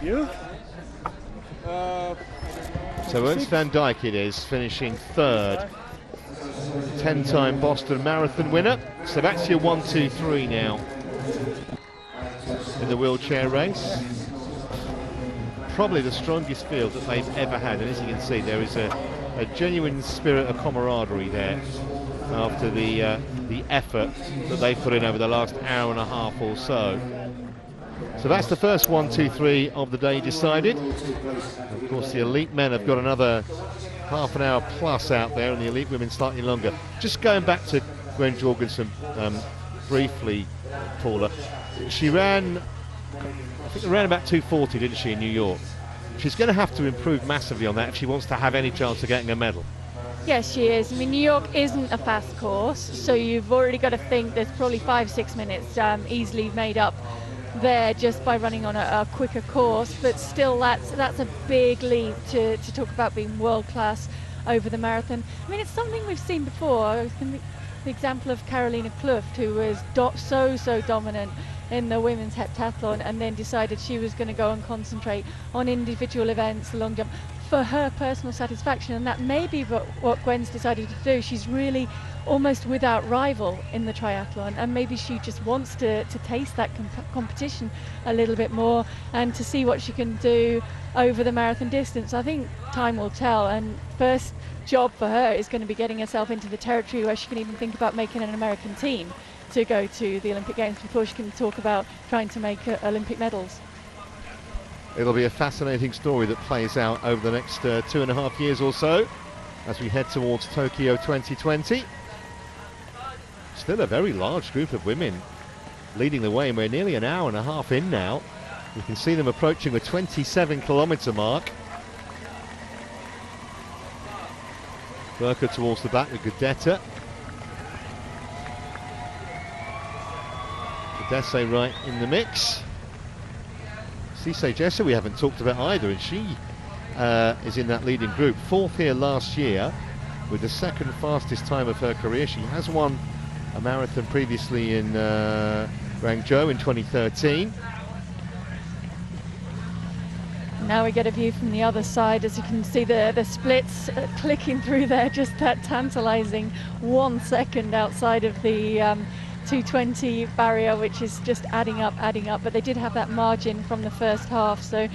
You? So Ernst van Dijk it is, finishing third. 10-time Boston Marathon winner. So that's your 1, 2, 3 now in the wheelchair race. Probably the strongest field that they've ever had, and as you can see, there is a genuine spirit of camaraderie there after the effort that they put in over the last hour and a half or so. So that's the first 1, 2, 3 of the day decided. Of course, the elite men have got another half an hour plus out there, and the elite women slightly longer. Just going back to Gwen Jorgensen briefly, Paula. She ran, I think, ran about 2:40, didn't she, in New York? She's going to have to improve massively on that if she wants to have any chance of getting a medal. Yes, she is. I mean, New York isn't a fast course, so you've already got to think there's probably 5-6 minutes easily made up there just by running on a quicker course, but still that's a big leap to talk about being world class over the marathon. I mean, it's something we've seen before. The example of Carolina Kluft, who was so dominant in the women's heptathlon and then decided she was going to go and concentrate on individual events, long jump, for her personal satisfaction, and that may be what Gwen's decided to do. She's really almost without rival in the triathlon, and maybe she just wants to taste that competition a little bit more and to see what she can do over the marathon distance. I think time will tell, and first job for her is going to be getting herself into the territory where she can even think about making an American team to go to the Olympic Games before she can talk about trying to make Olympic medals. it'll be a fascinating story that plays out over the next 2.5 years or so as we head towards Tokyo 2020. Still a very large group of women leading the way, and we're nearly an hour and a half in now. You can see them approaching the 27-kilometre mark. Burka towards the back with Gudetta. Dessa right in the mix. Cisse Jessa we haven't talked about either, and she is in that leading group. 4th here last year with the 2nd fastest time of her career. She has won a marathon previously in Guangzhou in 2013. Now we get a view from the other side, as you can see the splits clicking through there, just that tantalising 1 second outside of the 220 barrier, which is just adding up, but they did have that margin from the first half, so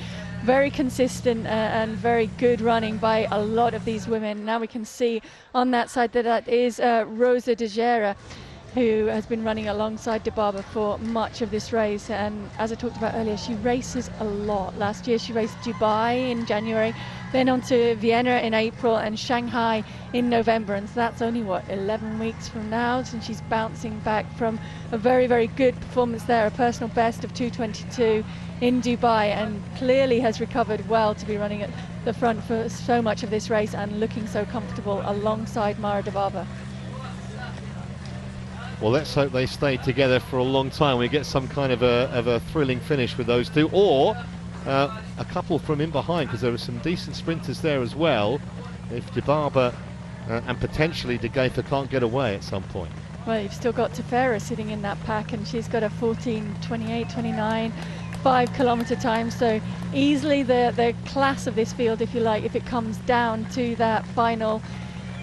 very consistent and very good running by a lot of these women. Now we can see on that side that is Rosa de Gera, who has been running alongside Dibaba for much of this race, and as I talked about earlier, she races a lot. Last year she raced Dubai in January, then on to Vienna in April and Shanghai in November, and so that's only 11 weeks from now since she's bouncing back from a very, very good performance there, a personal best of 2:22 in Dubai, and clearly has recovered well to be running at the front for so much of this race and looking so comfortable alongside Mara Dibaba. Well, let's hope they stay together for a long time. We get some kind of a thrilling finish with those two, or a couple from in behind, because there are some decent sprinters there as well, if Dibaba and potentially De Geyfer can't get away at some point. Well, you've still got Tefera sitting in that pack, and she's got a 14:28, 29 5-kilometre time, so easily the class of this field, if you like, if it comes down to that final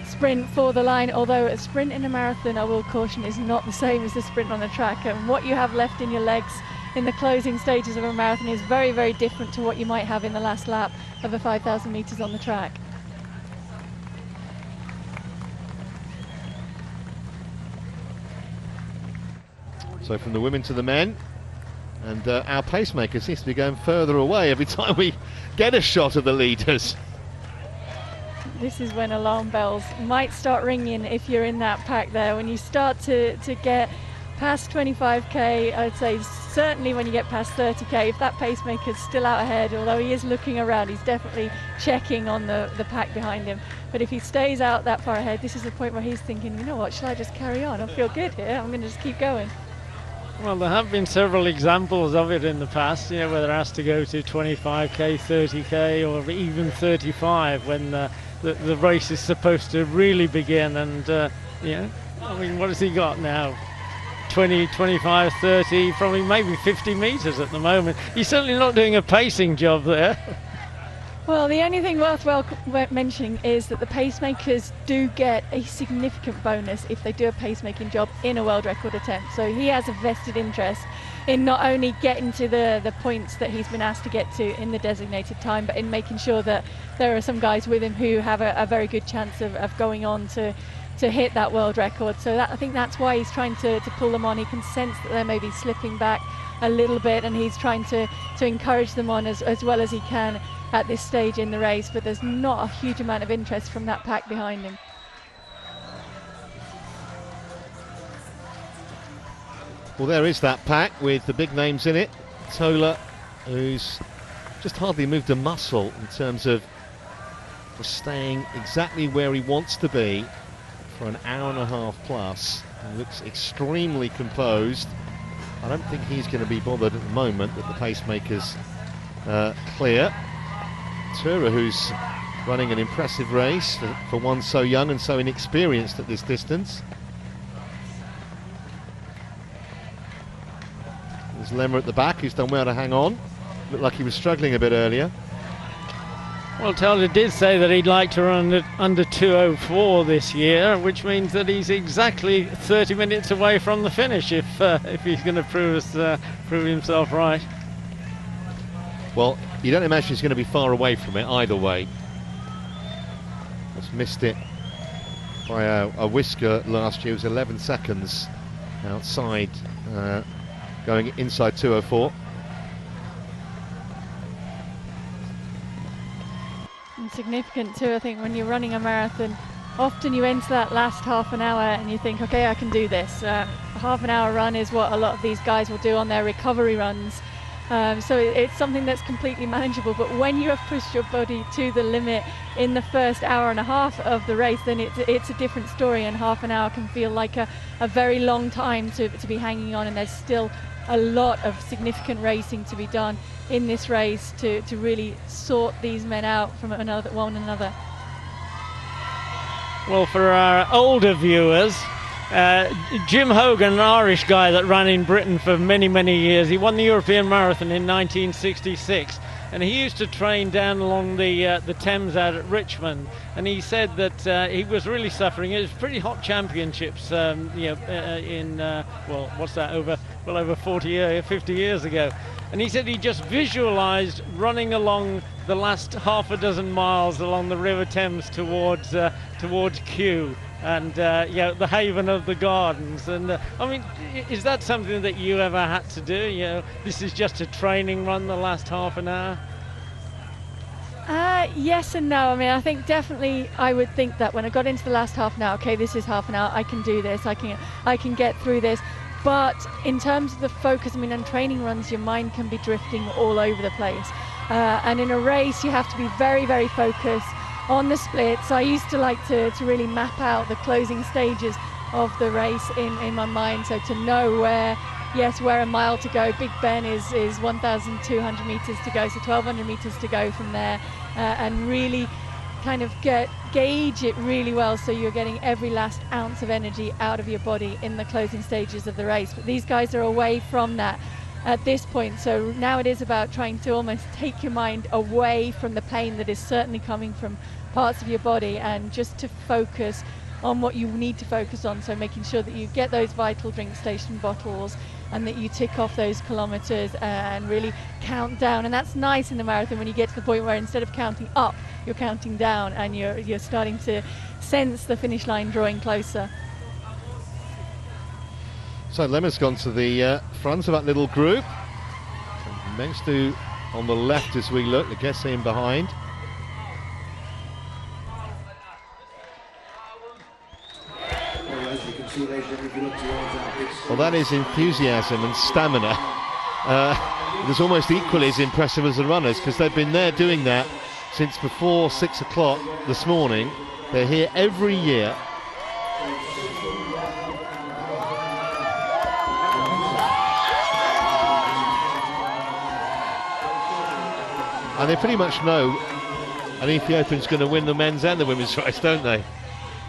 sprint for the line. Although a sprint in a marathon, I will caution, is not the same as the sprint on the track, and what you have left in your legs in the closing stages of a marathon is very, very different to what you might have in the last lap of a 5,000 metres on the track. So from the women to the men, and our pacemaker seems to be going further away every time we get a shot of the leaders. This is when alarm bells might start ringing if you're in that pack there. When you start to get past 25k, I'd say certainly when you get past 30k, if that pacemaker's still out ahead, although he is looking around, he's definitely checking on the pack behind him. But if he stays out that far ahead, this is the point where he's thinking, you know what, shall I just carry on? I feel good here, I'm going to just keep going. Well, there have been several examples of it in the past, you know, where they're asked to go to 25k, 30k, or even 35 when the race is supposed to really begin. And yeah, I mean, what has he got now? 20, 25, 30, probably maybe 50 metres at the moment. He's certainly not doing a pacing job there. Well, the only thing worthwhile mentioning is that the pacemakers do get a significant bonus if they do a pacemaking job in a world record attempt. So he has a vested interest in not only getting to the points that he's been asked to get to in the designated time, but in making sure that there are some guys with him who have a very good chance of going on to hit that world record. So I think that's why he's trying to pull them on. He can sense that they're maybe slipping back a little bit, and he's trying to encourage them on as well as he can at this stage in the race, but there's not a huge amount of interest from that pack behind him. Well, there is that pack with the big names in it. Tola, who's just hardly moved a muscle in terms of just staying exactly where he wants to be for an hour and a half plus. He looks extremely composed. I don't think he's going to be bothered at the moment that the pacemaker's clear. Tura, who's running an impressive race for one so young and so inexperienced at this distance. There's Lemmer at the back, who's done well to hang on. Looked like he was struggling a bit earlier. Well, Taylor did say that he'd like to run under 2:04 this year, which means that he's exactly 30 minutes away from the finish if he's going to prove himself right. Well, you don't imagine he's going to be far away from it either way. Just missed it by a whisker last year. It was 11 seconds outside, going inside 2:04. significant too. I think when you're running a marathon, often you enter that last half an hour and you think, okay, I can do this. A half an hour run is what a lot of these guys will do on their recovery runs. So it's something that's completely manageable. But when you have pushed your body to the limit in the first hour and a half of the race, then it's a different story, and half an hour can feel like a very long time to be hanging on, and there's still a lot of significant racing to be done in this race to really sort these men out from one another. Well, for our older viewers, Jim Hogan, an Irish guy that ran in Britain for many, many years, he won the European Marathon in 1966, and he used to train down along the Thames out at Richmond, and he said that he was really suffering. It was pretty hot championships, well, what's that, over 50 years ago. And he said he just visualized running along the last half a dozen miles along the River Thames towards Kew, and the haven of the gardens. And I mean, is that something that you ever had to do? This is just a training run the last half an hour. Yes and no. I mean, I think definitely I would think that when I got into the last half an hour, okay, this is half an hour, I can do this, I can get through this. But in terms of the focus, I mean, on training runs, your mind can be drifting all over the place. And in a race, you have to be very, very focused on the splits. I used to like to really map out the closing stages of the race in my mind, so to know where a mile to go. Big Ben is 1,200 meters to go, so 1,200 meters to go from there, and really kind of gauge it really well, so you're getting every last ounce of energy out of your body in the closing stages of the race. But these guys are away from that at this point, so now it is about trying to almost take your mind away from the pain that is certainly coming from parts of your body, and just to focus on what you need to focus on. So making sure that you get those vital drink station bottles, and that you tick off those kilometers and really count down. And that's nice in the marathon, when you get to the point where instead of counting up, you're counting down, and you're starting to sense the finish line drawing closer. So Lemmer's gone to the front of that little group. Mengs on the left as we look, the guess in behind. Well, that is enthusiasm and stamina. It's almost equally as impressive as the runners, because they've been there doing that since before 6 o'clock this morning. They're here every year. And they pretty much know an Ethiopian's going to win the men's and the women's race, don't they?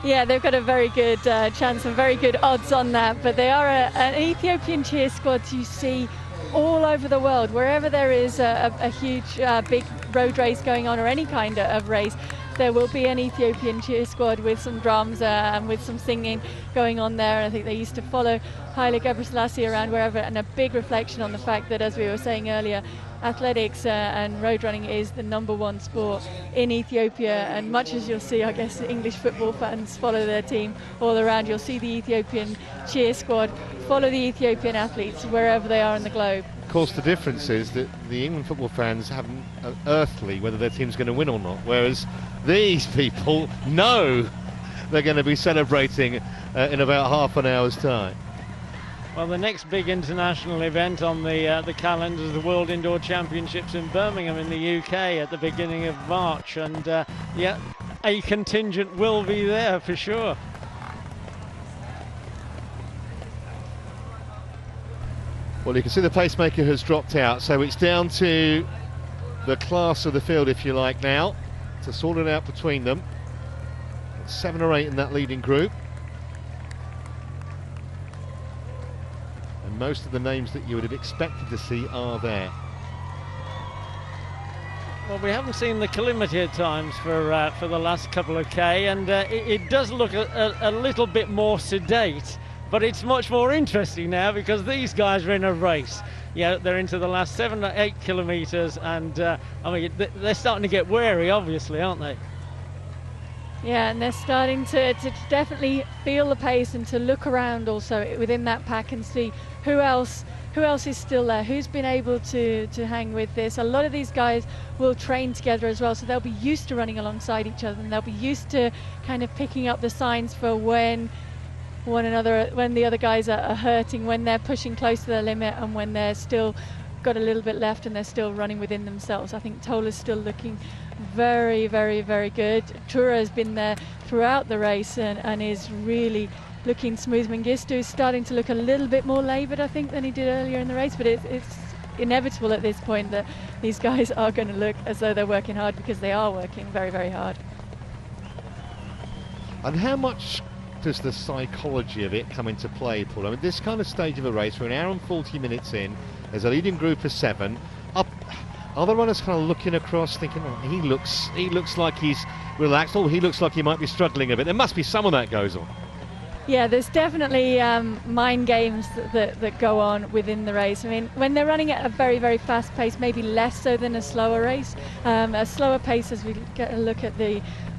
Yeah, they've got a very good chance and very good odds on that. But they are an Ethiopian cheer squad you see all over the world. Wherever there is a huge, big road race going on, or any kind of race, there will be an Ethiopian cheer squad with some drums and with some singing going on there. I think they used to follow Haile Gebrselassie around wherever, and a big reflection on the fact that, as we were saying earlier, athletics and road running is the #1 sport in Ethiopia. And much as you'll see, I guess, English football fans follow their team all around, you'll see the Ethiopian cheer squad follow the Ethiopian athletes wherever they are in the globe. Of course, the difference is that the England football fans haven't earthly whether their team's going to win or not, whereas these people know they're going to be celebrating in about half an hour's time. Well, the next big international event on the calendar is the World Indoor Championships in Birmingham in the UK at the beginning of March, and a contingent will be there for sure. Well, you can see the pacemaker has dropped out, so it's down to the class of the field, if you like, now to sort it out between them. 7 or 8 in that leading group. Most of the names that you would have expected to see are there. Well, we haven't seen the kilometre times for the last couple of K, and it does look a little bit more sedate, but it's much more interesting now because these guys are in a race. They're into the last 7 or 8 kilometres, and I mean, they're starting to get wary, obviously, aren't they? Yeah, and they're starting to definitely feel the pace and to look around also within that pack and see who else who else is still there, who's been able to hang with this. A lot of these guys will train together as well, so they'll be used to running alongside each other, and they'll be used to kind of picking up the signs for when the other guys are hurting, when they're pushing close to their limit, and when they're still got a little bit left and they're still running within themselves. I think Tola's still looking very, very, very good. Tura has been there throughout the race and is really looking smooth. Mengistu is starting to look a little bit more laboured, I think, than he did earlier in the race, but it's inevitable at this point that these guys are going to look as though they're working hard, because they are working very, very hard. And how much does the psychology of it come into play, Paul? I mean, this kind of stage of a race, we're an hour and 40 minutes in, there's a leading group of 7. Other runners kind of looking across, thinking, oh, he looks like he's relaxed. Oh, he looks like he might be struggling a bit. There must be some of that goes on. Yeah, there's definitely mind games that go on within the race. I mean, when they're running at a very, very fast pace, maybe less so than a slower race. A slower pace, as we get a look at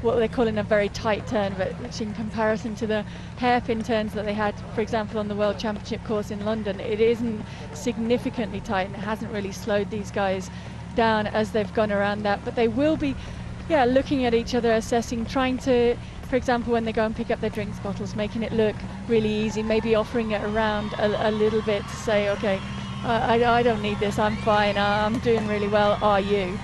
what they're calling a very tight turn, but which in comparison to the hairpin turns that they had, for example, on the World Championship course in London, it isn't significantly tight, and it hasn't really slowed these guys down as they've gone around that. But they will be, looking at each other, assessing, trying to, for example, when they go and pick up their drinks bottles, making it look really easy, maybe offering it around a little bit to say, okay, I don't need this, I'm fine, I'm doing really well, are you?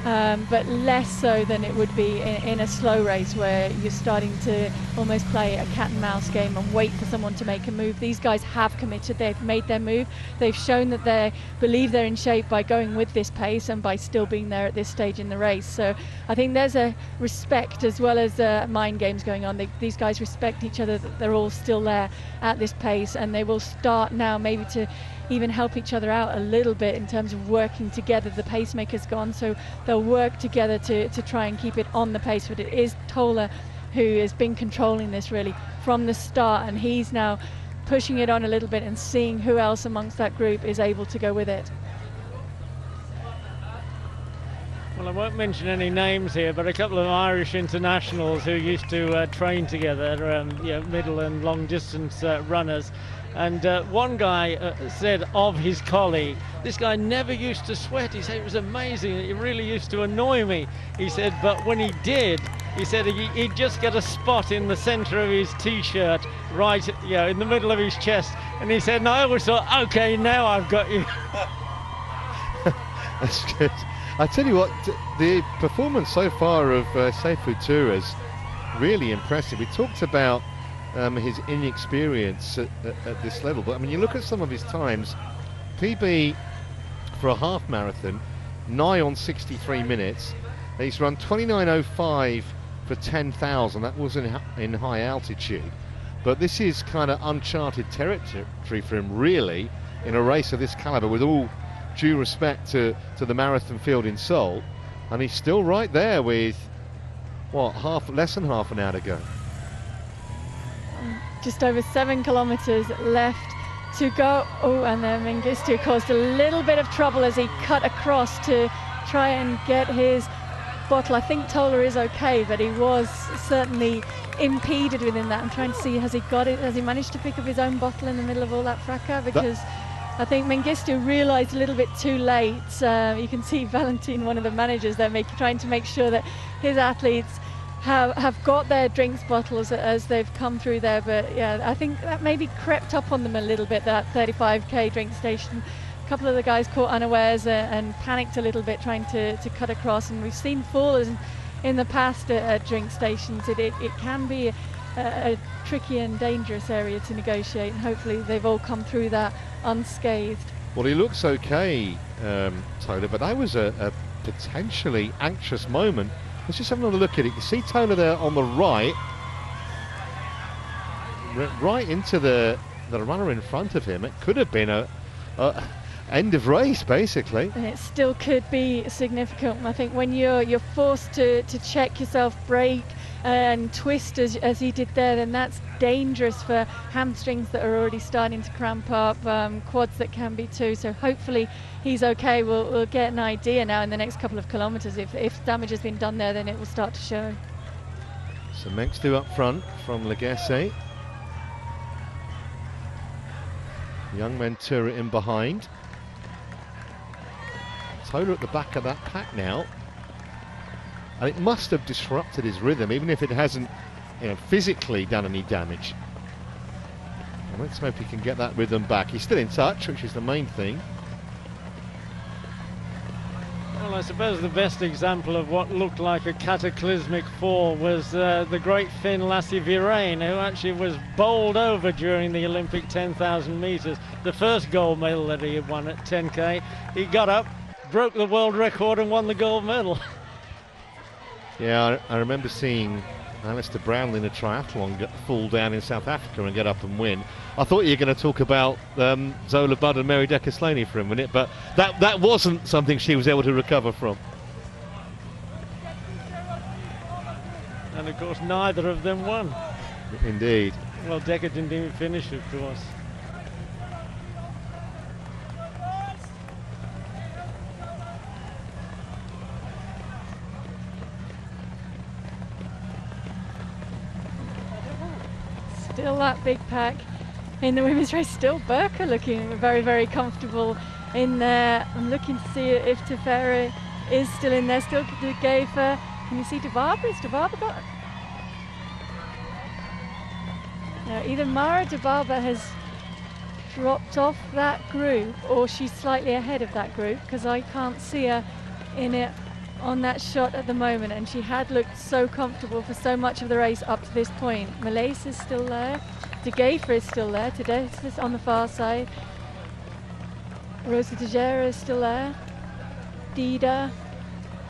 But less so than it would be in a slow race, where you're starting to almost play a cat and mouse game and wait for someone to make a move. These guys have committed, they've made their move, they've shown that they believe they're in shape by going with this pace and by still being there at this stage in the race. So I think there's a respect as well as mind games going on. These guys respect each other, that they're all still there at this pace, and they will start now maybe to even help each other out a little bit in terms of working together. The pacemaker's gone, so they'll work together to try and keep it on the pace. But it is Tola who has been controlling this really from the start, and he's now pushing it on a little bit and seeing who else amongst that group is able to go with it. Well, I won't mention any names here, but a couple of Irish internationals who used to train together, middle and long distance runners. And one guy said of his colleague, this guy never used to sweat. He said it was amazing. It really used to annoy me. He said, but when he did, he said he'd just get a spot in the center of his t-shirt, right, in the middle of his chest. And he said, and I always thought, okay, now I've got you. That's good. I tell you what, the performance so far of Seifu Toure is really impressive. We talked about his inexperience at this level, but I mean, you look at some of his times. PB for a half marathon, nigh on 63 minutes. He's run 29:05 for 10,000. That was in high altitude, but this is kind of uncharted territory for him, really, in a race of this caliber, with all due respect to the marathon field in Seoul. And he's still right there with less than half an hour to go. Just over 7 kilometers left to go. Oh, and then Mengistu caused a little bit of trouble as he cut across to try and get his bottle. I think Tola is okay, but he was certainly impeded within that. I'm trying to see, has he got it? Has he managed to pick up his own bottle in the middle of all that fracas? Because I think Mengistu realised a little bit too late. You can see Valentin, one of the managers there, trying to make sure that his athletes have got their drinks bottles as they've come through there. But yeah, I think that maybe crept up on them a little bit, that 35k drink station. A couple of the guys caught unawares and panicked a little bit trying to cut across, and we've seen falls in the past at drink stations. It can be a tricky and dangerous area to negotiate, and hopefully they've all come through that unscathed. Well, he looks okay, Tola, but that was a potentially anxious moment. Let's just have another look at it. You see Tola there on the right into the runner in front of him. It could have been a end of race, basically. And it still could be significant. I think when you're forced to check yourself, brake and twist as he did there, then that's dangerous for hamstrings that are already starting to cramp up, quads that can be too. So hopefully he's okay. We'll get an idea now in the next couple of kilometres. If damage has been done there, then it will start to show. So Mengistu up front from Legacy. Young Ventura in behind. Tola at the back of that pack now. And it must have disrupted his rhythm, even if it hasn't, physically done any damage. And let's hope he can get that rhythm back. He's still in touch, which is the main thing. Well, I suppose the best example of what looked like a cataclysmic fall was the great Finn Lassie Virein, who actually was bowled over during the Olympic 10,000 metres. The first gold medal that he had won at 10k. He got up, broke the world record and won the gold medal. Yeah, I remember seeing Alistair Brownlee in a triathlon fall down in South Africa and get up and win. I thought you were going to talk about Zola Budd and Mary Decker-Slaney for a minute, but that wasn't something she was able to recover from. And of course neither of them won. Indeed. Well, Decker didn't even finish, of course. Still that big pack in the women's race. Still Burka looking very, very comfortable in there. I'm looking to see if Tefera is still in there. Still De Gever. Can you see Debaba? Is Debaba got? No, either Mara Debaba has dropped off that group or she's slightly ahead of that group, because I can't see her in it on that shot at the moment, and she had looked so comfortable for so much of the race up to this point. Malaise is still there, De Gever is still there, Tedesco is on the far side, Rosa Tejera is still there, Dida,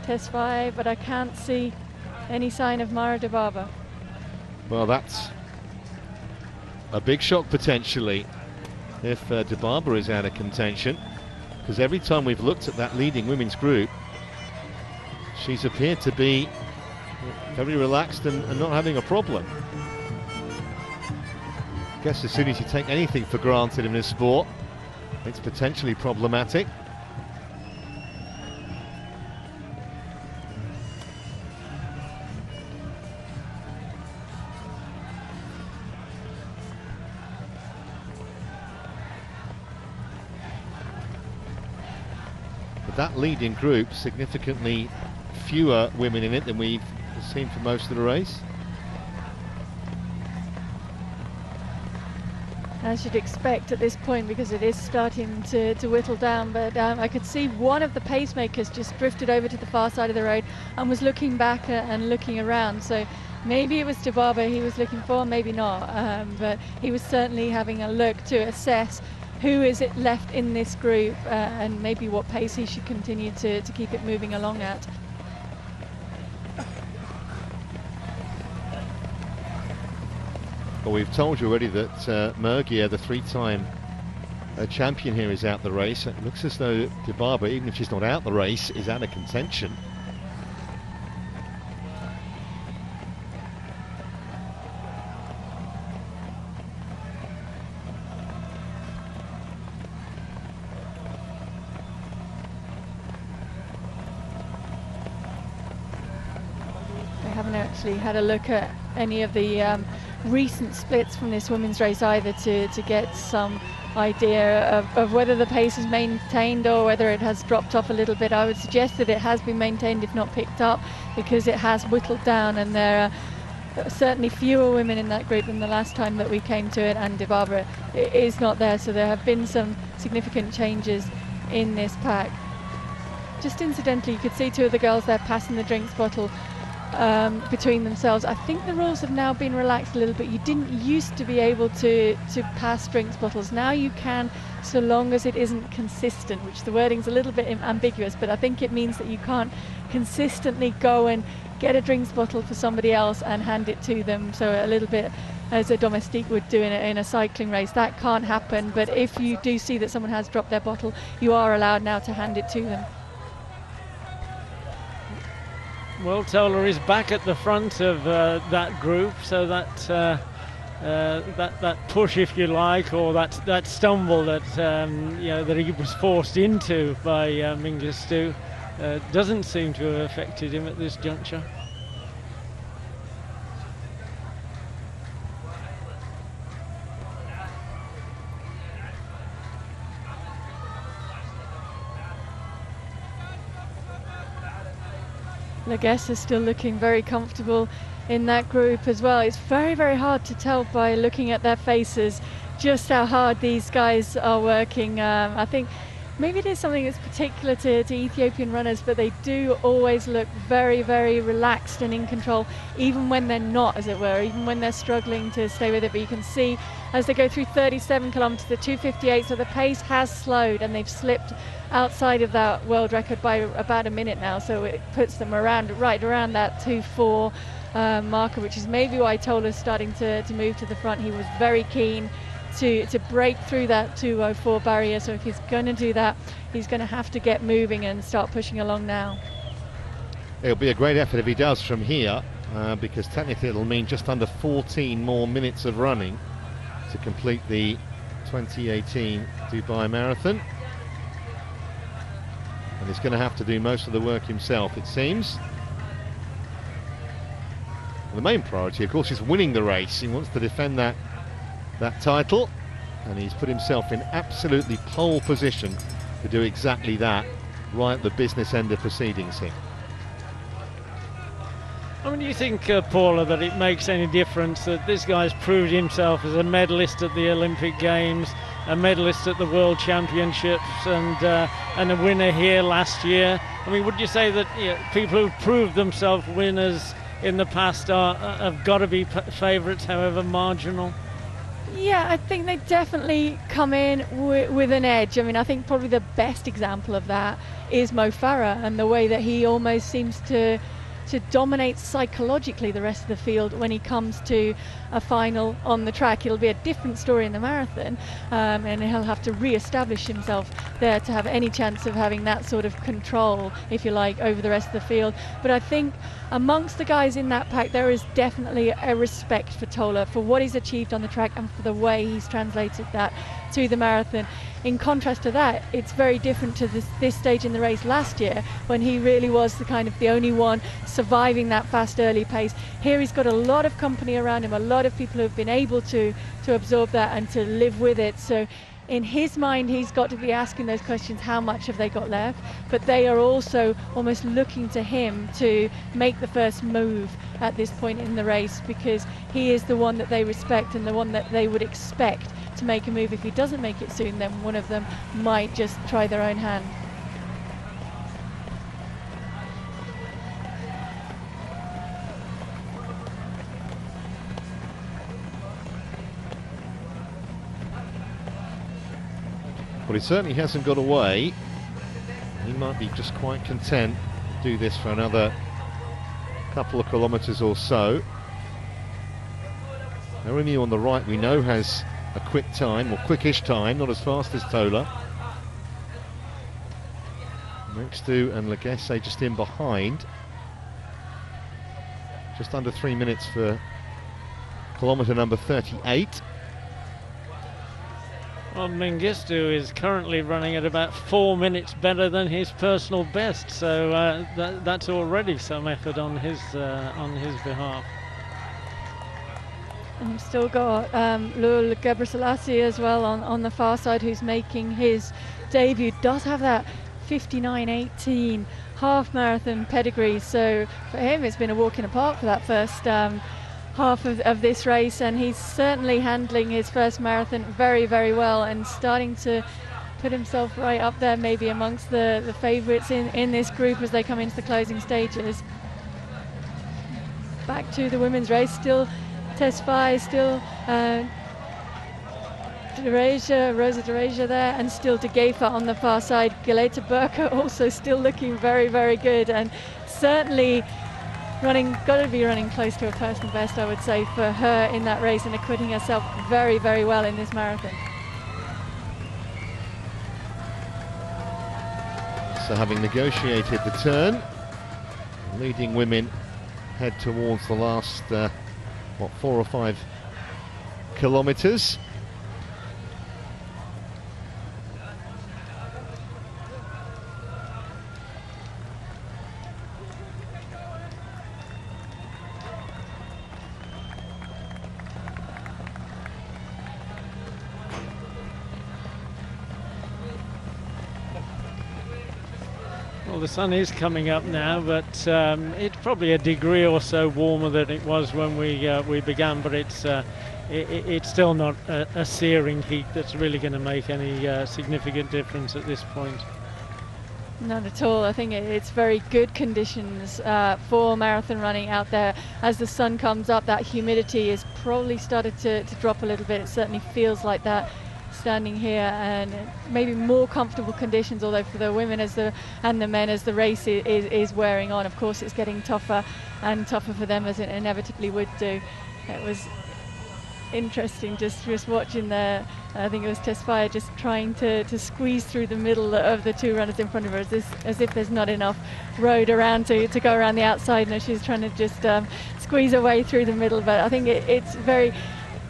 Tesfaye, but I can't see any sign of Mara Debaba. Well, that's a big shock potentially if Debaba is out of contention, because every time we've looked at that leading women's group, she's appeared to be very relaxed and not having a problem. I guess as soon as you take anything for granted in this sport, it's potentially problematic. But that leading group, significantly fewer women in it than we've seen for most of the race. As you'd expect at this point, because it is starting to whittle down, but I could see one of the pacemakers just drifted over to the far side of the road and was looking back and looking around, so maybe it was Debaba he was looking for, maybe not, but he was certainly having a look to assess who is it left in this group and maybe what pace he should continue to keep it moving along at. Well, we've told you already that Mergia, the three-time champion here, is out the race. It looks as though Debaba, even if she's not out the race, is out of contention. I haven't actually had a look at any of the recent splits from this women's race either to get some idea of whether the pace is maintained or whether it has dropped off a little bit. I would suggest that it has been maintained, if not picked up, because it has whittled down, and there are certainly fewer women in that group than the last time that we came to it, and Debaba is not there, so there have been some significant changes in this pack. Just incidentally, you could see two of the girls there passing the drinks bottle between themselves. I think the rules have now been relaxed a little bit. You didn't used to be able to pass drinks bottles. Now you can, so long as it isn't consistent, which the wording's a little bit ambiguous, but I think it means that you can't consistently go and get a drinks bottle for somebody else and hand it to them, so a little bit as a domestique would do in a cycling race. That can't happen, but if you do see that someone has dropped their bottle, you are allowed now to hand it to them. Well, Tola is back at the front of that group, so that that push, if you like, or that stumble that that he was forced into by Mengistu doesn't seem to have affected him at this juncture. Legessa still looking very comfortable in that group as well. It's very, very hard to tell by looking at their faces just how hard these guys are working. I think maybe it is something that's particular to Ethiopian runners, but they do always look very, very relaxed and in control, even when they're not, as it were, even when they're struggling to stay with it. But you can see as they go through 37 kilometres, the 2:58, so the pace has slowed and they've slipped outside of that world record by about a minute now, so it puts them right around that 2:4 marker, which is maybe why Tola's starting to move to the front. He was very keen to break through that 2:04 barrier, so if he's going to do that, he's going to have to get moving and start pushing along now. It'll be a great effort if he does from here, because technically it'll mean just under 14 more minutes of running to complete the 2018 Dubai Marathon. And he's going to have to do most of the work himself, it seems. And the main priority, of course, is winning the race. He wants to defend that title, and he's put himself in absolutely pole position to do exactly that right at the business end of proceedings here. I mean, do you think, Paula, that it makes any difference that this guy's proved himself as a medalist at the Olympic Games, a medalist at the World Championships, and a winner here last year? I mean, would you say that people who've proved themselves winners in the past have got to be favourites, however marginal? Yeah, I think they definitely come in with an edge. I mean, I think probably the best example of that is Mo Farah, and the way that he almost seems to dominate psychologically the rest of the field when he comes to a final on the track. It'll be a different story in the marathon, and he'll have to re-establish himself there to have any chance of having that sort of control, if you like, over the rest of the field. But I think amongst the guys in that pack, there is definitely a respect for Tola, for what he's achieved on the track and for the way he's translated that to the marathon. In contrast to that, it's very different to this stage in the race last year, when he really was the only one surviving that fast early pace. Here he's got a lot of company around him, a lot of people who have been able to absorb that and to live with it. So in his mind, he's got to be asking those questions: how much have they got left? But they are also almost looking to him to make the first move at this point in the race, because he is the one that they respect and the one that they would expect to make a move. If he doesn't make it soon, then one of them might just try their own hand. Well, he certainly hasn't got away. He might be just quite content to do this for another couple of kilometres or so. Arimi on the right, we know, has a quick time, or quickish time, not as fast as Tola. Next to and Legesse just in behind. Just under 3 minutes for kilometre number 38. Well, Mengistu is currently running at about 4 minutes better than his personal best, so that's already some effort on his behalf. And we've still got Lul Gebrselassie as well on the far side, who's making his debut. Does have that 59:18 half marathon pedigree, so for him it's been a walk in the park for that first half of this race, and he's certainly handling his first marathon very, very well and starting to put himself right up there, maybe amongst the favourites in this group as they come into the closing stages. Back to the women's race, still Tesfaye, still Rosa Dereja there, and still De Gefa on the far side. Galeta Burka also still looking very, very good, and certainly got to be running close to a personal best, I would say, for her in that race, and acquitting herself very, very well in this marathon. So having negotiated the turn, leading women head towards the last 4 or 5 kilometres. Well, Well, the sun is coming up now, but it's probably a degree or so warmer than it was when we began. But it's still not a searing heat that's really going to make any significant difference at this point. Not at all. I think it's very good conditions for marathon running out there. As the sun comes up, that humidity has probably started to drop a little bit. It certainly feels like that standing here, and maybe more comfortable conditions, although for the women and the men as the race is wearing on, of course it's getting tougher and tougher for them, as it inevitably would do. It was interesting just watching I think it was Tesfaye just trying to squeeze through the middle of the two runners in front of her, as if there's not enough road around to go around the outside, and she's trying to just squeeze her way through the middle. But I think it's very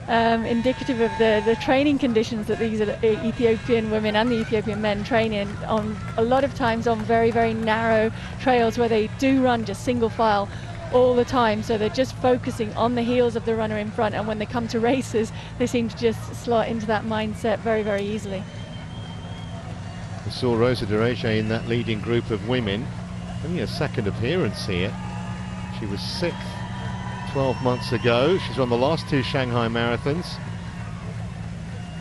indicative of the training conditions that these Ethiopian women and the Ethiopian men train in, on a lot of times on very, very narrow trails where they do run just single file all the time, so they're just focusing on the heels of the runner in front, and when they come to races they seem to just slot into that mindset very, very easily. We saw Rosa Dereje in that leading group of women, only a second appearance here. She was 6th 12 months ago. She's won the last 2 Shanghai marathons,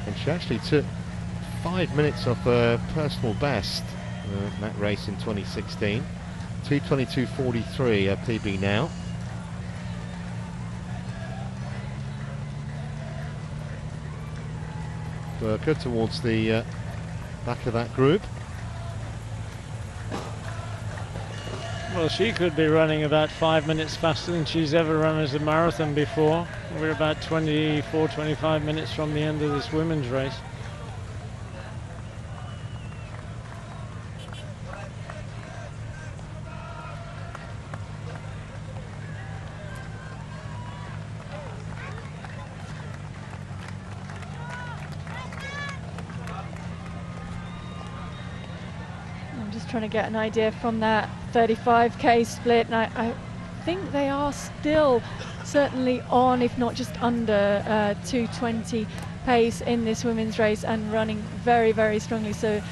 and she actually took 5 minutes off her personal best in that race in 2016. 2:22:43 her PB now. Worker towards the back of that group. Well, she could be running about 5 minutes faster than she's ever run as a marathon before. We're about 24-25 minutes from the end of this women's race. Trying to get an idea from that 35k split, and I think they are still certainly on, if not just under 2:20 pace in this women's race, and running very, very strongly. So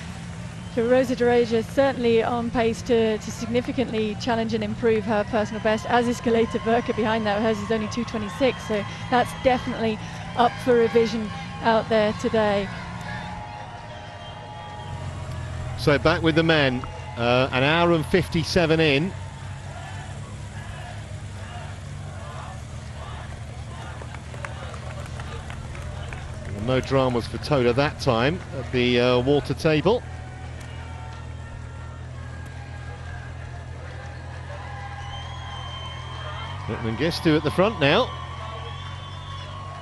Rosa Dereje is certainly on pace to significantly challenge and improve her personal best, as is Galeta Burka behind that. Hers is only 2:26, so that's definitely up for revision out there today. So back with the men, an hour and 57 in. Well, no dramas for Toda that time at the water table. Mengistu at the front now.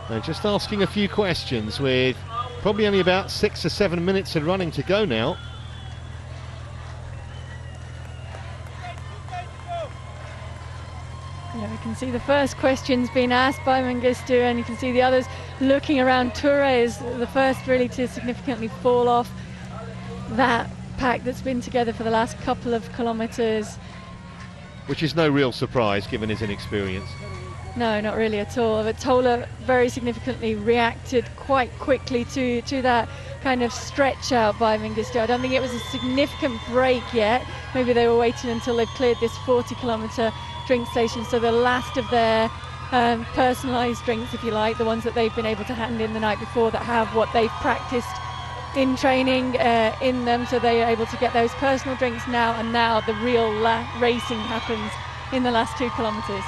And just asking a few questions with probably only about 6 or 7 minutes of running to go now. Yeah, we can see the first questions being asked by Mengistu, and you can see the others looking around. Toure is the first really to significantly fall off that pack that's been together for the last couple of kilometres. Which is no real surprise given his inexperience. No, not really at all. But Tola very significantly reacted quite quickly to that kind of stretch out by Mengistu. I don't think it was a significant break yet. Maybe they were waiting until they've cleared this 40-kilometre drink station, so the last of their personalised drinks, if you like, the ones that they've been able to hand in the night before, that have what they've practiced in training in them, so they are able to get those personal drinks now, and now the real racing happens in the last 2 kilometres.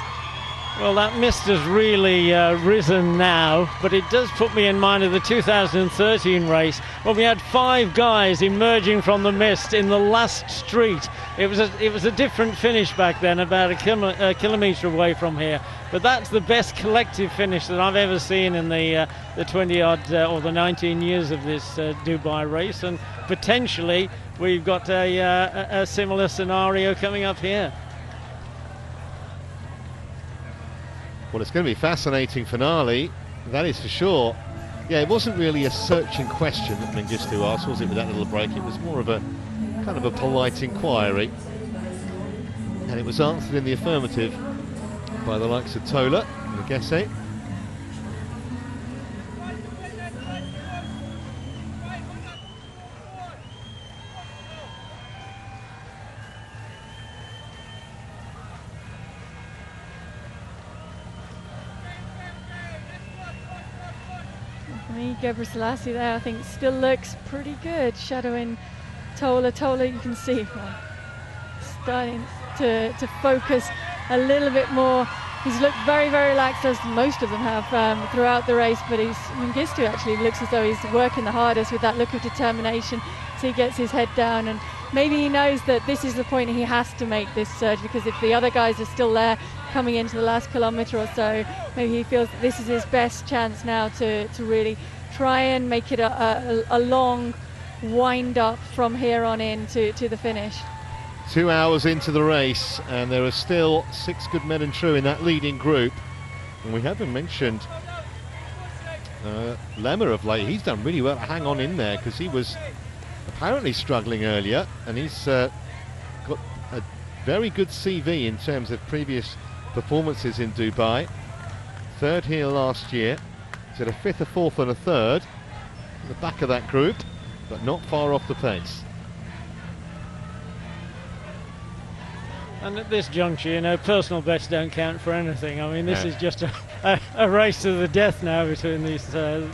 Well, that mist has really risen now, but it does put me in mind of the 2013 race when we had 5 guys emerging from the mist in the last street. It was a different finish back then, about a kilometre away from here. But that's the best collective finish that I've ever seen in the 20-odd or the 19 years of this Dubai race, and potentially we've got a similar scenario coming up here. Well, it's going to be a fascinating finale, that is for sure. Yeah, it wasn't really a searching question that Mengistu asked, was it, with that little break? It was more of a kind of a polite inquiry, and it was answered in the affirmative by the likes of Tola and Gesse. Gebrselassie there, I think, still looks pretty good, shadowing Tola. Tola, you can see, starting to focus a little bit more. He's looked very, very relaxed, as most of them have throughout the race, but Mengistu actually looks as though he's working the hardest with that look of determination. So he gets his head down, and maybe he knows that this is the point he has to make this surge, because if the other guys are still there coming into the last kilometre or so, maybe he feels that this is his best chance now to really try and make it a long wind up from here on in to the finish. 2 hours into the race, and there are still 6 good men and true in that leading group. And we haven't mentioned Lemmer of late. He's done really well to hang on in there, because he was apparently struggling earlier, and he's got a very good CV in terms of previous performances in Dubai. 3rd here last year. He's at a 5th, a 4th and a 3rd in the back of that group, but not far off the pace. And at this juncture, you know, personal bets don't count for anything. I mean, this is just a race to the death now between these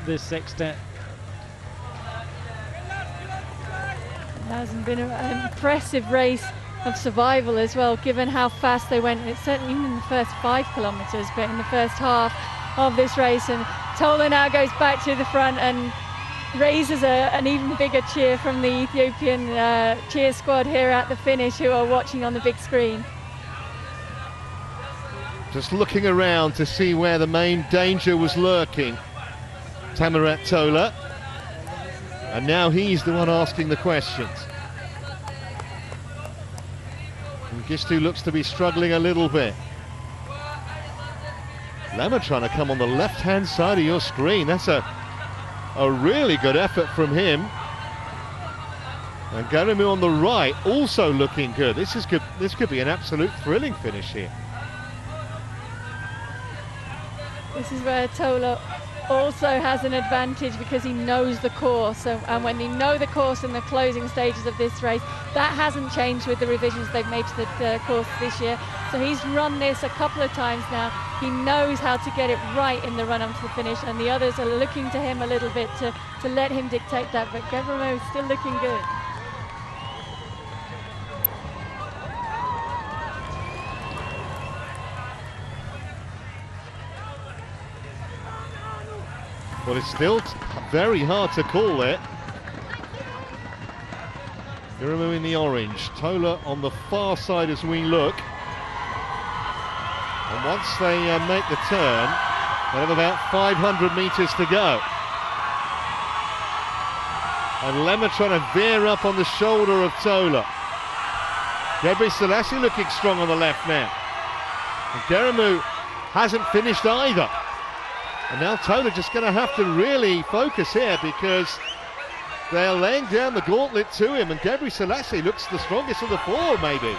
this sextet. It hasn't been an impressive race of survival as well, given how fast they went. It's certainly even in the first 5 kilometres, but in the first half of this race. And Tola now goes back to the front and raises an even bigger cheer from the Ethiopian cheer squad here at the finish, who are watching on the big screen. Just looking around to see where the main danger was lurking, Tamarat Tola, and now he's the one asking the questions. And Gistu looks to be struggling a little bit. Lemmer trying to come on the left-hand side of your screen. That's a really good effort from him. And Garamu on the right also looking good. This is good. This could be an absolute thrilling finish here. This is where Tola also has an advantage, because he knows the course, and when they know the course in the closing stages of this race, that hasn't changed with the revisions they've made to the course this year. So he's run this a couple of times now. He knows how to get it right in the run up to the finish, and the others are looking to him a little bit to let him dictate that, but Gebrselassie is still looking good. Well, it's still very hard to call it. Garamu in the orange, Tola on the far side as we look. And once they make the turn, they have about 500 metres to go. And Lemmer trying to veer up on the shoulder of Tola. Gebrselassie looking strong on the left now. And Garamu hasn't finished either. And now Tola just going to have to really focus here, because they're laying down the gauntlet to him, and Gebrselassie looks the strongest of the 4, maybe.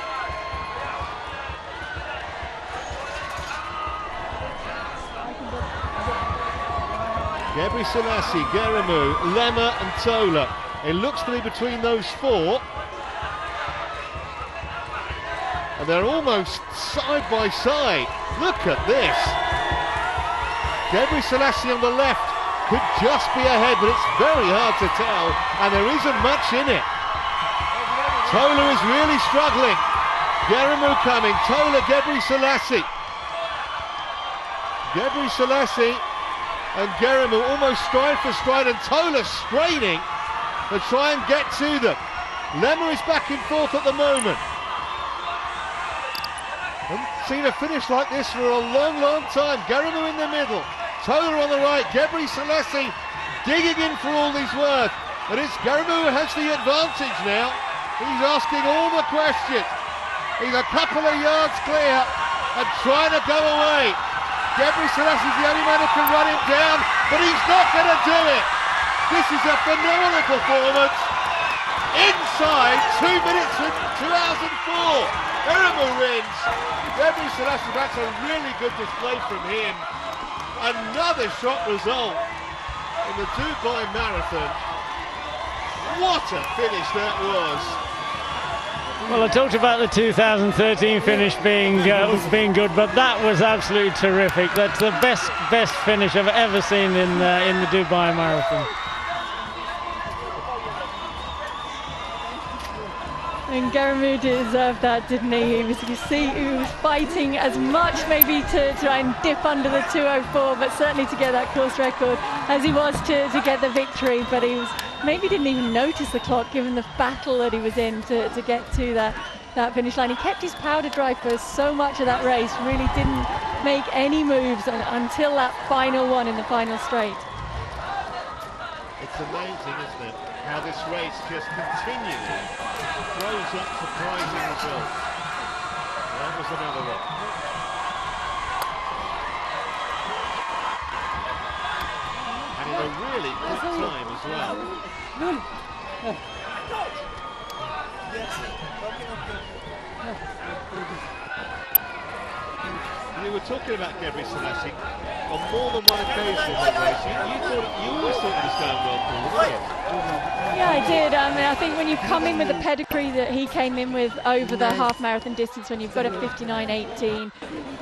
Gebrselassie, Garamu, Lemmer and Tola. It looks to be between those 4. And they're almost side by side. Look at this. Gebrselassie on the left could just be ahead, but it's very hard to tell, and there isn't much in it. Tola is really struggling. Garamu coming, Tola, Gebrselassie. Gebrselassie and Garamu almost stride for stride, and Tola straining to try and get to them. Lemmer is back in 4th at the moment. Haven't seen a finish like this for a long, long time. Garamu in the middle, Tola on the right, Gebrselassie digging in for all he's worth. But it's Garamu who has the advantage now. He's asking all the questions. He's a couple of yards clear and trying to go away. Gebrselassie the only man who can run him down, but he's not going to do it. This is a phenomenal performance. Inside 2 minutes and 2 hours and 4. Garamu wins. Gebrselassie, that's a really good display from him. Another shot result in the Dubai Marathon. What a finish that was. Well, I talked about the 2013 finish being good, but that was absolutely terrific. That's the best finish I've ever seen in the Dubai Marathon. And Garamu deserved that, didn't he? You see, he was fighting as much maybe to try and dip under the 204, but certainly to get that course record as he was to get the victory. But he was maybe didn't even notice the clock given the battle that he was in to get to that finish line. He kept his powder dry for so much of that race, really didn't make any moves until that final one in the final straight. It's amazing, isn't it, how this race just continually throws up surprising results. That was another one. And in a really good time as well. You were talking about Gebre Selassie on more than one occasion in that race. You always thought it was going well, Paul, didn't you? Yeah, I did. I mean, I think when you come in with the pedigree that he came in with over the half marathon distance, when you've got a 59.18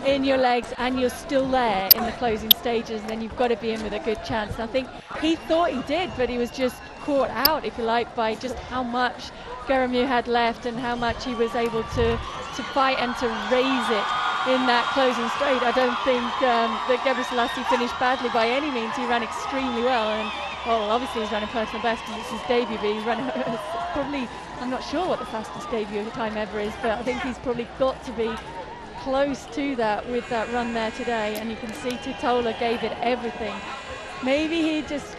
in your legs and you're still there in the closing stages, then you've got to be in with a good chance. And I think he thought he did, but he was just caught out, if you like, by just how much Garamu had left and how much he was able to fight and to raise it in that closing straight. I don't think that Gebre Selassie finished badly by any means. He ran extremely well, and well, obviously he's running personal best because it's his debut, but he's running probably, I'm not sure what the fastest debut time ever is, but I think he's probably got to be close to that with that run there today. And you can see Tutola gave it everything. Maybe he just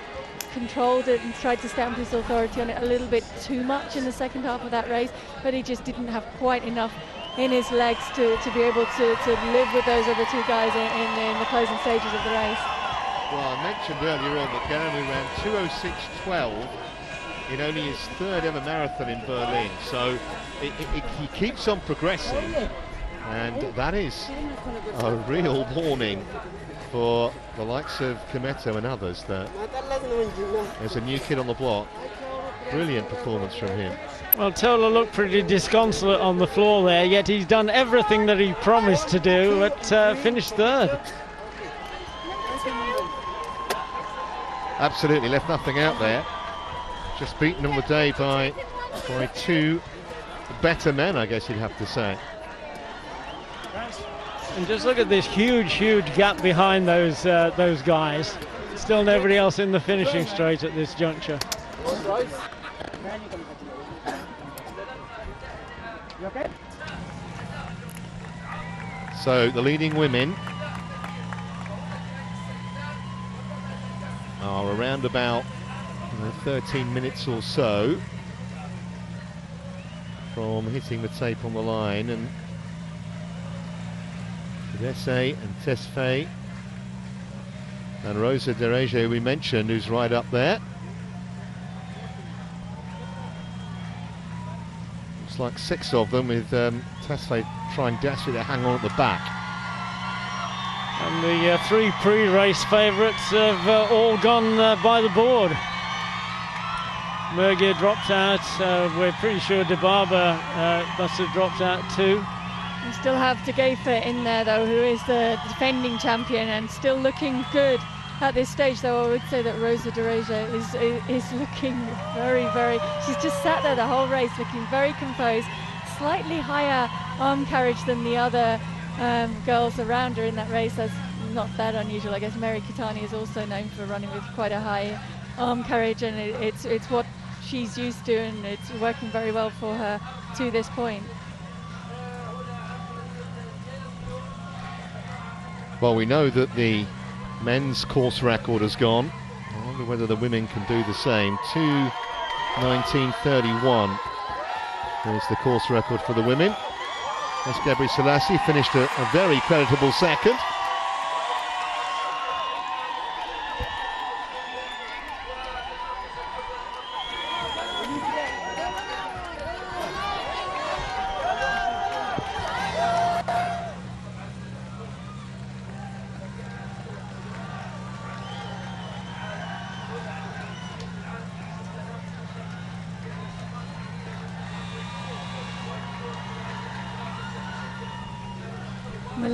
controlled it and tried to stamp his authority on it a little bit too much in the second half of that race, but he just didn't have quite enough in his legs to be able to live with those other two guys in the closing stages of the race. Well, I mentioned earlier on that Garamu ran 2:06.12 in only his third ever marathon in Berlin, so he keeps on progressing, and that is a real warning for the likes of Kometo and others that there's a new kid on the block. Brilliant performance from him. Well, Tola looked pretty disconsolate on the floor there, yet he's done everything that he promised to do, but finished third. Absolutely, left nothing out there. Just beaten on the day by two better men, I guess you'd have to say. And just look at this huge gap behind those guys. Still nobody else in the finishing straight at this juncture. So the leading women are around about 13 minutes or so from hitting the tape on the line, and dessa and Tesfaye and Rosa Dereje, we mentioned, who's right up there. Looks like 6 of them, with Tesfaye trying desperately to hang on at the back. And the 3 pre-race favourites have all gone by the board. Mergia dropped out. We're pretty sure Dibaba must have dropped out too. You still have Tegefa in there though, who is the defending champion and still looking good at this stage, though I would say that Rosa Dereja is looking very, she's just sat there the whole race looking very composed, slightly higher arm carriage than the other girls around her in that race. That's not that unusual. I guess Mary Kitani is also known for running with quite a high arm carriage, and it's what she's used to, and it's working very well for her to this point. Well, we know that the men's course record has gone. I wonder whether the women can do the same. 2:19.31 is the course record for the women. As Gebre Selassie finished a very creditable second.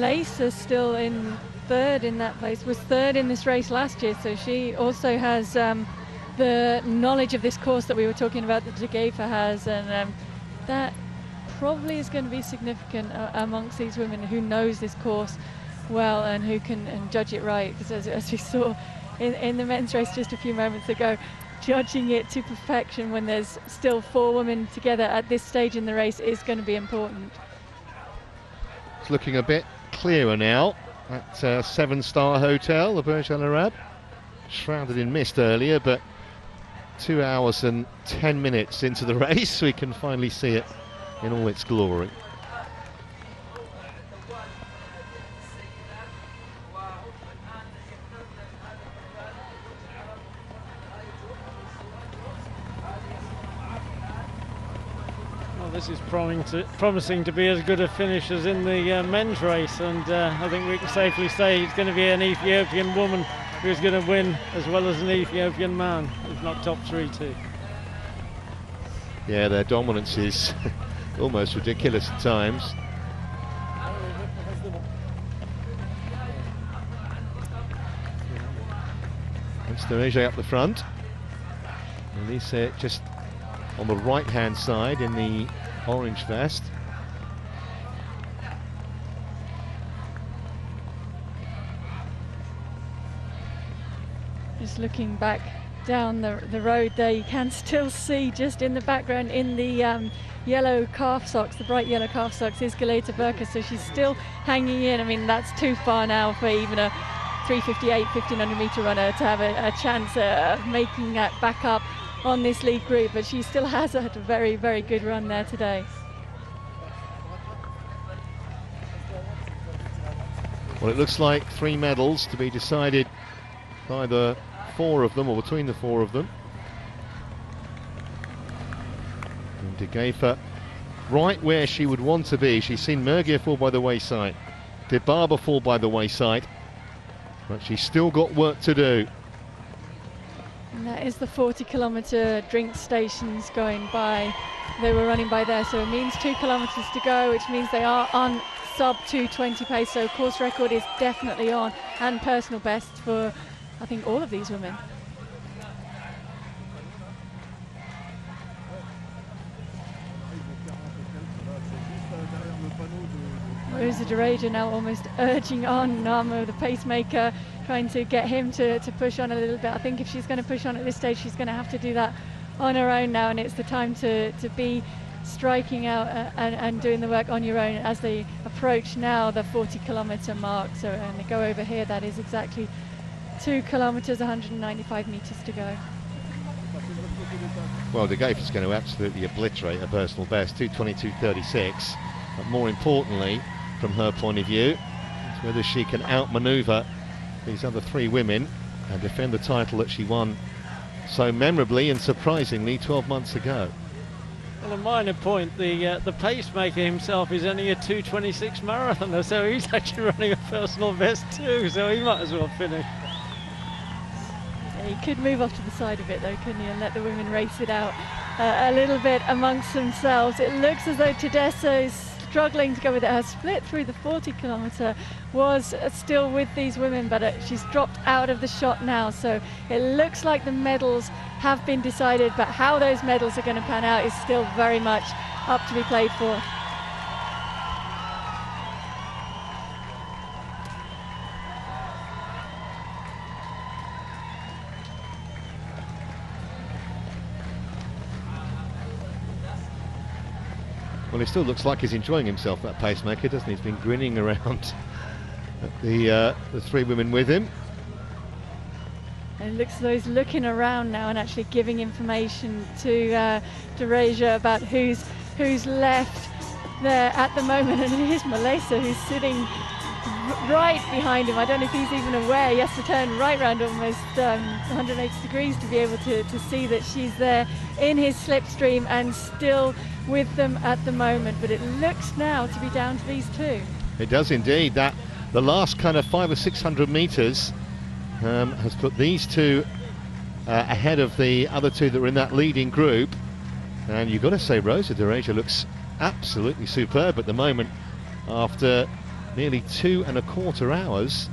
Malaysia still in third in that place, was third in this race last year, so she also has the knowledge of this course that we were talking about that Degefa has, and that probably is going to be significant amongst these women who knows this course well and who can judge it right, because as we saw in the men's race just a few moments ago, judging it to perfection when there's still 4 women together at this stage in the race is going to be important. It's looking a bit clearer now at 7-star hotel, the Burj Al Arab. Shrouded in mist earlier, but 2 hours and 10 minutes into the race we can finally see it in all its glory. This is promising to be as good a finish as in the men's race, and I think we can safely say it's going to be an Ethiopian woman who's going to win as well as an Ethiopian man, if not top 3 too. Yeah, their dominance is almost ridiculous at times. It's Dereje up the front. Elise just on the right hand side in the orange vest. Just looking back down the road there, you can still see just in the background in the yellow calf socks, the bright yellow calf socks, is Galeta Burka, so she's still hanging in. I mean, that's too far now for even a 3:58 1500 meter runner to have a chance of making that back up on this lead group, but she still has had a very, very good run there today. Well, it looks like 3 medals to be decided by the 4 of them, or between the 4 of them. And Degefa right where she would want to be. She's seen Mergia fall by the wayside, Dibaba fall by the wayside, but she's still got work to do. And that is the 40-kilometer drink stations going by. They were running by there, so it means 2 kilometers to go, which means they are on sub 2:20 pace, so course record is definitely on, and personal best for I think all of these women. Rosa Dereja now almost urging on Namo, the pacemaker, trying to get him to push on a little bit. I think if she's going to push on at this stage, she's going to have to do that on her own now, and it's the time to be striking out and doing the work on your own as they approach now the 40-kilometer mark. So, and they go over here, that is exactly 2 kilometers, 195 meters to go. Well, Degefa's going to absolutely obliterate her personal best, 2:22.36. But more importantly, from her point of view, is whether she can outmaneuver these other 3 women and defend the title that she won so memorably and surprisingly 12 months ago. Well, a minor point, the pacemaker himself is only a 2:26 marathoner, so he's actually running a personal best too, so he might as well finish. He could move off to the side of it though, couldn't he, and let the women race it out a little bit amongst themselves. It looks as though Tedesco is struggling to go with it. Her split through the 40-kilometer was still with these women, but she's dropped out of the shot now, so it looks like the medals have been decided, but how those medals are going to pan out is still very much up to be played for. Well, it still looks like he's enjoying himself, that pacemaker, doesn't he? He's been grinning around at the 3 women with him. And it looks as though he's looking around now and actually giving information to Dereja about who's left there at the moment. And it is Malaysia who's sitting right behind him. I don't know if he's even aware. He has to turn right round almost 180 degrees to be able to see that she's there in his slipstream and still with them at the moment. But it looks now to be down to these 2. It does indeed. That the last kind of 500 or 600 meters has put these 2 ahead of the other 2 that were in that leading group. And you've got to say Rosa Dereja looks absolutely superb at the moment after nearly 2¼ hours,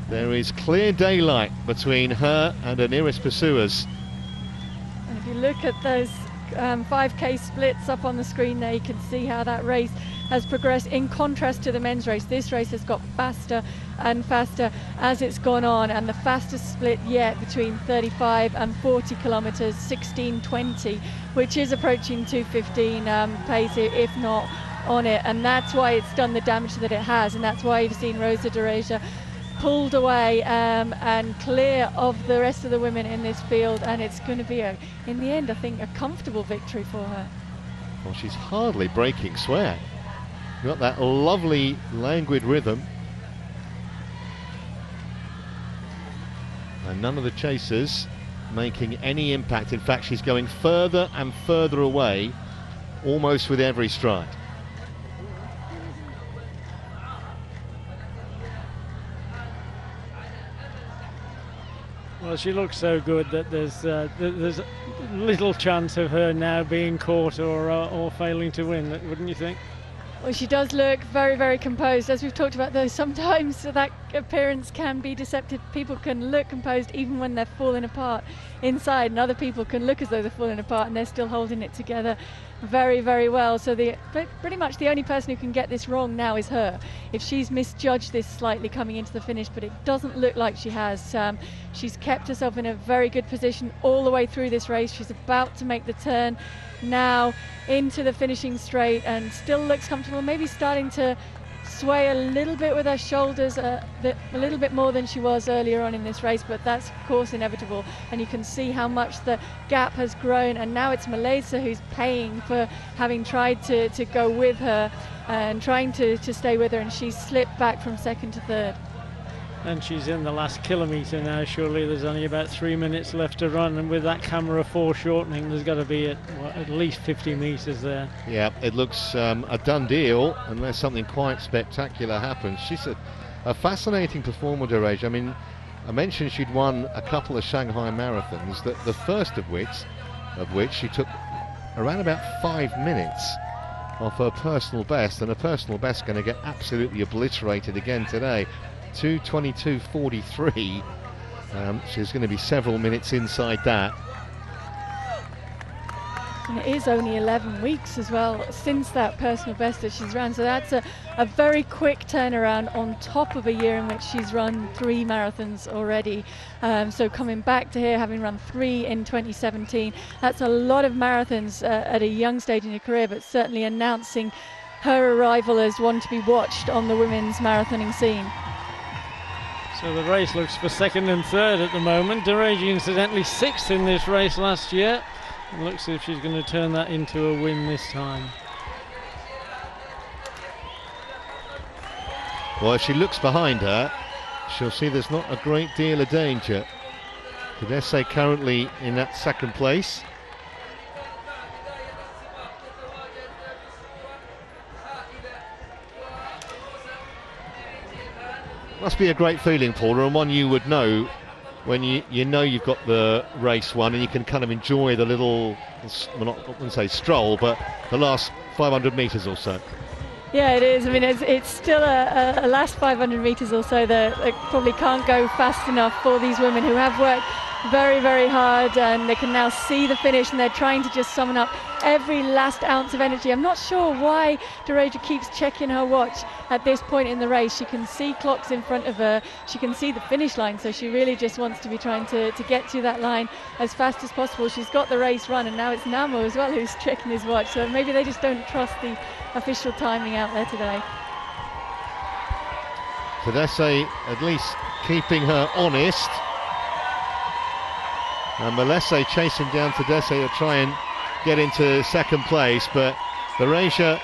there is clear daylight between her and her nearest pursuers. And if you look at those 5K splits up on the screen there, you can see how that race has progressed in contrast to the men's race. This race has got faster and faster as it's gone on, and the fastest split yet between 35 and 40 kilometers, 16:20, which is approaching 2:15 pace, if not on it, and that's why it's done the damage that it has, and that's why you've seen Rosa de Reja pulled away and clear of the rest of the women in this field, and it's going to be, in the end, I think, a comfortable victory for her. Well, she's hardly breaking sweat. Got that lovely languid rhythm. And none of the chasers making any impact. In fact, she's going further and further away, almost with every stride. Well, she looks so good that there's little chance of her now being caught or failing to win, wouldn't you think? Well, she does look very, very composed. As we've talked about, though, sometimes that appearance can be deceptive. People can look composed even when they're falling apart inside, and other people can look as though they're falling apart and they're still holding it together very, very well. So pretty much the only person who can get this wrong now is her. If she's misjudged this slightly coming into the finish, but it doesn't look like she has. She's kept herself in a very good position all the way through this race. She's about to make the turn now into the finishing straight and still looks comfortable, maybe starting to sway a little bit with her shoulders, a little bit more than she was earlier on in this race, but that's of course inevitable, and you can see how much the gap has grown, and now it's Malaysia who's paying for having tried to go with her and trying to stay with her, and she's slipped back from second to third. And she's in the last kilometre now. Surely there's only about 3 minutes left to run, and with that camera foreshortening, there's got to be at least 50 metres there. Yeah, it looks a done deal unless something quite spectacular happens. She's a fascinating performer, de Reja. I mean, I mentioned she'd won a couple of Shanghai marathons, the first of which she took around about 5 minutes off her personal best, and her personal best going to get absolutely obliterated again today. 2:22.43. She's going to be several minutes inside that. And it is only 11 weeks as well since that personal best that she's run, so that's a very quick turnaround on top of a year in which she's run 3 marathons already. So coming back to here, having run 3 in 2017, that's a lot of marathons at a young stage in your career, but certainly announcing her arrival as one to be watched on the women's marathoning scene. So the race looks for second and third at the moment. De Reja incidentally 6th in this race last year. It looks as if she's going to turn that into a win this time. Well, if she looks behind her, she'll see there's not a great deal of danger. Cadesse currently in that second place. Must be a great feeling, Paula, and one you would know when you know you've got the race won, and you can kind of enjoy the little, well, I wouldn't say stroll, but the last 500 metres or so. Yeah, it is. I mean, it's still a last 500 metres or so that probably can't go fast enough for these women who have worked very, very hard, and they can now see the finish, and they're trying to just summon up every last ounce of energy. I'm not sure why de Reja keeps checking her watch at this point in the race. She can see clocks in front of her, she can see the finish line, so she really just wants to be trying to get to that line as fast as possible. She's got the race run, and now it's Namo as well who's checking his watch, so maybe they just don't trust the official timing out there today. Cadesse at least keeping her honest. And Melesse chasing down Cadesse to try and get into second place, but de Reja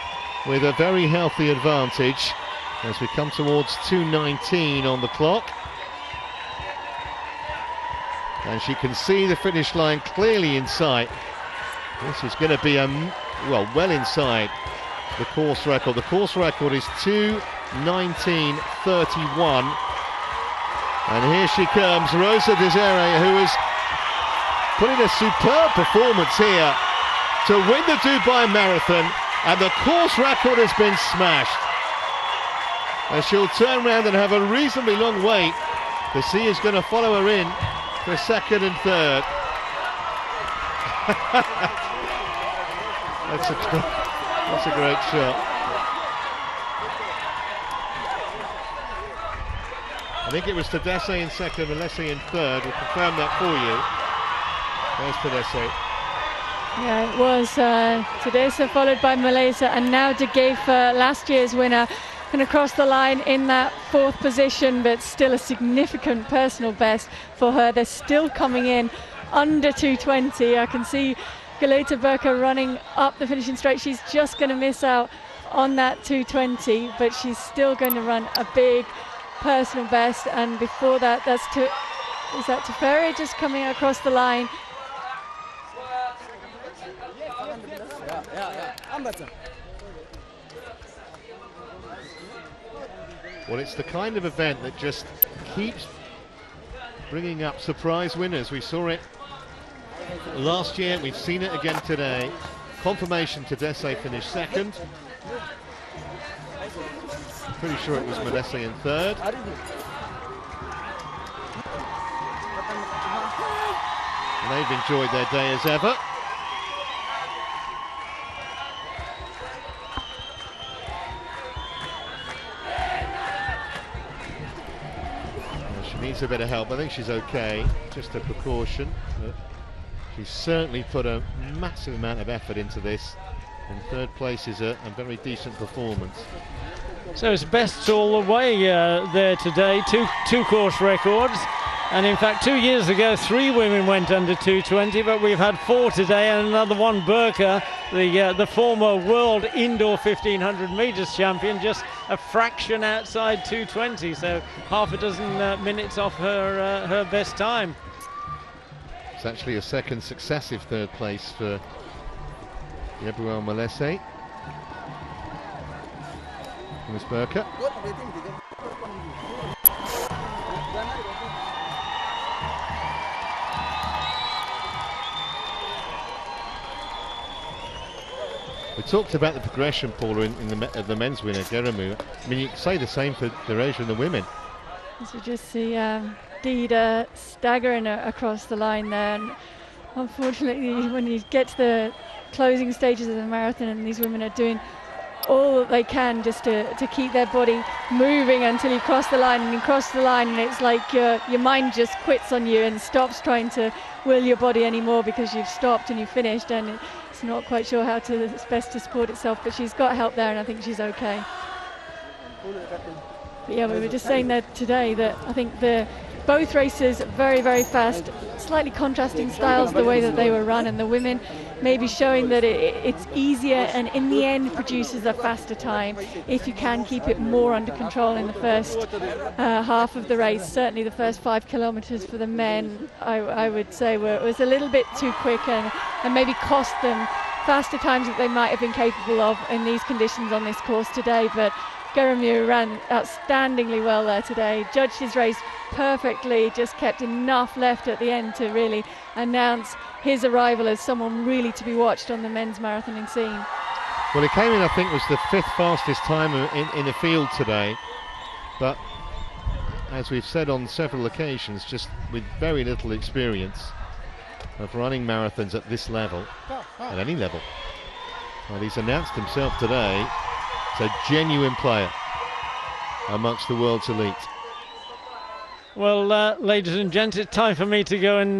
with a very healthy advantage as we come towards 2:19 on the clock. And she can see the finish line clearly in sight. This is going to be well inside the course record. The course record is 2:19.31. And here she comes, Rosa de Reja, who is putting a superb performance here to win the Dubai Marathon, and the course record has been smashed. And she'll turn round and have a reasonably long wait to see who's going to follow her in for second and third. That's a great shot. I think it was Tedesco in second, Melesi in third. We'll confirm that for you. There's Tedesco. Yeah, it was Tedesco followed by Melesi, and now De Geef, last year's winner, going to cross the line in that fourth position, but still a significant personal best for her. They're still coming in under 2:20. I can see Galeta Burka running up the finishing straight. She's just going to miss out on that 2:20, but she's still going to run a big personal best. And before that, is that Teferi just coming across the line? Well, it's the kind of event that just keeps bringing up surprise winners. We saw it last year, we've seen it again today. Confirmation Tedesco finished second. Pretty sure it was Melesi in third. And they've enjoyed their day as ever. Needs a bit of help. I think she's okay, just a precaution. But she's certainly put a massive amount of effort into this, and third place is a very decent performance. So it's bests all the way there today, two course records, and in fact 2 years ago 3 women went under 2:20, but we've had 4 today, and another one, Burka, the former world indoor 1500 meters champion, just a fraction outside 2:20, so half a dozen minutes off her best time. It's actually a second successive third place for Gabrielle Melesi. Miss Burka. We talked about the progression, Paula, in the men's winner, Geramu. I mean, you can say the same for Dereja and the women. As you just see Dida staggering across the line there, and unfortunately when you get to the closing stages of the marathon and these women are doing all that they can just to keep their body moving until you cross the line, and you cross the line and it's like your mind just quits on you and stops trying to will your body anymore because you've stopped and you've finished, and it's not quite sure how it's best to support itself, but she's got help there and I think she's okay. But yeah, we were just saying that today that I think both races very, very fast, slightly contrasting styles the way that they were run, and the women maybe showing that it's easier and in the end produces a faster time if you can keep it more under control in the first half of the race. Certainly the first 5 kilometers for the men, I would say was a little bit too quick and maybe cost them faster times that they might have been capable of in these conditions on this course today. But Geramu ran outstandingly well there today, judged his race perfectly, just kept enough left at the end to really announce his arrival as someone really to be watched on the men's marathoning scene. Well, he came in, I think, was the 5th fastest time in the field today, but as we've said on several occasions, just with very little experience of running marathons at this level, at any level. Well, he's announced himself today as a genuine player amongst the world's elite. Well, ladies and gents, it's time for me to go and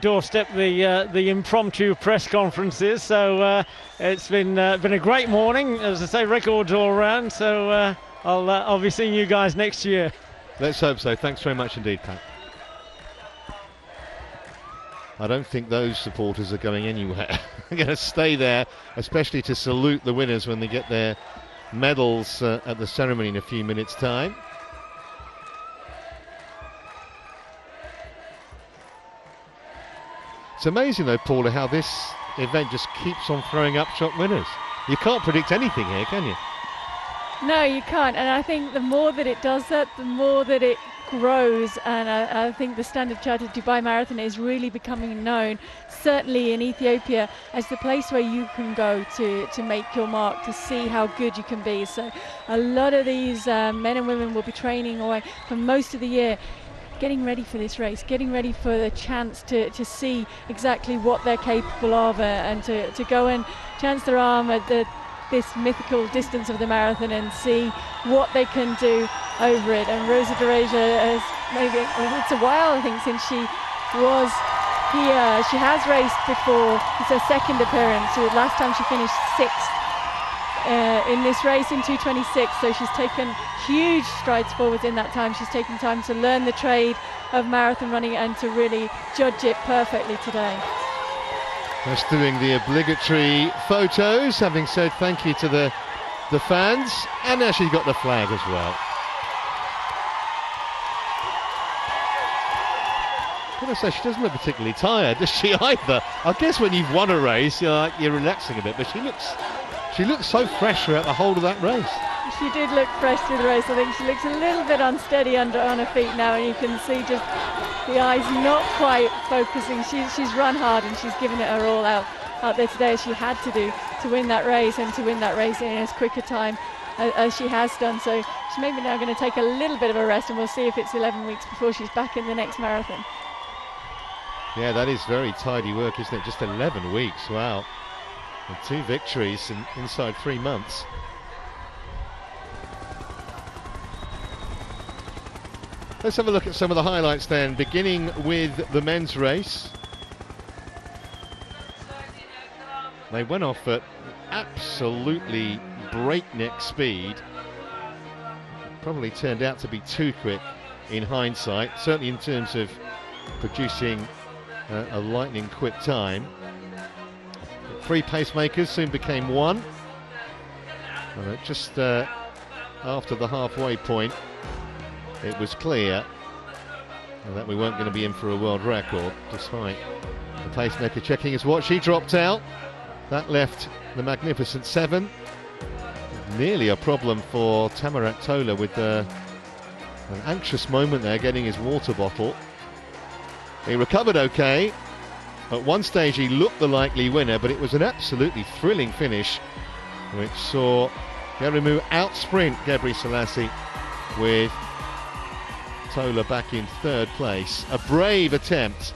doorstep the impromptu press conferences. So it's been a great morning, as I say, records all around. So I'll be seeing you guys next year. Let's hope so. Thanks very much indeed, Pat. I don't think those supporters are going anywhere. They're going to stay there, especially to salute the winners when they get their medals at the ceremony in a few minutes' time. It's amazing though, Paula, how this event just keeps on throwing up shot winners. You can't predict anything here, can you? No, you can't, and I think the more that it does that, the more that it grows, and I think the Standard Chartered Dubai Marathon is really becoming known, certainly in Ethiopia, as the place where you can go to make your mark, to see how good you can be. So a lot of these men and women will be training away for most of the year, getting ready for this race, getting ready for the chance to see exactly what they're capable of, and to go and chance their arm at this mythical distance of the marathon and see what they can do over it. And Rosa Dereja has it's a while, I think, since she was here. She has raced before. It's her second appearance. Last time she finished 6th in this race in 2:26, so she's taken huge strides forward in that time. She's taken time to learn the trade of marathon running and to really judge it perfectly today. Just doing the obligatory photos, having said thank you to the fans, and now she's got the flag as well. Can I say, she doesn't look particularly tired, does she either? I guess when you've won a race, you're relaxing a bit, but she looks so fresh throughout the whole of that race. She did look fresh through the race. I think she looks a little bit unsteady on her feet now, and you can see just the eyes not quite focusing. She's run hard and she's given it her all out there today, as she had to do to win that race, and to win that race in as quick a time as she has done. So she's maybe now going to take a little bit of a rest, and we'll see if it's 11 weeks before she's back in the next marathon. Yeah, that is very tidy work, isn't it? Just 11 weeks, wow. And 2 victories inside 3 months. Let's have a look at some of the highlights then, beginning with the men's race. They went off at absolutely breakneck speed. Probably turned out to be too quick in hindsight, certainly in terms of producing a lightning quick time. 3 pacemakers soon became 1. And just after the halfway point, it was clear that we weren't going to be in for a world record, despite the pacemaker checking his watch. He dropped out. That left the magnificent 7. Nearly a problem for Tamarat Tola, with an anxious moment there, getting his water bottle. He recovered okay. At one stage he looked the likely winner, but it was an absolutely thrilling finish, which saw Gerimu out-sprint Gebri Selassie, with Tola back in 3rd place. A brave attempt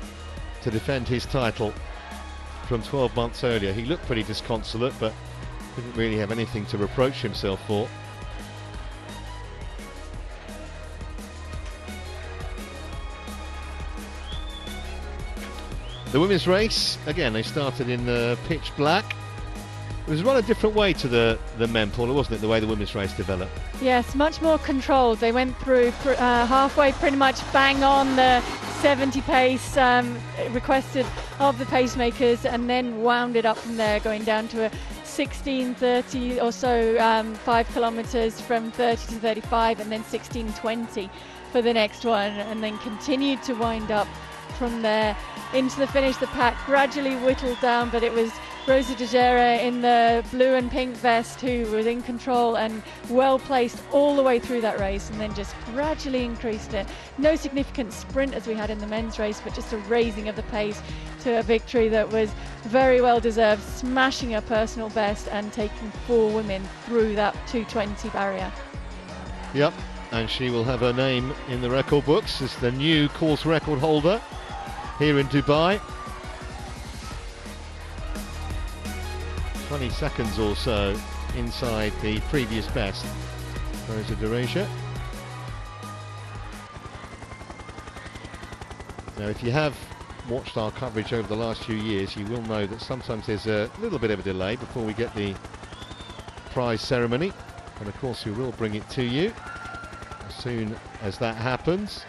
to defend his title from 12 months earlier. He looked pretty disconsolate, but didn't really have anything to reproach himself for. The women's race, again, they started in pitch black. It was run a different way to the men, Paula, wasn't it, the way the women's race developed? Yes, much more controlled. They went through halfway pretty much bang on the 70 pace requested of the pacemakers, and then wound it up from there, going down to a 16:30 or so, 5 kilometres from 30 to 35, and then 16:20 for the next one, and then continued to wind up from there into the finish. The pack gradually whittled down, but it was Rosa Dereja in the blue and pink vest who was in control and well placed all the way through that race, and then just gradually increased it. No significant sprint as we had in the men's race, but just a raising of the pace to a victory that was very well deserved, smashing her personal best and taking 4 women through that 2:20 barrier. Yep, and she will have her name in the record books as the new course record holder here in Dubai. 20 seconds or so inside the previous best. Rosa Dereja. Now, if you have watched our coverage over the last few years, you will know that sometimes there's a little bit of a delay before we get the prize ceremony, and of course we will bring it to you as soon as that happens.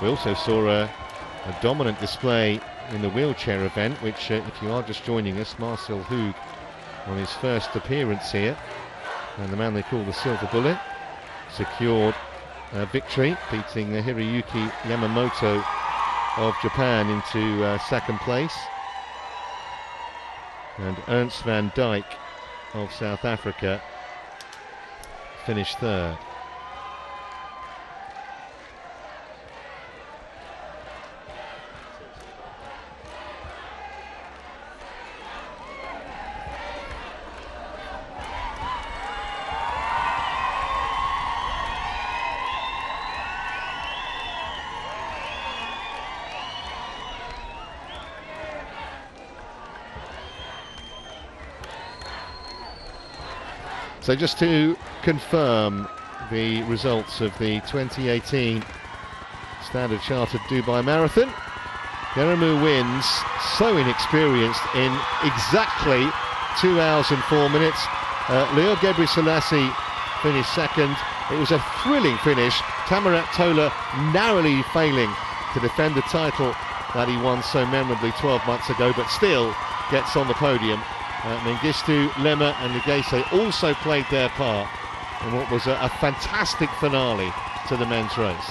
We also saw a dominant display in the wheelchair event, which, if you are just joining us, Marcel Hug on his first appearance here, and the man they call the Silver Bullet, secured a victory, beating Hiroyuki Yamamoto of Japan into 2nd place. And Ernst van Dijk of South Africa finished third. So just to confirm the results of the 2018 Standard Chartered Dubai Marathon, Geramu wins, so inexperienced, in exactly 2 hours and 4 minutes. Leo Gebrselassie finished second. It was a thrilling finish. Tamarat Tola narrowly failing to defend the title that he won so memorably 12 months ago, but still gets on the podium. Mengistu, Lemmer and Lugese also played their part in what was a fantastic finale to the men's race.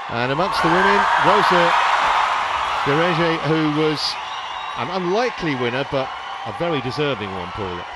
And amongst the women, Rosa Gereje, who was an unlikely winner, but a very deserving one, Paula.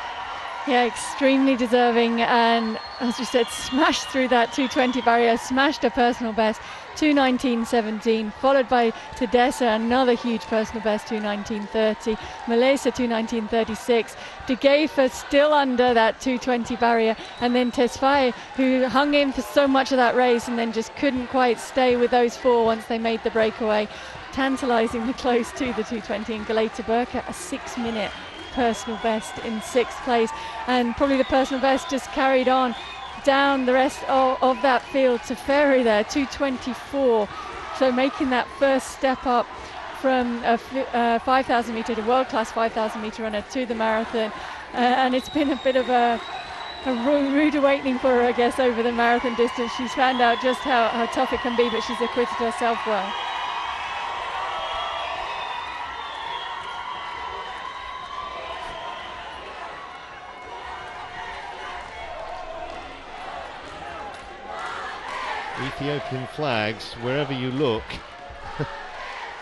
Yeah, extremely deserving, and as you said, smashed through that 220 barrier, smashed a personal best, 2:19.17, followed by Dessa, another huge personal best, 2:19.30, Malaysia 2:19.36, De Geefer still under that 220 barrier, and then Tesfaye, who hung in for so much of that race and then just couldn't quite stay with those four once they made the breakaway, tantalisingly close to the 220, and Galeta Burka, a 6-minute personal best in 6th place, and probably the personal best just carried on down the rest of that field to Ferry there, 2:24, so making that first step up from a 5,000 metre to world-class 5,000 metre runner to the marathon, and it's been a bit of a rude awakening for her, I guess, over the marathon distance. She's found out just how tough it can be, but she's acquitted herself well. Ethiopian flags wherever you look.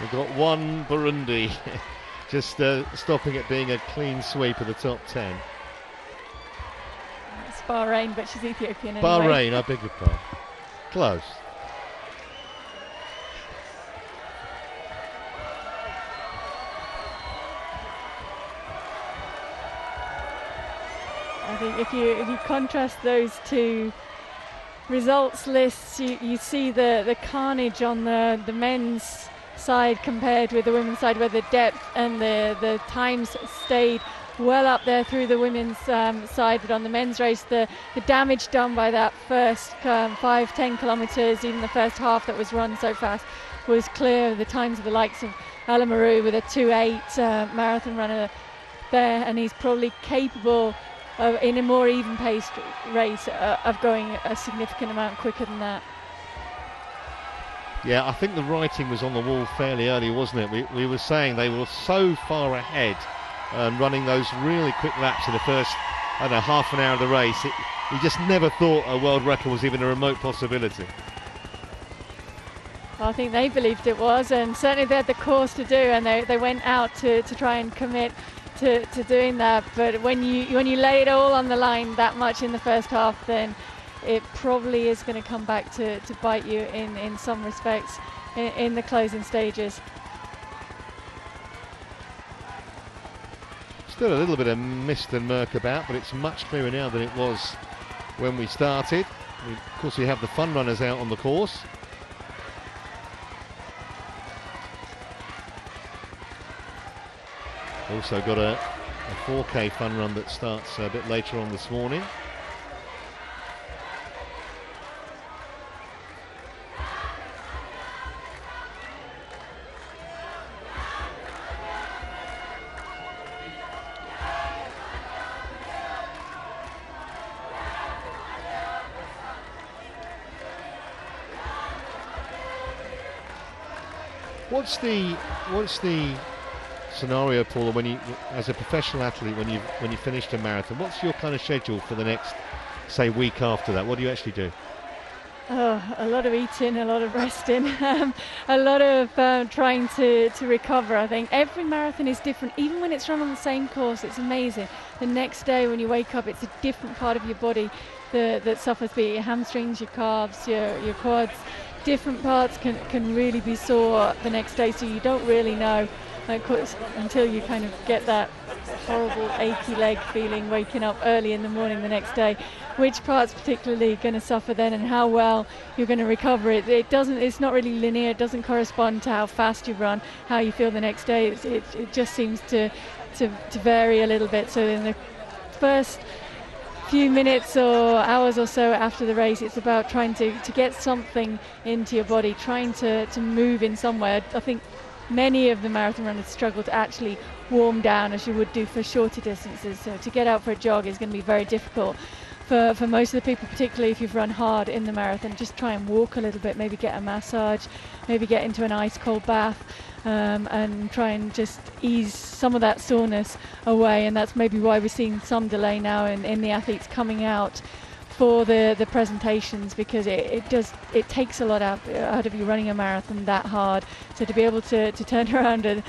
We've got one Burundi just stopping it being a clean sweep of the top 10. It's Bahrain, but she's Ethiopian anyway. Bahrain, I beg your pardon. Close. I think if you contrast those two results lists, you see the carnage on the men's side compared with the women's side, where the depth and the times stayed well up there through the women's side, but on the men's race, the damage done by that first 5-10 kilometres, even the first half that was run so fast, was clear. The times of the likes of Alamaru with a 2:8 marathon runner there, and he's probably capable in a more even-paced race of going a significant amount quicker than that. Yeah, I think the writing was on the wall fairly early, wasn't it? We were saying they were so far ahead and running those really quick laps in the first, I don't know, half an hour of the race. We just never thought a world record was even a remote possibility. Well, I think they believed it was, and certainly they had the course to do, and they went out to try and commit to doing that. But when you lay it all on the line that much in the first half, then it probably is going to come back to bite you in some respects in the closing stages. Still a little bit of mist and murk about, but it's much clearer now than it was when we started. Of course, we have the fun runners out on the course. Also got a 4K fun run that starts a bit later on this morning. What's the scenario, Paula, when you, as a professional athlete, when you finished a marathon, what's your kind of schedule for the next, say, week after that? What do you actually do? Oh, a lot of eating, a lot of resting, a lot of trying to recover. I think every marathon is different. Even when it's run on the same course, it's amazing. The next day when you wake up, it's a different part of your body that suffers, be it your hamstrings, your calves, your quads. Different parts can really be sore the next day, so you don't really know until you kind of get that horrible achy leg feeling waking up early in the morning the next day, which part's particularly going to suffer then and how well you're going to recover it. It's not really linear, it doesn't correspond to how fast you run, how you feel the next day. It just seems to vary a little bit. So in the first few minutes or hours or so after the race, it's about trying to get something into your body, trying to move in some way. I think many of the marathon runners struggle to actually warm down as you would do for shorter distances. So to get out for a jog is going to be very difficult for most of the people, particularly if you've run hard in the marathon. Just try and walk a little bit, maybe get a massage, maybe get into an ice cold bath, and try and just ease some of that soreness away. And that's maybe why we're seeing some delay now in the athletes coming out for the presentations, because it takes a lot out of you running a marathon that hard. So to be able to turn around and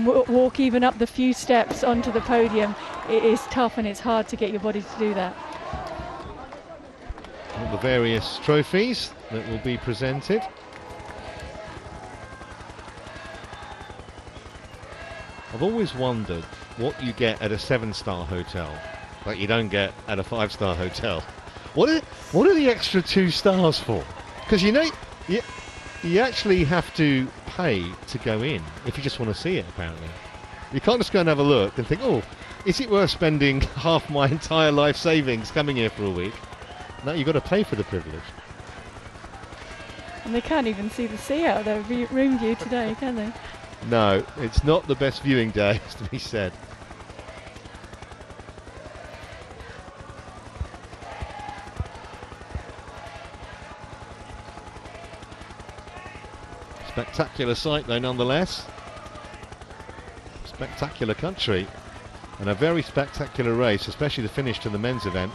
walk even up the few steps onto the podium, it is tough, and it's hard to get your body to do that. All the various trophies that will be presented. I've always wondered what you get at a 7-star hotel that you don't get at a 5-star hotel. What are the extra 2 stars for? Because you actually have to pay to go in if you just want to see it, apparently. You can't just go and have a look and think, oh, is it worth spending half my entire life savings coming here for a week? No, you've got to pay for the privilege. And they can't even see the sea out of their room view today, can they? No, it's not the best viewing day, has to be said. Spectacular sight though, nonetheless. Spectacular country and a very spectacular race, especially the finish to the men's event.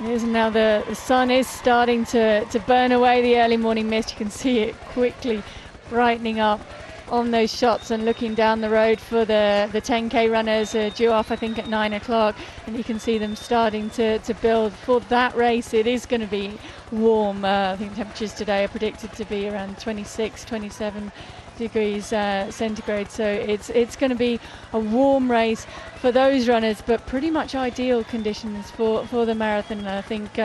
Now the sun is starting to burn away the early morning mist. You can see it quickly brightening up on those shots, and looking down the road for the 10k runners due off I think at 9 o'clock, and you can see them starting to build for that race. It is going to be warm. I think temperatures today are predicted to be around 26, 27 degrees centigrade, so it's going to be a warm race for those runners, but pretty much ideal conditions for the marathon. I think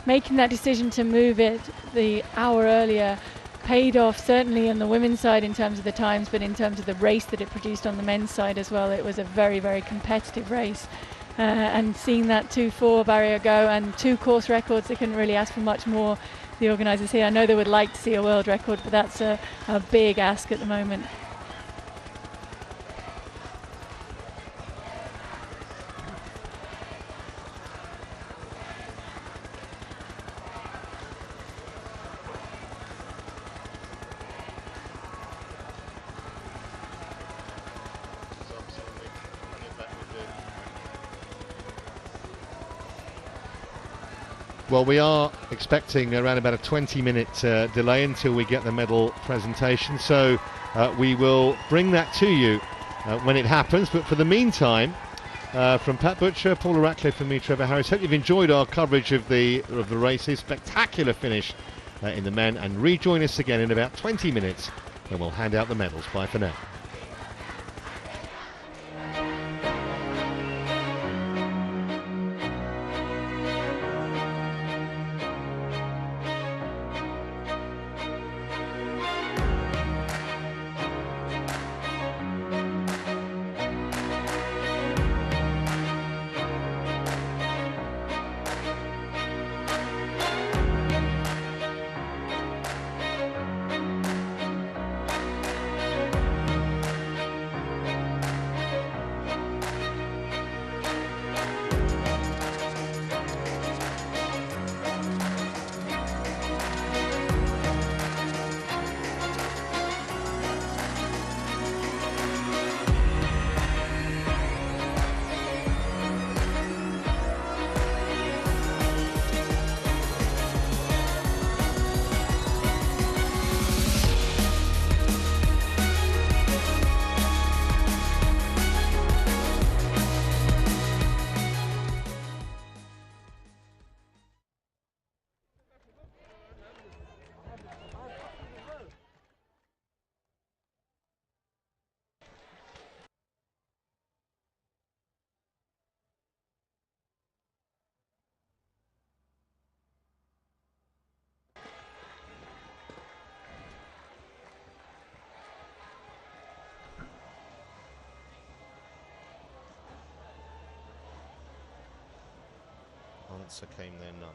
making that decision to move it the hour earlier paid off, certainly on the women's side in terms of the times, but in terms of the race that it produced on the men's side as well. It was a very, very competitive race, and seeing that 2:4 barrier go and 2 course records, they couldn't really ask for much more, the organisers here. I know they would like to see a world record, but that's a big ask at the moment. Well, we are expecting around about a 20-minute delay until we get the medal presentation, so we will bring that to you when it happens. But for the meantime, from Pat Butcher, Paula Ratcliffe and me, Trevor Harris, hope you've enjoyed our coverage of the races. Spectacular finish in the men, and rejoin us again in about 20 minutes when we'll hand out the medals. Bye for now. answer came there none.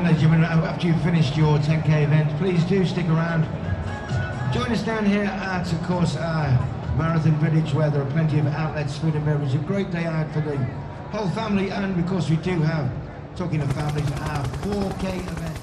ladies and gentlemen, after you've finished your 10k event, please do stick around. Join us down here at, of course, Marathon Village, where there are plenty of outlets, food and beverage. A great day out for the whole family, and of course we do have, talking of families, our 4k event.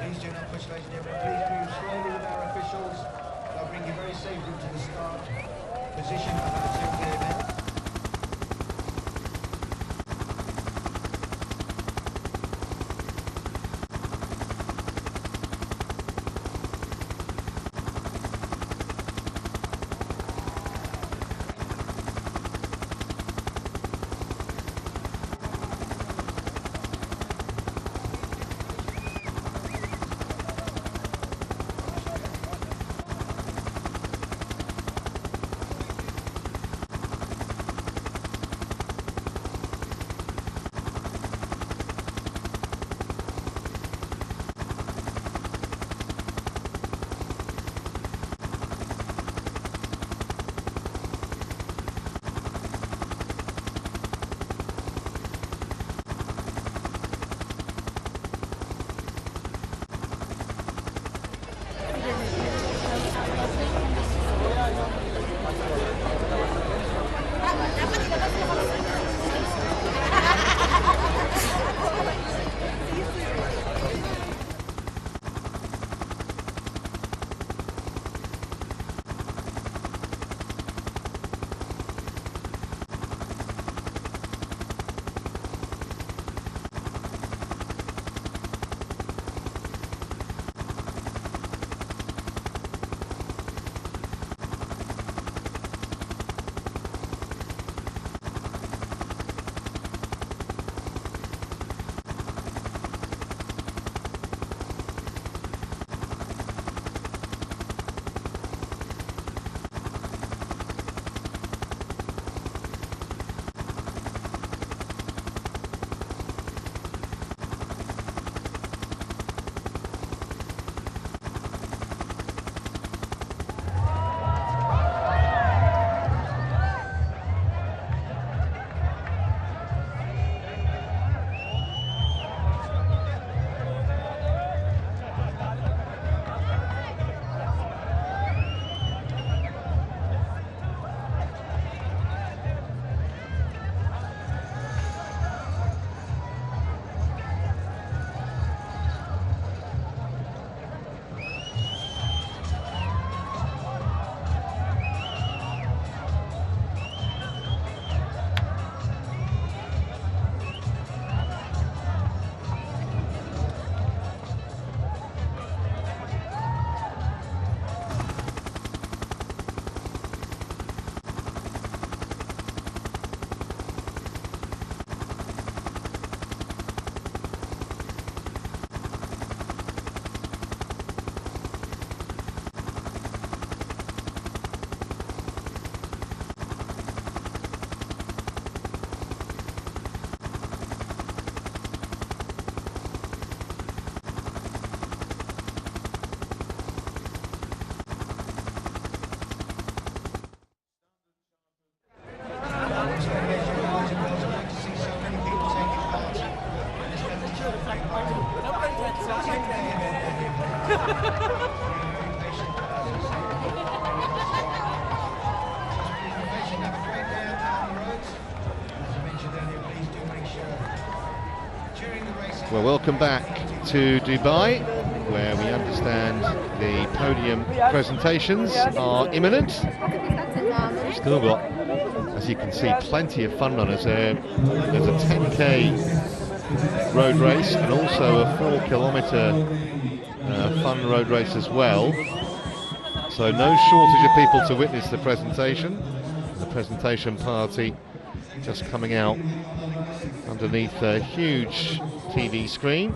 Please do not push, ladies and gentlemen. Please move slowly with our officials. They'll bring you very safely to the start position of our 10K event. Well, welcome back to Dubai, where we understand the podium presentations are imminent. Still got, as you can see, plenty of fun runners there. There's a 10k road race and also a 4-kilometre fun road race as well. So no shortage of people to witness the presentation. The presentation party just coming out underneath a huge TV screen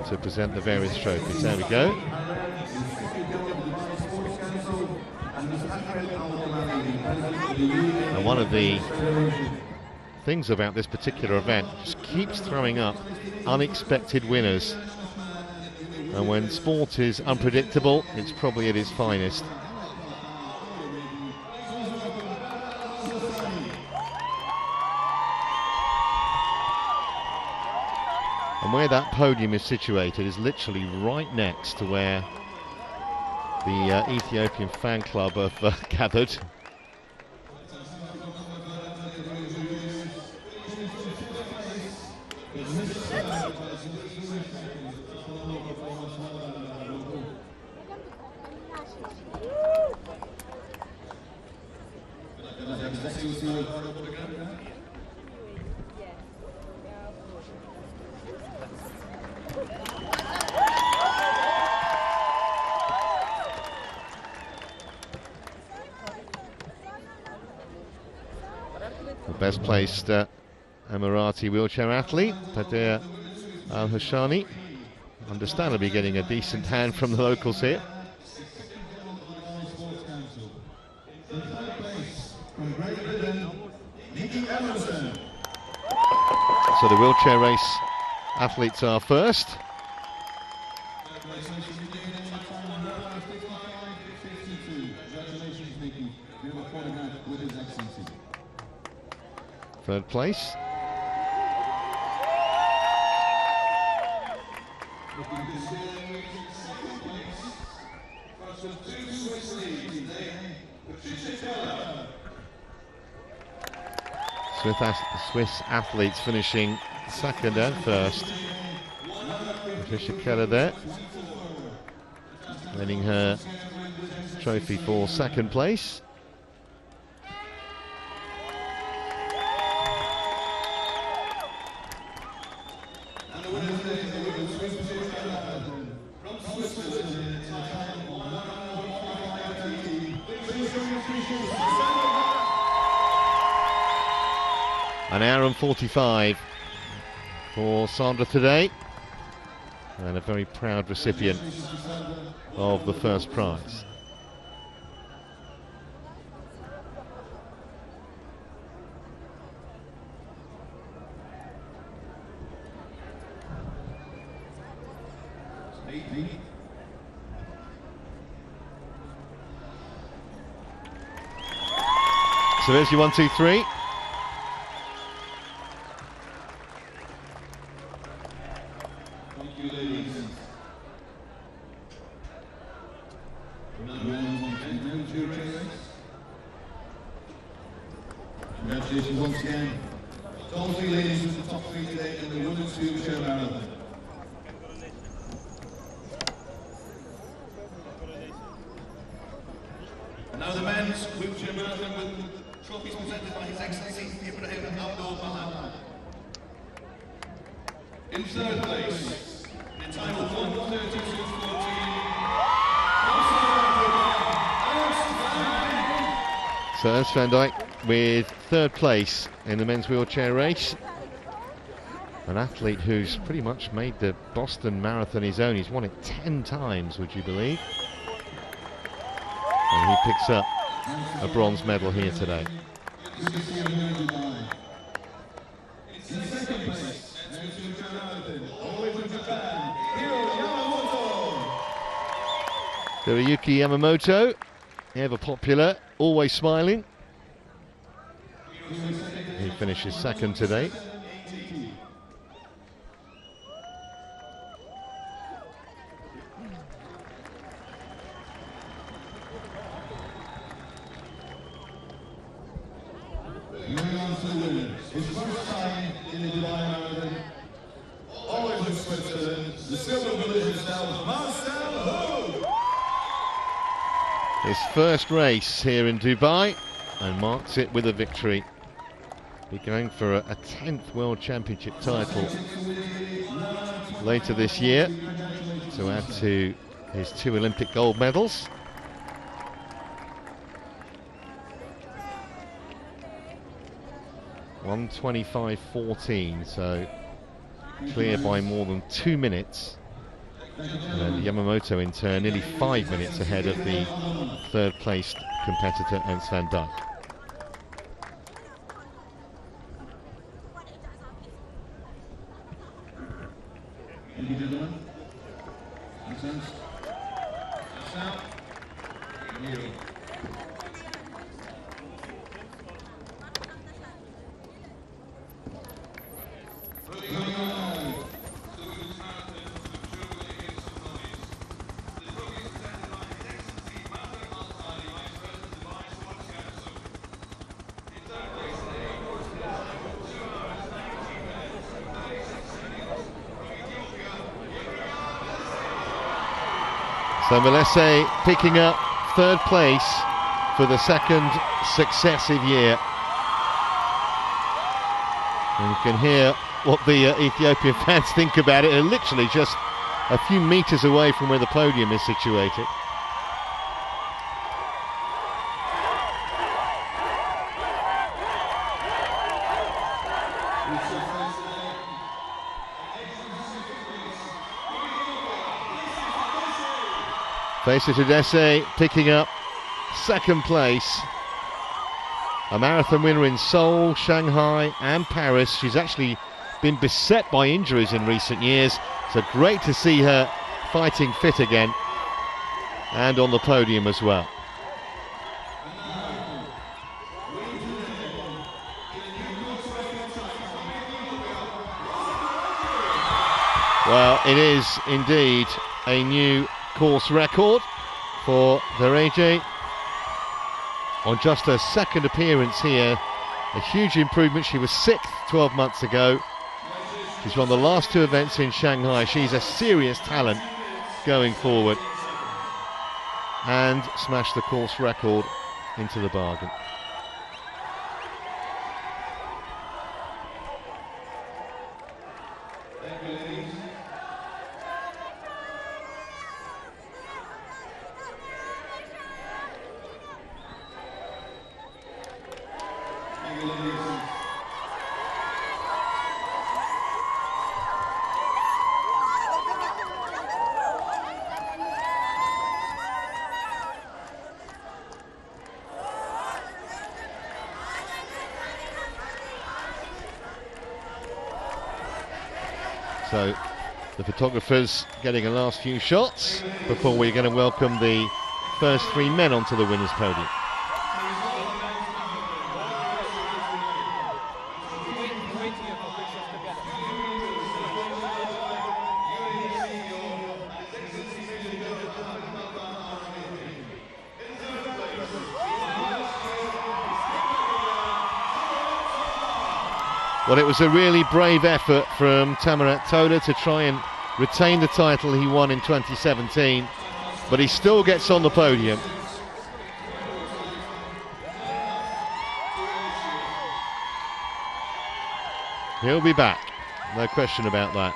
to present the various trophies. There we go. And one of the things about this particular event just keeps throwing up unexpected winners. And when sport is unpredictable, it's probably at its finest. And where that podium is situated is literally right next to where the Ethiopian fan club have gathered. The best placed Emirati wheelchair athlete, Padir Al-Hashani, understandably getting a decent hand from the locals here. So the wheelchair race athletes are first. Third place. Swiss athletes finishing second and first. Patricia Keller there, winning her trophy for second place. An hour and 45 for Sandra today, and a very proud recipient of the first prize. So there's your 1, 2, 3. Congratulations once again to all 3 ladies with the top 3 today in the women's wheelchair marathon. And now the men's wheelchair marathon with trophies presented by His Excellency Ibrahim Abdul Bahad. In third place, in time of 1:32:14. So Ernst van Dijk with third place in the men's wheelchair race. An athlete who's pretty much made the Boston Marathon his own. He's won it 10 times, would you believe? And he picks up a bronze medal here today. Hiroyuki Yamamoto, ever popular, always smiling. He finishes second today. His first race here in Dubai, and marks it with a victory. Be going for a 10th World Championship title later this year, to add to his 2 Olympic gold medals. (1:25.14), so clear by more than 2 minutes. And Yamamoto in turn nearly 5 minutes ahead of the third placed competitor, Ernst van Dijk. So Melesse picking up third place for the second successive year. And you can hear what the Ethiopian fans think about it. They're literally just a few meters away from where the podium is situated. Faces Udese picking up second place. A marathon winner in Seoul, Shanghai and Paris. She's actually been beset by injuries in recent years, so great to see her fighting fit again and on the podium as well. Well, it is indeed a new course record for Vereje on just her second appearance here. A huge improvement. She was 6th 12 months ago. She's won the last 2 events in Shanghai. She's a serious talent going forward, and smashed the course record into the bargain. So the photographers getting a last few shots before we're going to welcome the first 3 men onto the winners' podium. Well, it was a really brave effort from Tamarat Tola to try and retain the title he won in 2017, but he still gets on the podium. He'll be back, no question about that.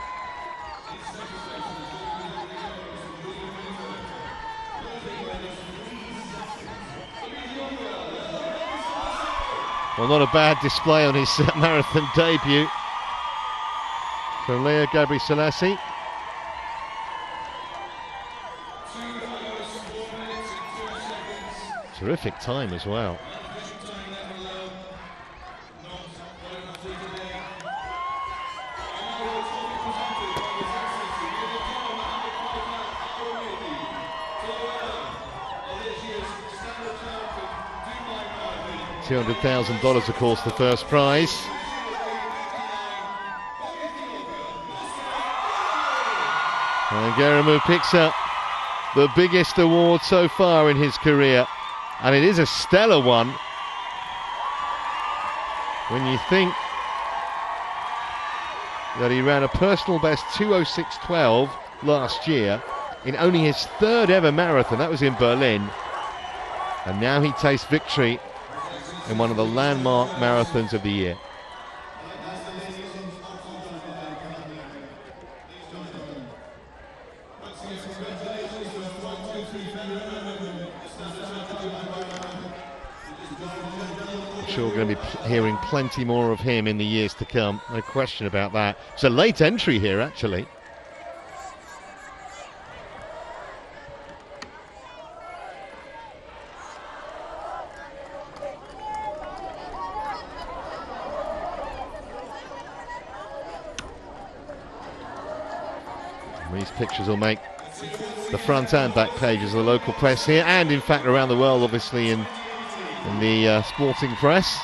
Well, not a bad display on his marathon debut from Leo Gabri Selassie. Terrific time as well. $200,000, of course, the first prize. And Geramu picks up the biggest award so far in his career, and it is a stellar one when you think that he ran a personal best 2:06.12 last year in only his third ever marathon. That was in Berlin. And now he tastes victory in one of the landmark marathons of the year. Sure, we're going to be hearing plenty more of him in the years to come, no question about that. It's a late entry here, actually. These pictures will make the front and back pages of the local press here, and in fact around the world, obviously in the sporting press.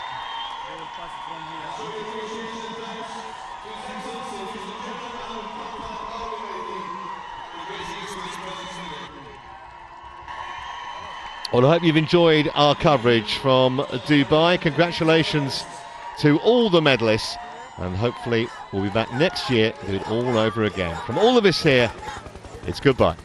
Well, I hope you've enjoyed our coverage from Dubai. Congratulations to all the medalists, and hopefully we'll be back next year to do it all over again. From all of us here, it's goodbye.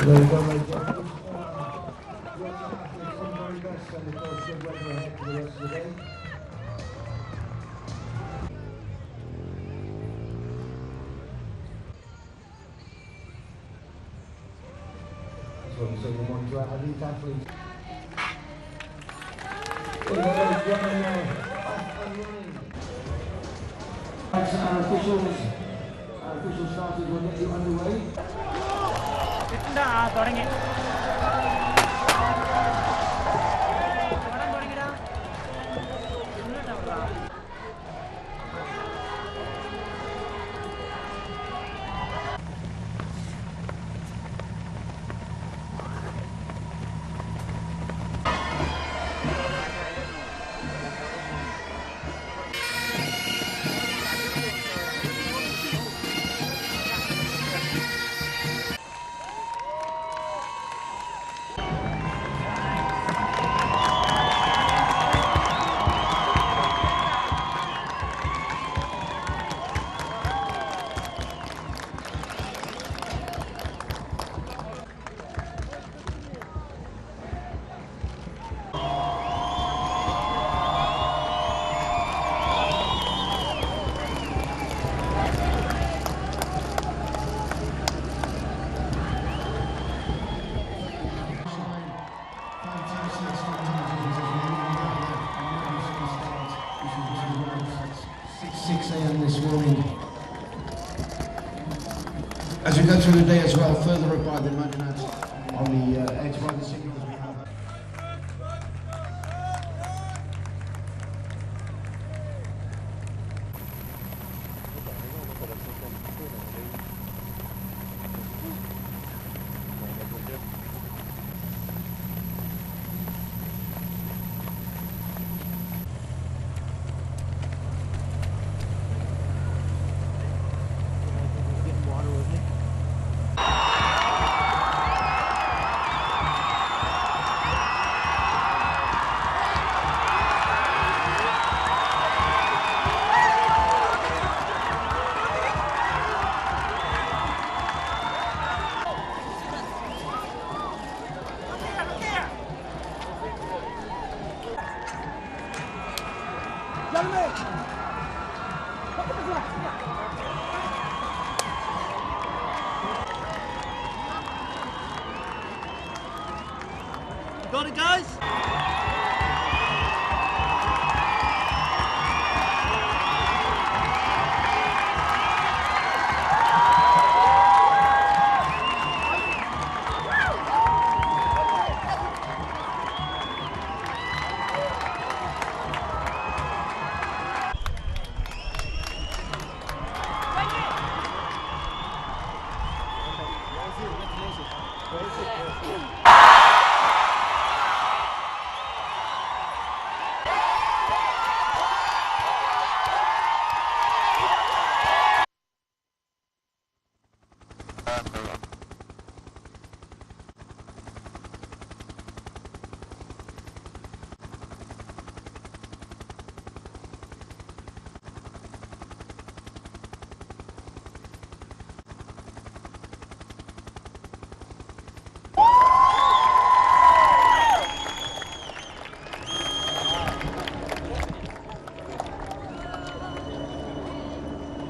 There you go, ladies and gentlemen. Your athletes done very best, and of course good weather ahead for the rest of the day. That's what we say we want to our elite athletes. There you go, ladies and gentlemen, off and running. Our officials starters will get you underway. This morning. As we go through the day as well, further up by the imaginates on the edge by the signals we have. Got it, guys?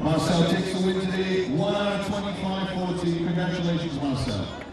Marcel takes the win today, 1 hour 25.40. Congratulations, Marcel.